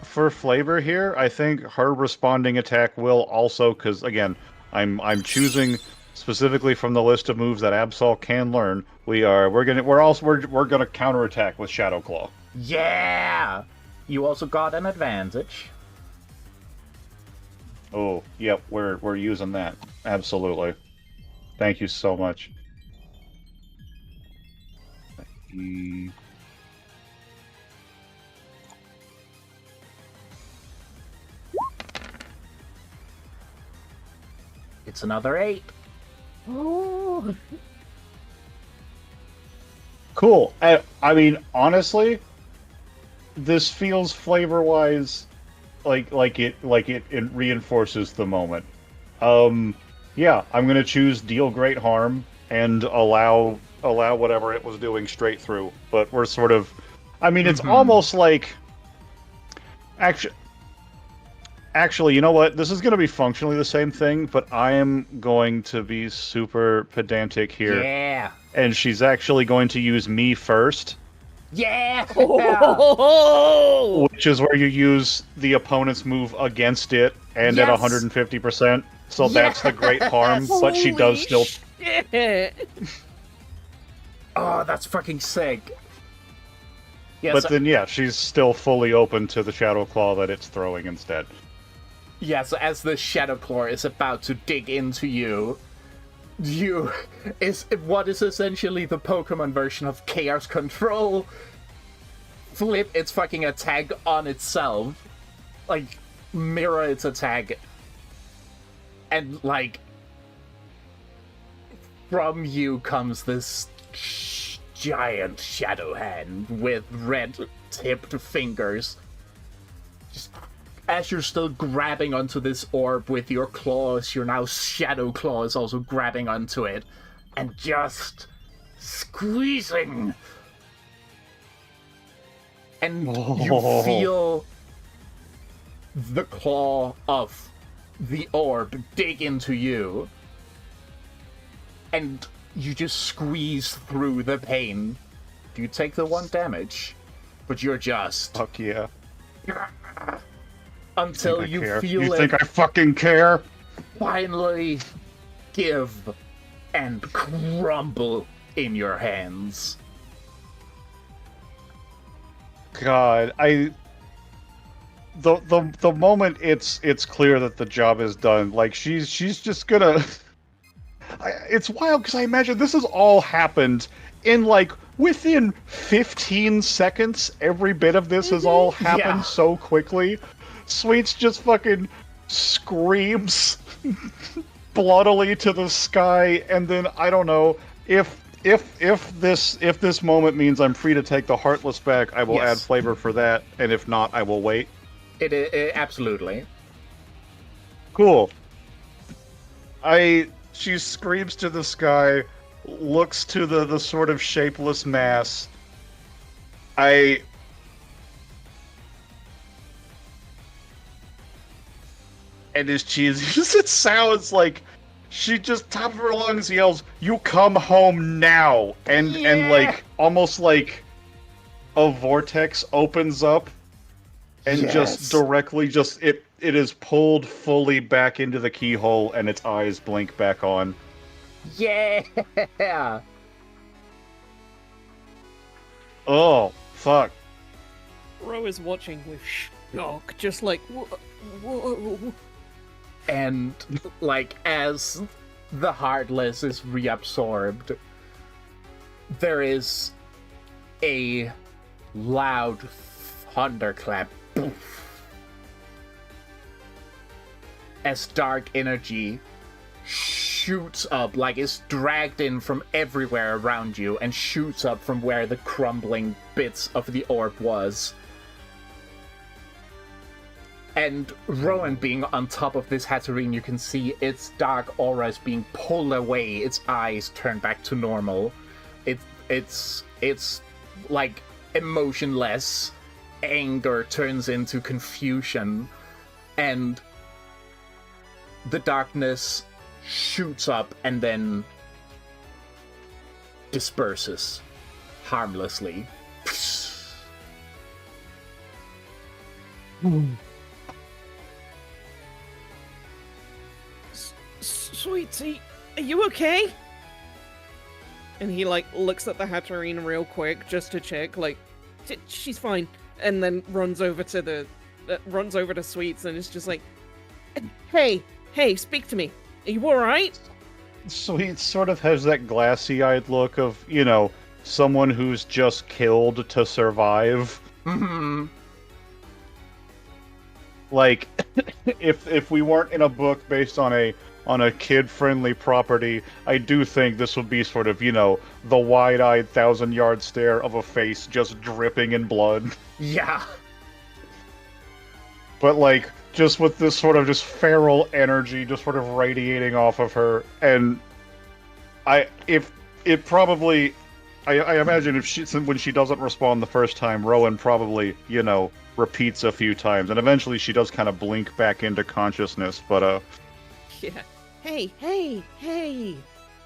For flavor here, I think her responding attack will also, because again, I'm choosing specifically from the list of moves that Absol can learn. We're gonna counterattack with Shadow Claw. Yeah. You also got an advantage. Oh, yep, we're using that. Absolutely. Thank you so much. It's another 8. Oh. Cool. I mean, honestly, this feels flavor-wise like it reinforces the moment. Yeah, I'm gonna choose deal great harm and allow whatever it was doing straight through. But we're sort of, I mean, it's almost like Actually, you know what? This is going to be functionally the same thing, but I am going to be super pedantic here. Yeah. And she's actually going to use me first Yeah! Oh! which is where you use the opponent's move against it and at Yes! 150%. So that's the great harm, Yes! but she does still. Shit. Oh, that's fucking sick. Yeah, But so, then, yeah, she's still fully open to the Shadow Claw that it's throwing instead. yeah, so as the Shadow Claw is about to dig into you, what is essentially the Pokemon version of Chaos Control, flip its fucking attack on itself, like, mirror its attack, and, like, from you comes this giant shadow hand with red-tipped fingers. Just as you're still grabbing onto this orb with your claws, your now shadow claw is also grabbing onto it, and just squeezing. And you feel the claw of the orb dig into you, and you just squeeze through the pain. You take the 1 damage, but you're just... Fuck yeah. Until you feel You it think I fucking care? finally give and crumble in your hands. God, the moment it's clear that the job is done, like she's just gonna. It's wild because I imagine this has all happened in like within 15 seconds. Every bit of this has all happened so quickly. Sweets just fucking screams bloodily to the sky, and then I don't know if this moment means I'm free to take the Heartless back, I will add flavor for that, and if not, I will wait. It absolutely. Cool. She screams to the sky, looks to the sort of shapeless mass. And as cheesy as it sounds, like she just top of her lungs yells, "You come home now!" And like almost like a vortex opens up and just directly it is pulled fully back into the keyhole and its eyes blink back on. Yeah. Oh, fuck. Ro is watching with shock, just like, whoa. And, like, as the Heartless is reabsorbed, there is a loud thunderclap. As dark energy shoots up, like it's dragged in from everywhere around you and shoots up from where the crumbling bits of the orb was. And Rowan being on top of this Hatterene, you can see its dark aura is being pulled away, its eyes turn back to normal. It's like emotionless. Anger turns into confusion, and the darkness shoots up and then disperses harmlessly. Sweetie, are you okay? And he like looks at the Hatterene real quick just to check, like, she's fine, and then runs over to Sweets and is just like, hey, speak to me. Are you all right? Sweet sort of has that glassy-eyed look of, you know, someone who's just killed to survive. Mm-hmm. Like, if we weren't in a book based on a kid-friendly property, I do think this would be sort of, you know, the wide-eyed 1,000-yard stare of a face just dripping in blood. Yeah. But, like, just with this sort of just feral energy just sort of radiating off of her, and I imagine when she doesn't respond the first time, Rowan probably, you know, repeats a few times, and eventually she does kind of blink back into consciousness, but Yeah. Hey.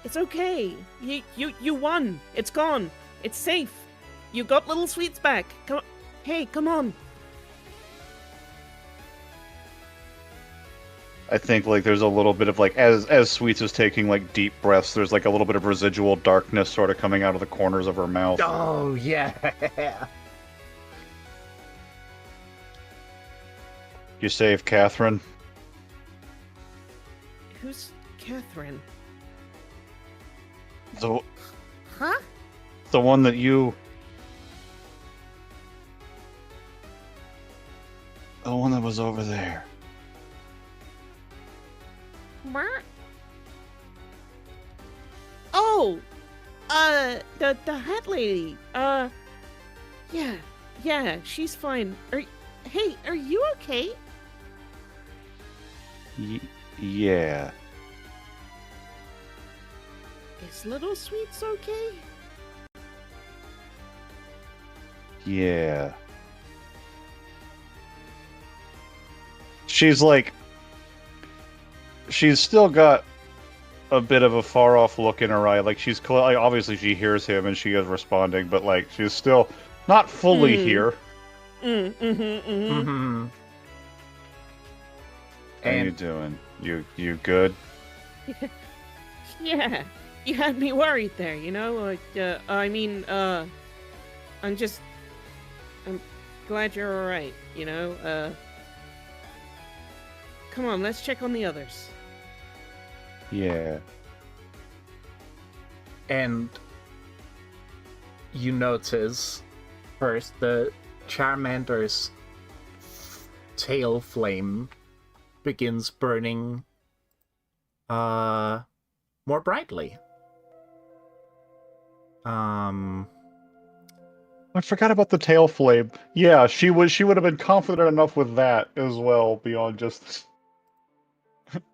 It's okay. You won. It's gone. It's safe. You got little Sweets back. Come on. Hey, come on. I think like there's a little bit of like as Sweets is taking like deep breaths, there's like a little bit of residual darkness sort of coming out of the corners of her mouth. Oh yeah. You save Catherine? Who's Catherine? The Huh? one that you... The one that was over there. What? Oh! The hat lady. Yeah, she's fine. Hey, are you okay? Yeah. Is Little Sweets okay? Yeah. She's like... She's still got a bit of a far-off look in her eye. Like, she's... Like, obviously, she hears him and she is responding, but, like, she's still not fully here. Mm-hmm. How you doing? You good? Yeah, you had me worried there, you know? Like, I'm glad you're alright, you know? Come on, let's check on the others. Yeah. And you notice first the Charmander's tail flame begins burning more brightly. I forgot about the tail flame. Yeah, she would have been confident enough with that as well, beyond just...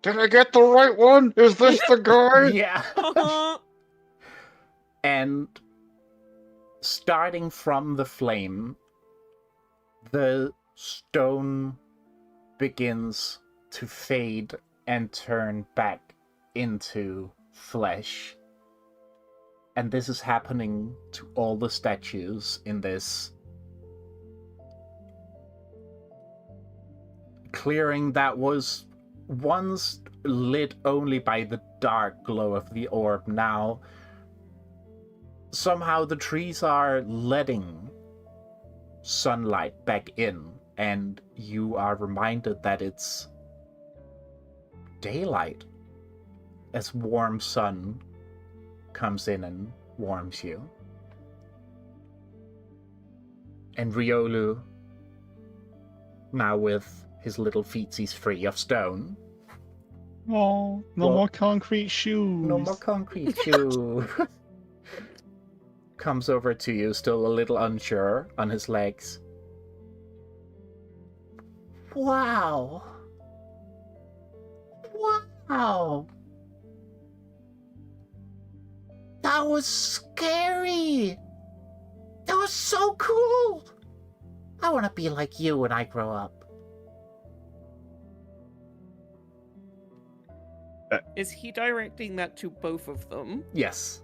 Did I get the right one? Is this the guy? Yeah. And starting from the flame, the stone begins to fade and turn back into flesh. And this is happening to all the statues in this clearing that was once lit only by the dark glow of the orb. Now, somehow the trees are letting sunlight back in, and you are reminded that it's daylight as warm sun comes in and warms you. And Riolu, now with his little feetsies free of stone. Oh, no more concrete shoes. No more concrete shoe. Comes over to you, still a little unsure on his legs. Wow. Wow. That was scary. That was so cool. I want to be like you when I grow up. Is he directing that to both of them? Yes.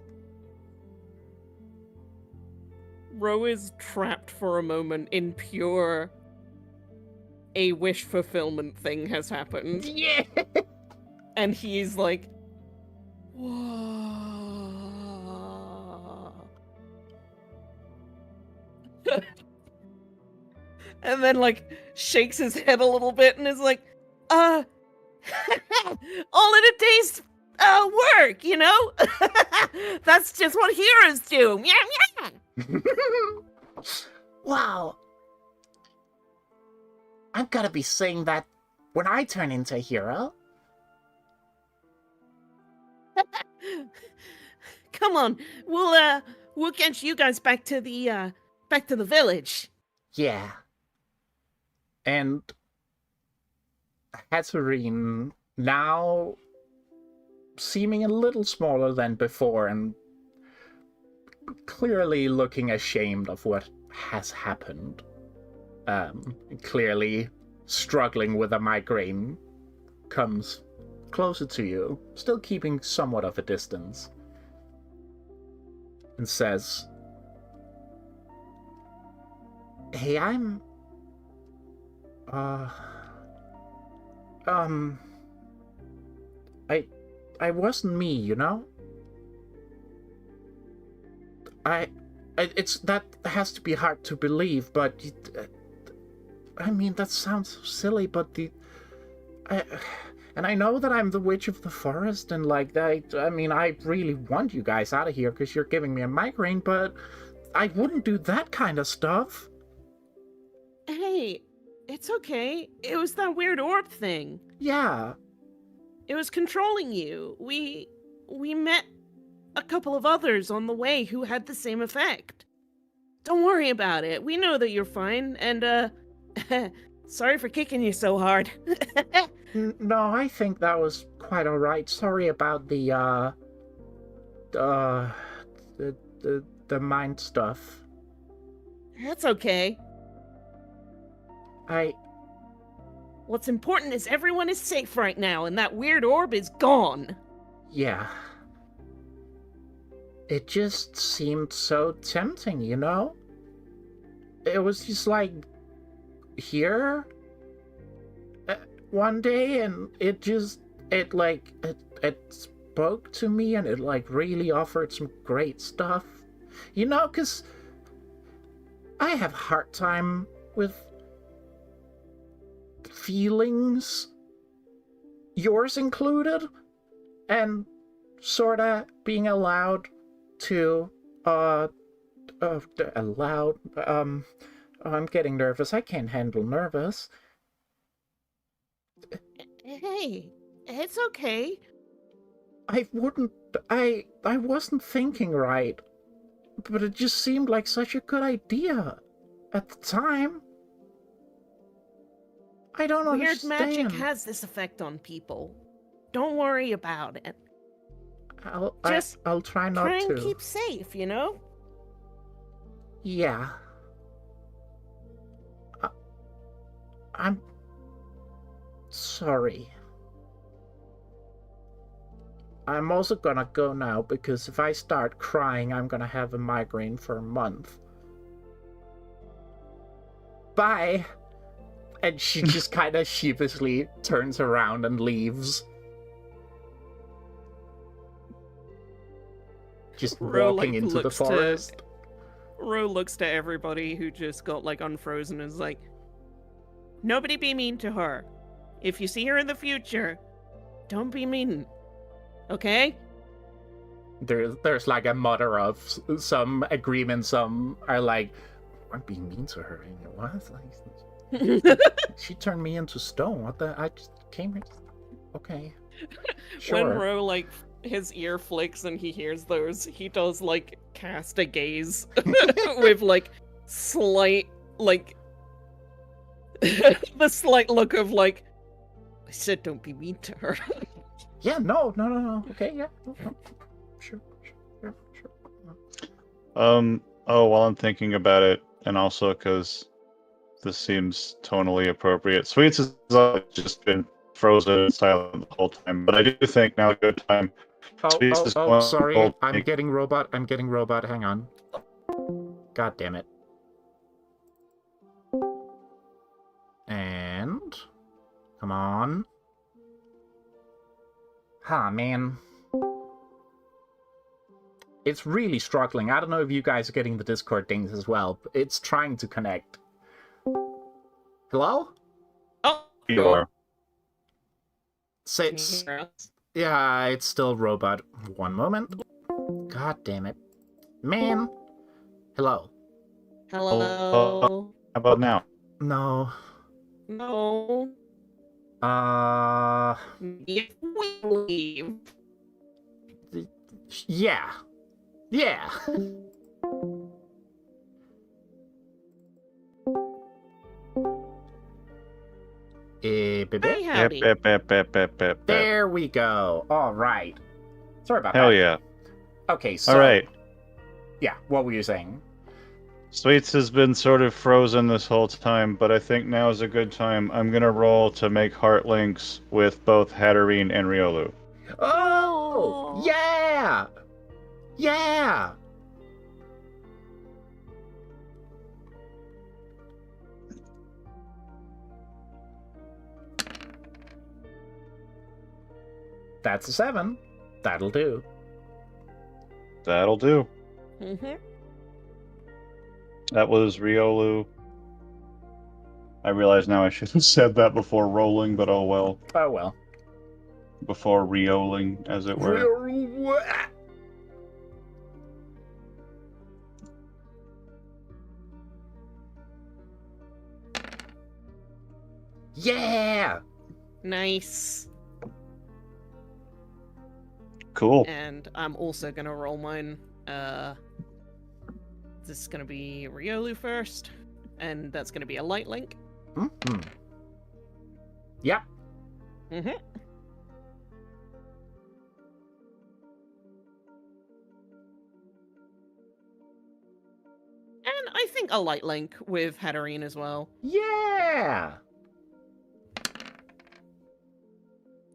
Ro is trapped for a moment in pure... a wish fulfillment thing has happened. Yeah. And he's like... Whoa. And then, like, shakes his head a little bit and is like, all in a day's work, you know? That's just what heroes do. Yeah. Wow. I'm gonna be saying that when I turn into a hero. Come on, we'll get you guys back to the village. Yeah. And Hatterene, now seeming a little smaller than before and clearly looking ashamed of what has happened. Clearly struggling with a migraine, comes closer to you, still keeping somewhat of a distance, and says, Hey, I'm... I wasn't me, you know? It's that has to be hard to believe, but I mean that sounds so silly, but and I know that I'm the witch of the forest, and like that. I mean, I really want you guys out of here because you're giving me a migraine, but I wouldn't do that kind of stuff. Hey, it's okay. It was that weird orb thing. Yeah. It was controlling you. We met a couple of others on the way who had the same effect. Don't worry about it. We know that you're fine, and, sorry for kicking you so hard. No, I think that was quite alright. Sorry about the mind stuff. That's okay. What's important is everyone is safe right now, and that weird orb is gone. Yeah. It just seemed so tempting, you know? It was just like here one day, and it spoke to me, and it like really offered some great stuff. You know, because I have a hard time with feelings, yours included, and sorta being allowed to I'm getting nervous. I can't handle nervous. Hey, it's okay. I wasn't thinking right, but it just seemed like such a good idea at the time. I don't understand. Weird magic has this effect on people. Don't worry about it. I'll try not to. Try and keep safe, you know? Yeah. I'm sorry. I'm also gonna go now because if I start crying, I'm gonna have a migraine for a month. Bye! And she just kind of sheepishly turns around and leaves. Just walking into the forest. Ro looks to everybody who just got like unfrozen and is like, nobody be mean to her. If you see her in the future, don't be mean. Okay? There's like a mutter of some agreement. Some are like, I'm being mean to her. What? She turned me into stone. What the? I just came here. Okay. Sure. When Ro, like, his ear flicks and he hears those, he does, like, cast a gaze with, like, slight, like, the slight look of, like, I said don't be mean to her. Yeah, no. Okay, yeah. No. Sure. While I'm thinking about it, and also because this seems tonally appropriate, Sweets has just been frozen and silent the whole time, but I do think now a good time. Sorry. I'm getting robot. Hang on. God damn it. And... come on. Man. It's really struggling. I don't know if you guys are getting the Discord things as well, but it's trying to connect. Hello? Oh, You are. So yeah, it's still robot. One moment. God damn it. Man. Hello. Hello. How about now? No. No. If we leave. Yeah. Hey, howdy. There we go. All right. Sorry about Hell that. yeah. Okay, so... All right. Yeah, what were you saying? Sweets has been sort of frozen this whole time, but I think now is a good time. I'm gonna roll to make heart links with both Hatterene and Riolu. Oh! Yeah! That's a 7. That'll do. That'll do. Mm-hmm. That was Riolu. I realize now I should have said that before rolling, but oh well. Oh well. Before Rioling, as it were. Yeah! Nice. Cool. And I'm also gonna roll mine. This is gonna be Riolu first, and that's gonna be a light link. Mm-hmm. Yep. Mm-hmm. And I think a light link with Hatterene as well. Yeah!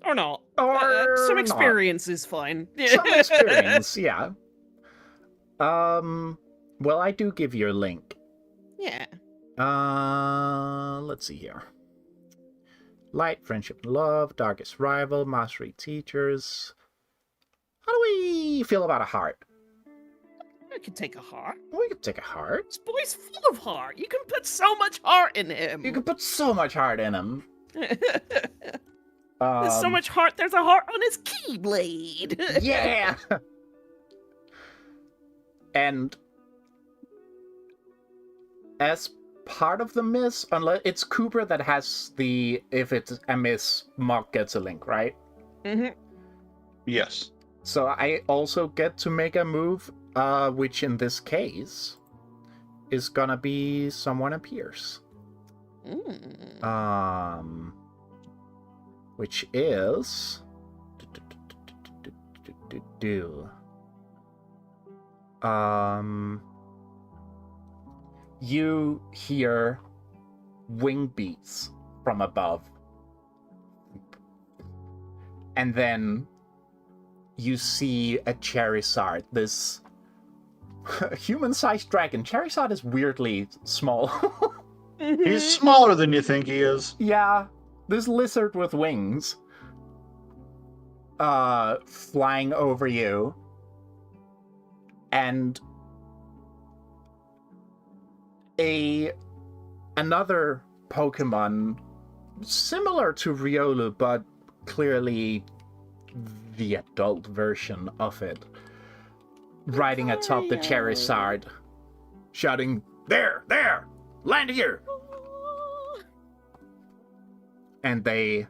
Or not. Or some not. experience is fine. Some experience, yeah. Well, I do give you a link. Yeah. Let's see here. Light, friendship, and love, darkest rival, mastery teachers. How do we feel about a heart? I could take a heart. We could take a heart. This boy's full of heart. You can put so much heart in him. You can put so much heart in him. There's so much heart, there's a heart on his keyblade. Yeah! And as part of the miss, unless it's Cooper that has the, if it's a miss, Mark gets a link, right? Mm-hmm. Yes. So I also get to make a move, which in this case is gonna be someone appears. Which is you hear wing beats from above, and then you see a Charizard, this human-sized dragon. Charizard is weirdly small. He's smaller than you think he is. Yeah, this lizard with wings flying over you, and another Pokemon similar to Riolu, but clearly the adult version of it, riding atop the Charizard, shouting, "There! There! Land here!" And they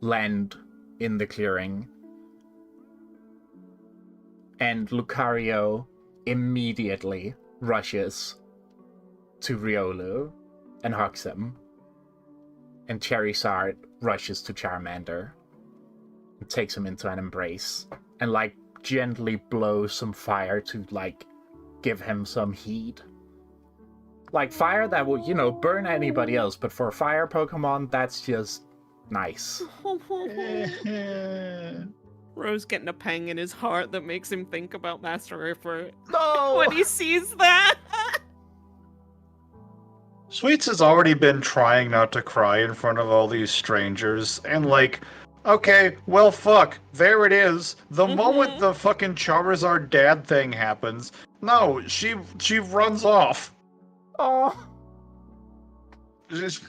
land in the clearing. And Lucario immediately rushes to Riolu and hugs him. And Charizard rushes to Charmander and takes him into an embrace and, like, gently blows some fire to, like, give him some heat. Like, fire that will, you know, burn anybody else, but for a fire Pokemon, that's just nice. Rose getting a pang in his heart that makes him think about Master Effort No! when he sees that. Sweets has already been trying not to cry in front of all these strangers, and like, okay, well fuck, there it is. The moment the fucking Charizard dad thing happens, no, she runs off. Oh. Just,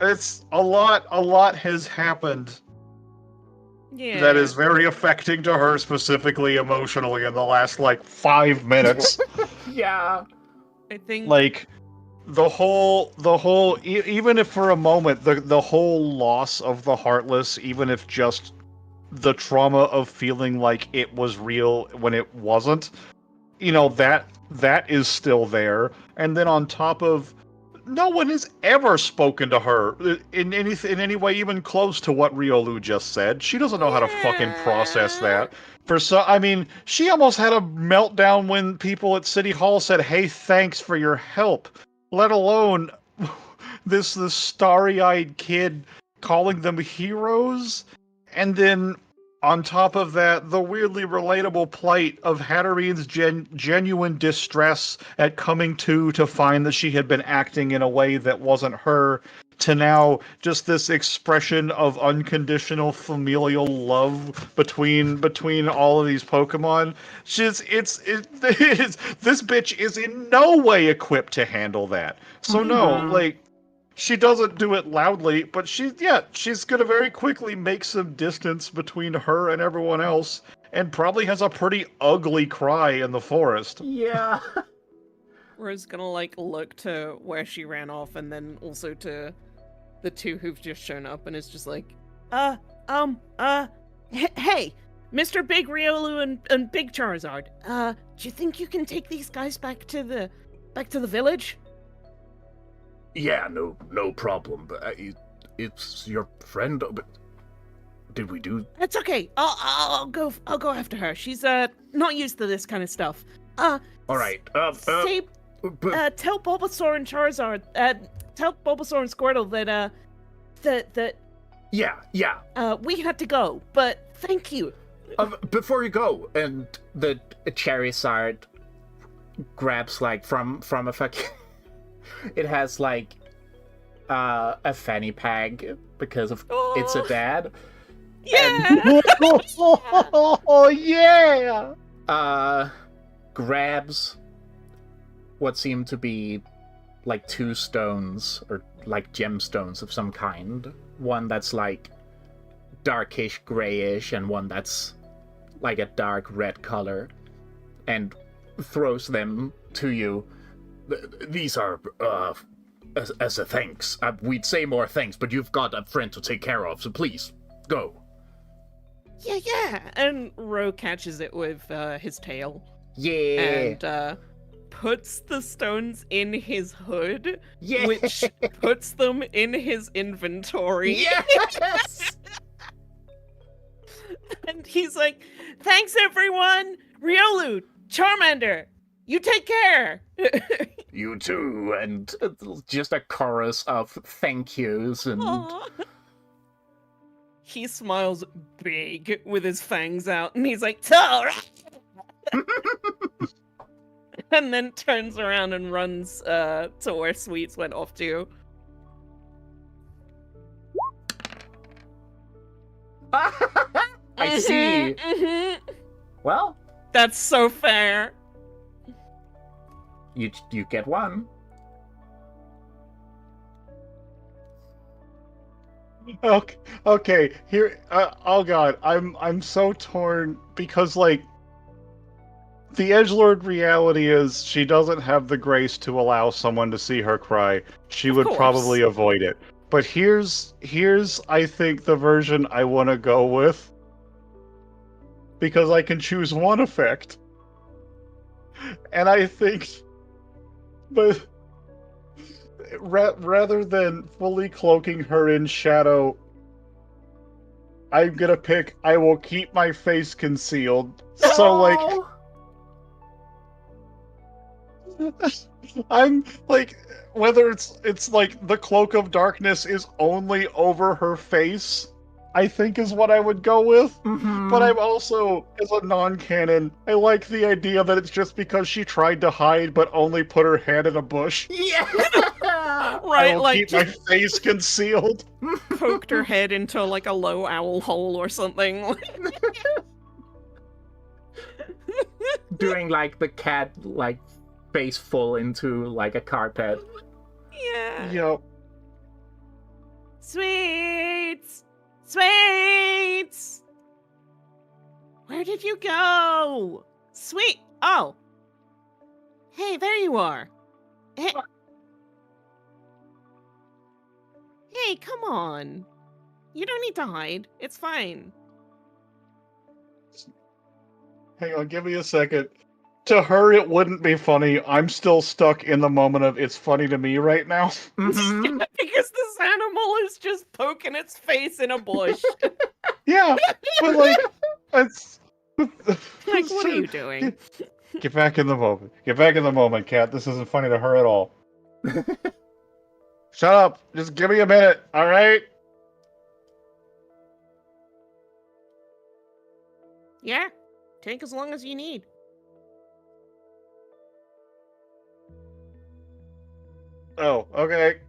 it's a lot has happened. Yeah. That is very affecting to her specifically emotionally in the last, like, 5 minutes. Yeah. I think Like, the whole, even if for a moment, the whole loss of the Heartless, even if just the trauma of feeling like it was real when it wasn't, you know, that is still there. And then on top of, no one has ever spoken to her in any way even close to what Riolu just said. She doesn't know how to fucking process that. I mean, she almost had a meltdown when people at City Hall said, "Hey, thanks for your help." Let alone this starry-eyed kid calling them heroes. And then on top of that, the weirdly relatable plight of Hatterene's genuine distress at coming to find that she had been acting in a way that wasn't her, to now just this expression of unconditional familial love between all of these Pokemon. This bitch is in no way equipped to handle that. So no, like, she doesn't do it loudly, but she's gonna very quickly make some distance between her and everyone else, and probably has a pretty ugly cry in the forest. Yeah. Rose gonna, like, look to where she ran off and then also to the two who've just shown up and is just like, hey, Mr. Big Riolu and Big Charizard, do you think you can take these guys back to the village? Yeah, no problem. But it's your friend. But did we do? That's okay. I'll go after her. She's not used to this kind of stuff. All right. Say, tell Bulbasaur and Charizard. Tell Bulbasaur and Squirtle that Yeah. we had to go. But thank you. Before you go, and the Charizard grabs like from a fucking. It has like a fanny pack because of it's a dad. Yeah. Oh yeah. Grabs what seem to be like two stones or like gemstones of some kind. One that's like darkish grayish and one that's like a dark red color, and throws them to you. These are as a thanks. We'd say more thanks, but you've got a friend to take care of, so please go. Yeah. And Ro catches it with his tail. Yeah. And puts the stones in his hood, Yeah. which puts them in his inventory. Yes. And he's like, thanks everyone! Riolu, Charmander, you take care! You too, and just a chorus of thank yous and. Aww. He smiles big with his fangs out, and he's like, Tora! And then turns around and runs to where Sweets went off to. I see. Mhm. Well, That's so fair. you get one. Okay. Here. Oh God, I'm so torn because like the edgelord reality is she doesn't have the grace to allow someone to see her cry. She Of would course. probably avoid it. But here's I think the version I want to go with, because I can choose one effect. And I think, but rather than fully cloaking her in shadow, I'm gonna pick I will keep my face concealed. So like I'm like, whether it's like the cloak of darkness is only over her face, I think is what I would go with. Mm-hmm. But I'm also, as a non-canon, I like the idea that it's just because she tried to hide but only put her head in a bush. Yeah. I Right, will like keep my face concealed. poked her head into like a low owl hole or something. Doing like the cat like face full into like a carpet. Yeah. Yep. Sweets! Where did you go? Sweet! Oh! Hey, there you are! Hey, come on! You don't need to hide. It's fine. Hang on, give me a second. To her, it wouldn't be funny. I'm still stuck in the moment of it's funny to me right now. Mm-hmm. Because this animal is just poking its face in a bush. Yeah, but like, it's... Like, what are you doing? Get back in the moment. Get back in the moment, Kat. This isn't funny to her at all. Shut up. Just give me a minute, alright? Yeah, take as long as you need. Oh, okay.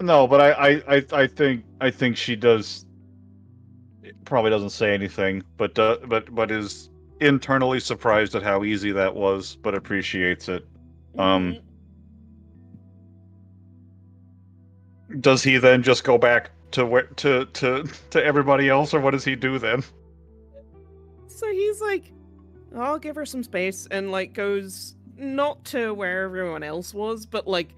No, but I think she does. Probably doesn't say anything, but is internally surprised at how easy that was, but appreciates it. Mhm. Does he then just go back to where to everybody else, or what does he do then? So he's like, I'll give her some space, and like goes not to where everyone else was, but like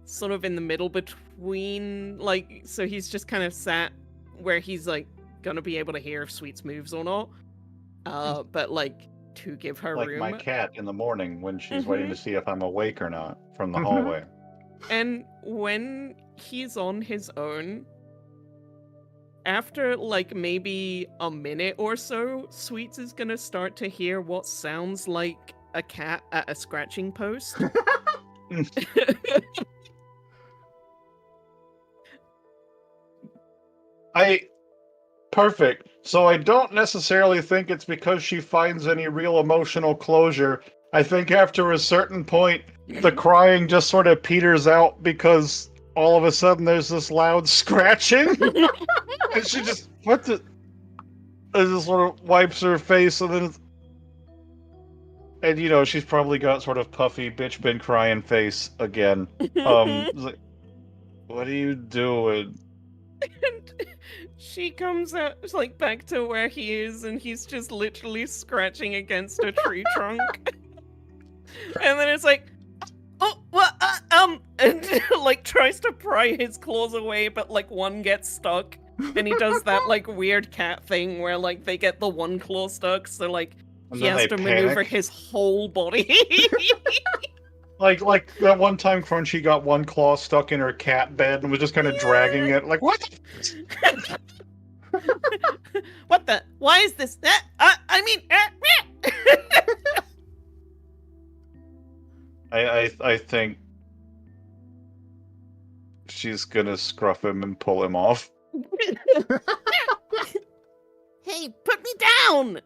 sort of in the middle between, like, so he's just kind of sat where he's like gonna be able to hear if Sweets moves or not. But like to give her Like room. my cat in the morning when she's waiting to see if I'm awake or not from the Mhm. hallway. And when he's on his own, after like maybe a minute or so, Sweets is gonna start to hear what sounds like a cat at a scratching post. Perfect. So I don't necessarily think it's because she finds any real emotional closure. I think after a certain point, the crying just sort of peters out because all of a sudden there's this loud scratching, and she just just sort of wipes her face, and then she's probably got sort of puffy bitch been crying face again. It's like, what are you doing? And she comes out like back to where he is, and he's just literally scratching against a tree trunk. And then it's like, oh, what? And like tries to pry his claws away, but like one gets stuck, and he does that like weird cat thing where like they get the one claw stuck, so like And he then has they to maneuver panic. his whole body. Like that one time Crunchy got one claw stuck in her cat bed and was just kind of dragging it. Like, what? What the? Why is this? I mean, I think she's gonna scruff him and pull him off. Hey, put me down!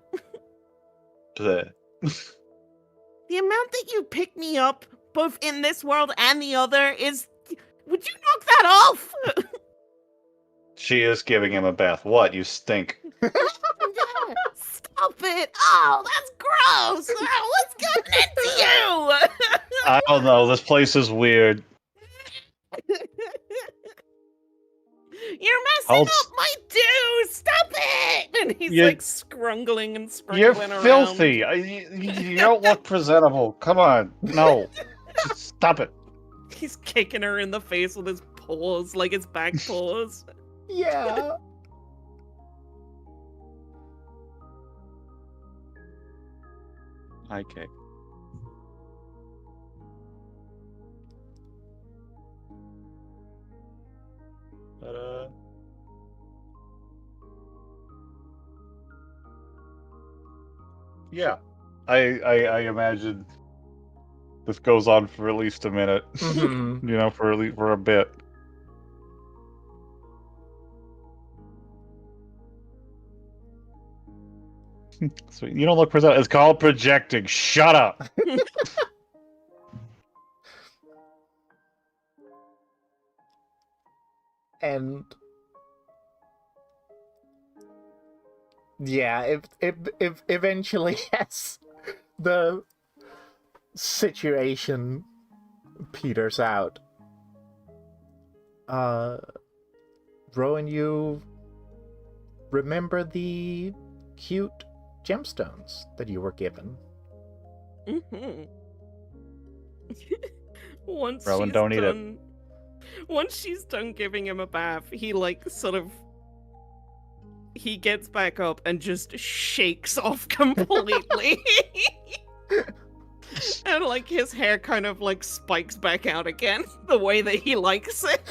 Bleh. The amount that you pick me up, both in this world and the other, is... Would you knock that off? She is giving him a bath. What? You stink. Stop it! Oh, that's gross! Oh, what's gotten into you? I don't know. This place is weird. You're messing I'll up my do! Stop it! And he's You- like scrungling and You're sprinkling around. filthy. You don't look presentable. Come on. No. Just stop it. He's kicking her in the face with his paws, like his back paws. Yeah. Okay. But, yeah. I imagine this goes on for at least a minute. Mhm. For a bit. Sweet. You don't look presentable. It's called projecting. Shut up. And yeah, if eventually as the situation peters out, Rowan, you remember the cute gemstones that you were given? Mm-hmm. Once Rowan, she's don't eat it. done, once she's done giving him a bath, he like sort of he gets back up and just shakes off completely. And like his hair kind of like spikes back out again, the way that he likes it.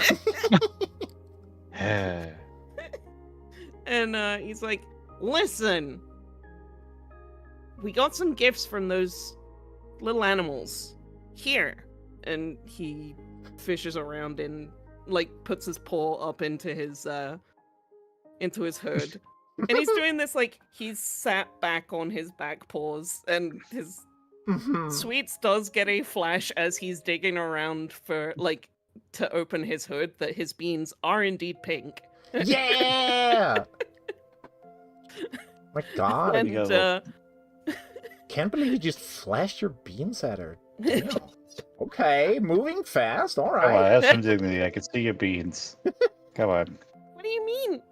And he's like, listen, we got some gifts from those little animals. Here. And he fishes around and like puts his paw up into his hood. And he's doing this like he's sat back on his back paws, and his Mhm. Sweets does get a flash as he's digging around for like to open his hood that his beans are indeed pink. Yeah! My God. And You got Can't believe you just flashed your beans at her. Damn. Okay, moving fast. All Come on, right. have some dignity. I can see your beans. Come on. what do you mean?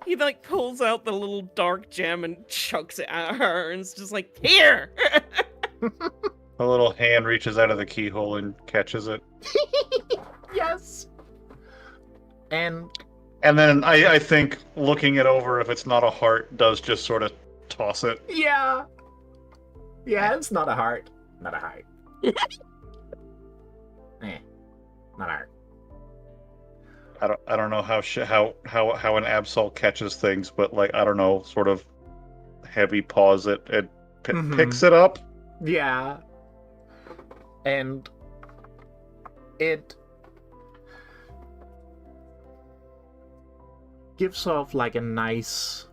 He like pulls out the little dark gem and chucks it at her, and it's just like, here. A little hand reaches out of the keyhole and catches it. Yes. And then I think looking it over, if it's not a heart, does just sort of toss it. yeah. Yeah, it's not a heart. Not a heart. Not a heart. I don't know how an Absol catches things, but like I don't know, sort of heavy paws it and picks it up. Yeah. And it gives off like a nice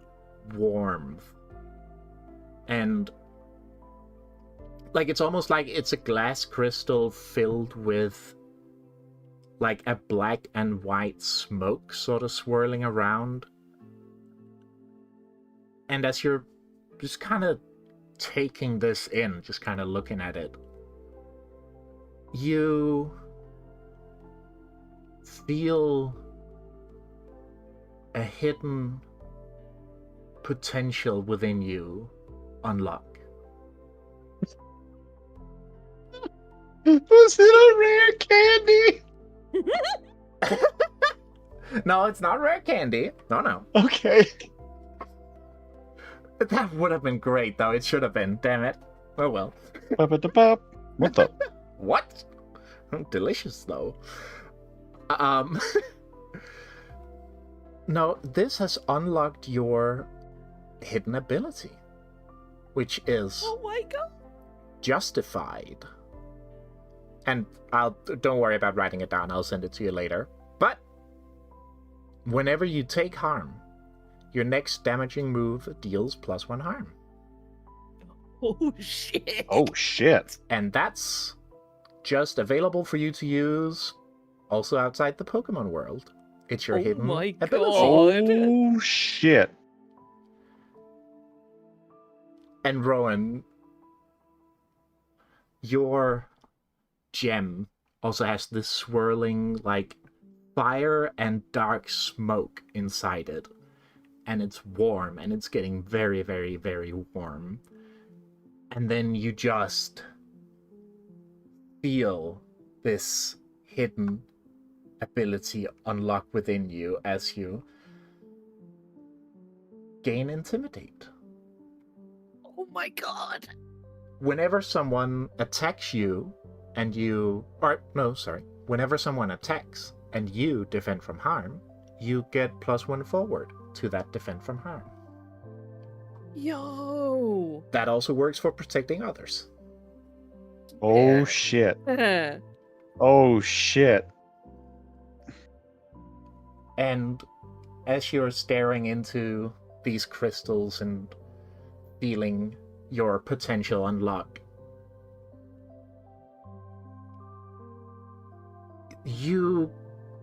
warmth. And like it's almost like it's a glass crystal filled with like a black and white smoke sort of swirling around. And as you're just kind of taking this in, just kind of looking at it, you feel a hidden potential within you unlock. Was it a rare candy? No, it's not rare candy. No. Okay. That would have been great, though. It should have been. Damn it. Oh well. What the? What? Delicious, though. No, this has unlocked your hidden ability, which is Oh my god. justified. And don't worry about writing it down. I'll send it to you later. But whenever you take harm, your next damaging move deals +1 harm. Oh shit. Oh shit. And that's just available for you to use also outside the Pokemon world. It's your hidden my ability. god. Oh shit. And Rowan, your gem also has this swirling like fire and dark smoke inside it. And it's warm, and it's getting very, very, very warm. And then you just feel this hidden ability unlock within you as you gain Intimidate. Oh my god. Whenever someone attacks you whenever someone attacks and you defend from harm, you get +1 forward to that defend from harm. Yo. That also works for protecting others. Oh shit. Yeah. Oh shit. And as you're staring into these crystals and feeling your potential unlock, you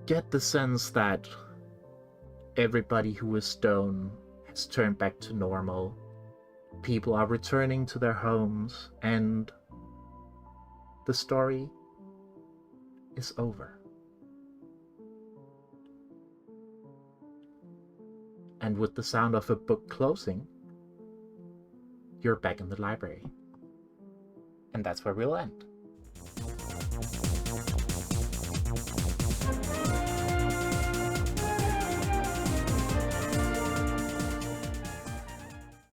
get the sense that everybody who is stone has turned back to normal. People are returning to their homes, and the story is over. And with the sound of a book closing, you're back in the library. And that's where we'll end.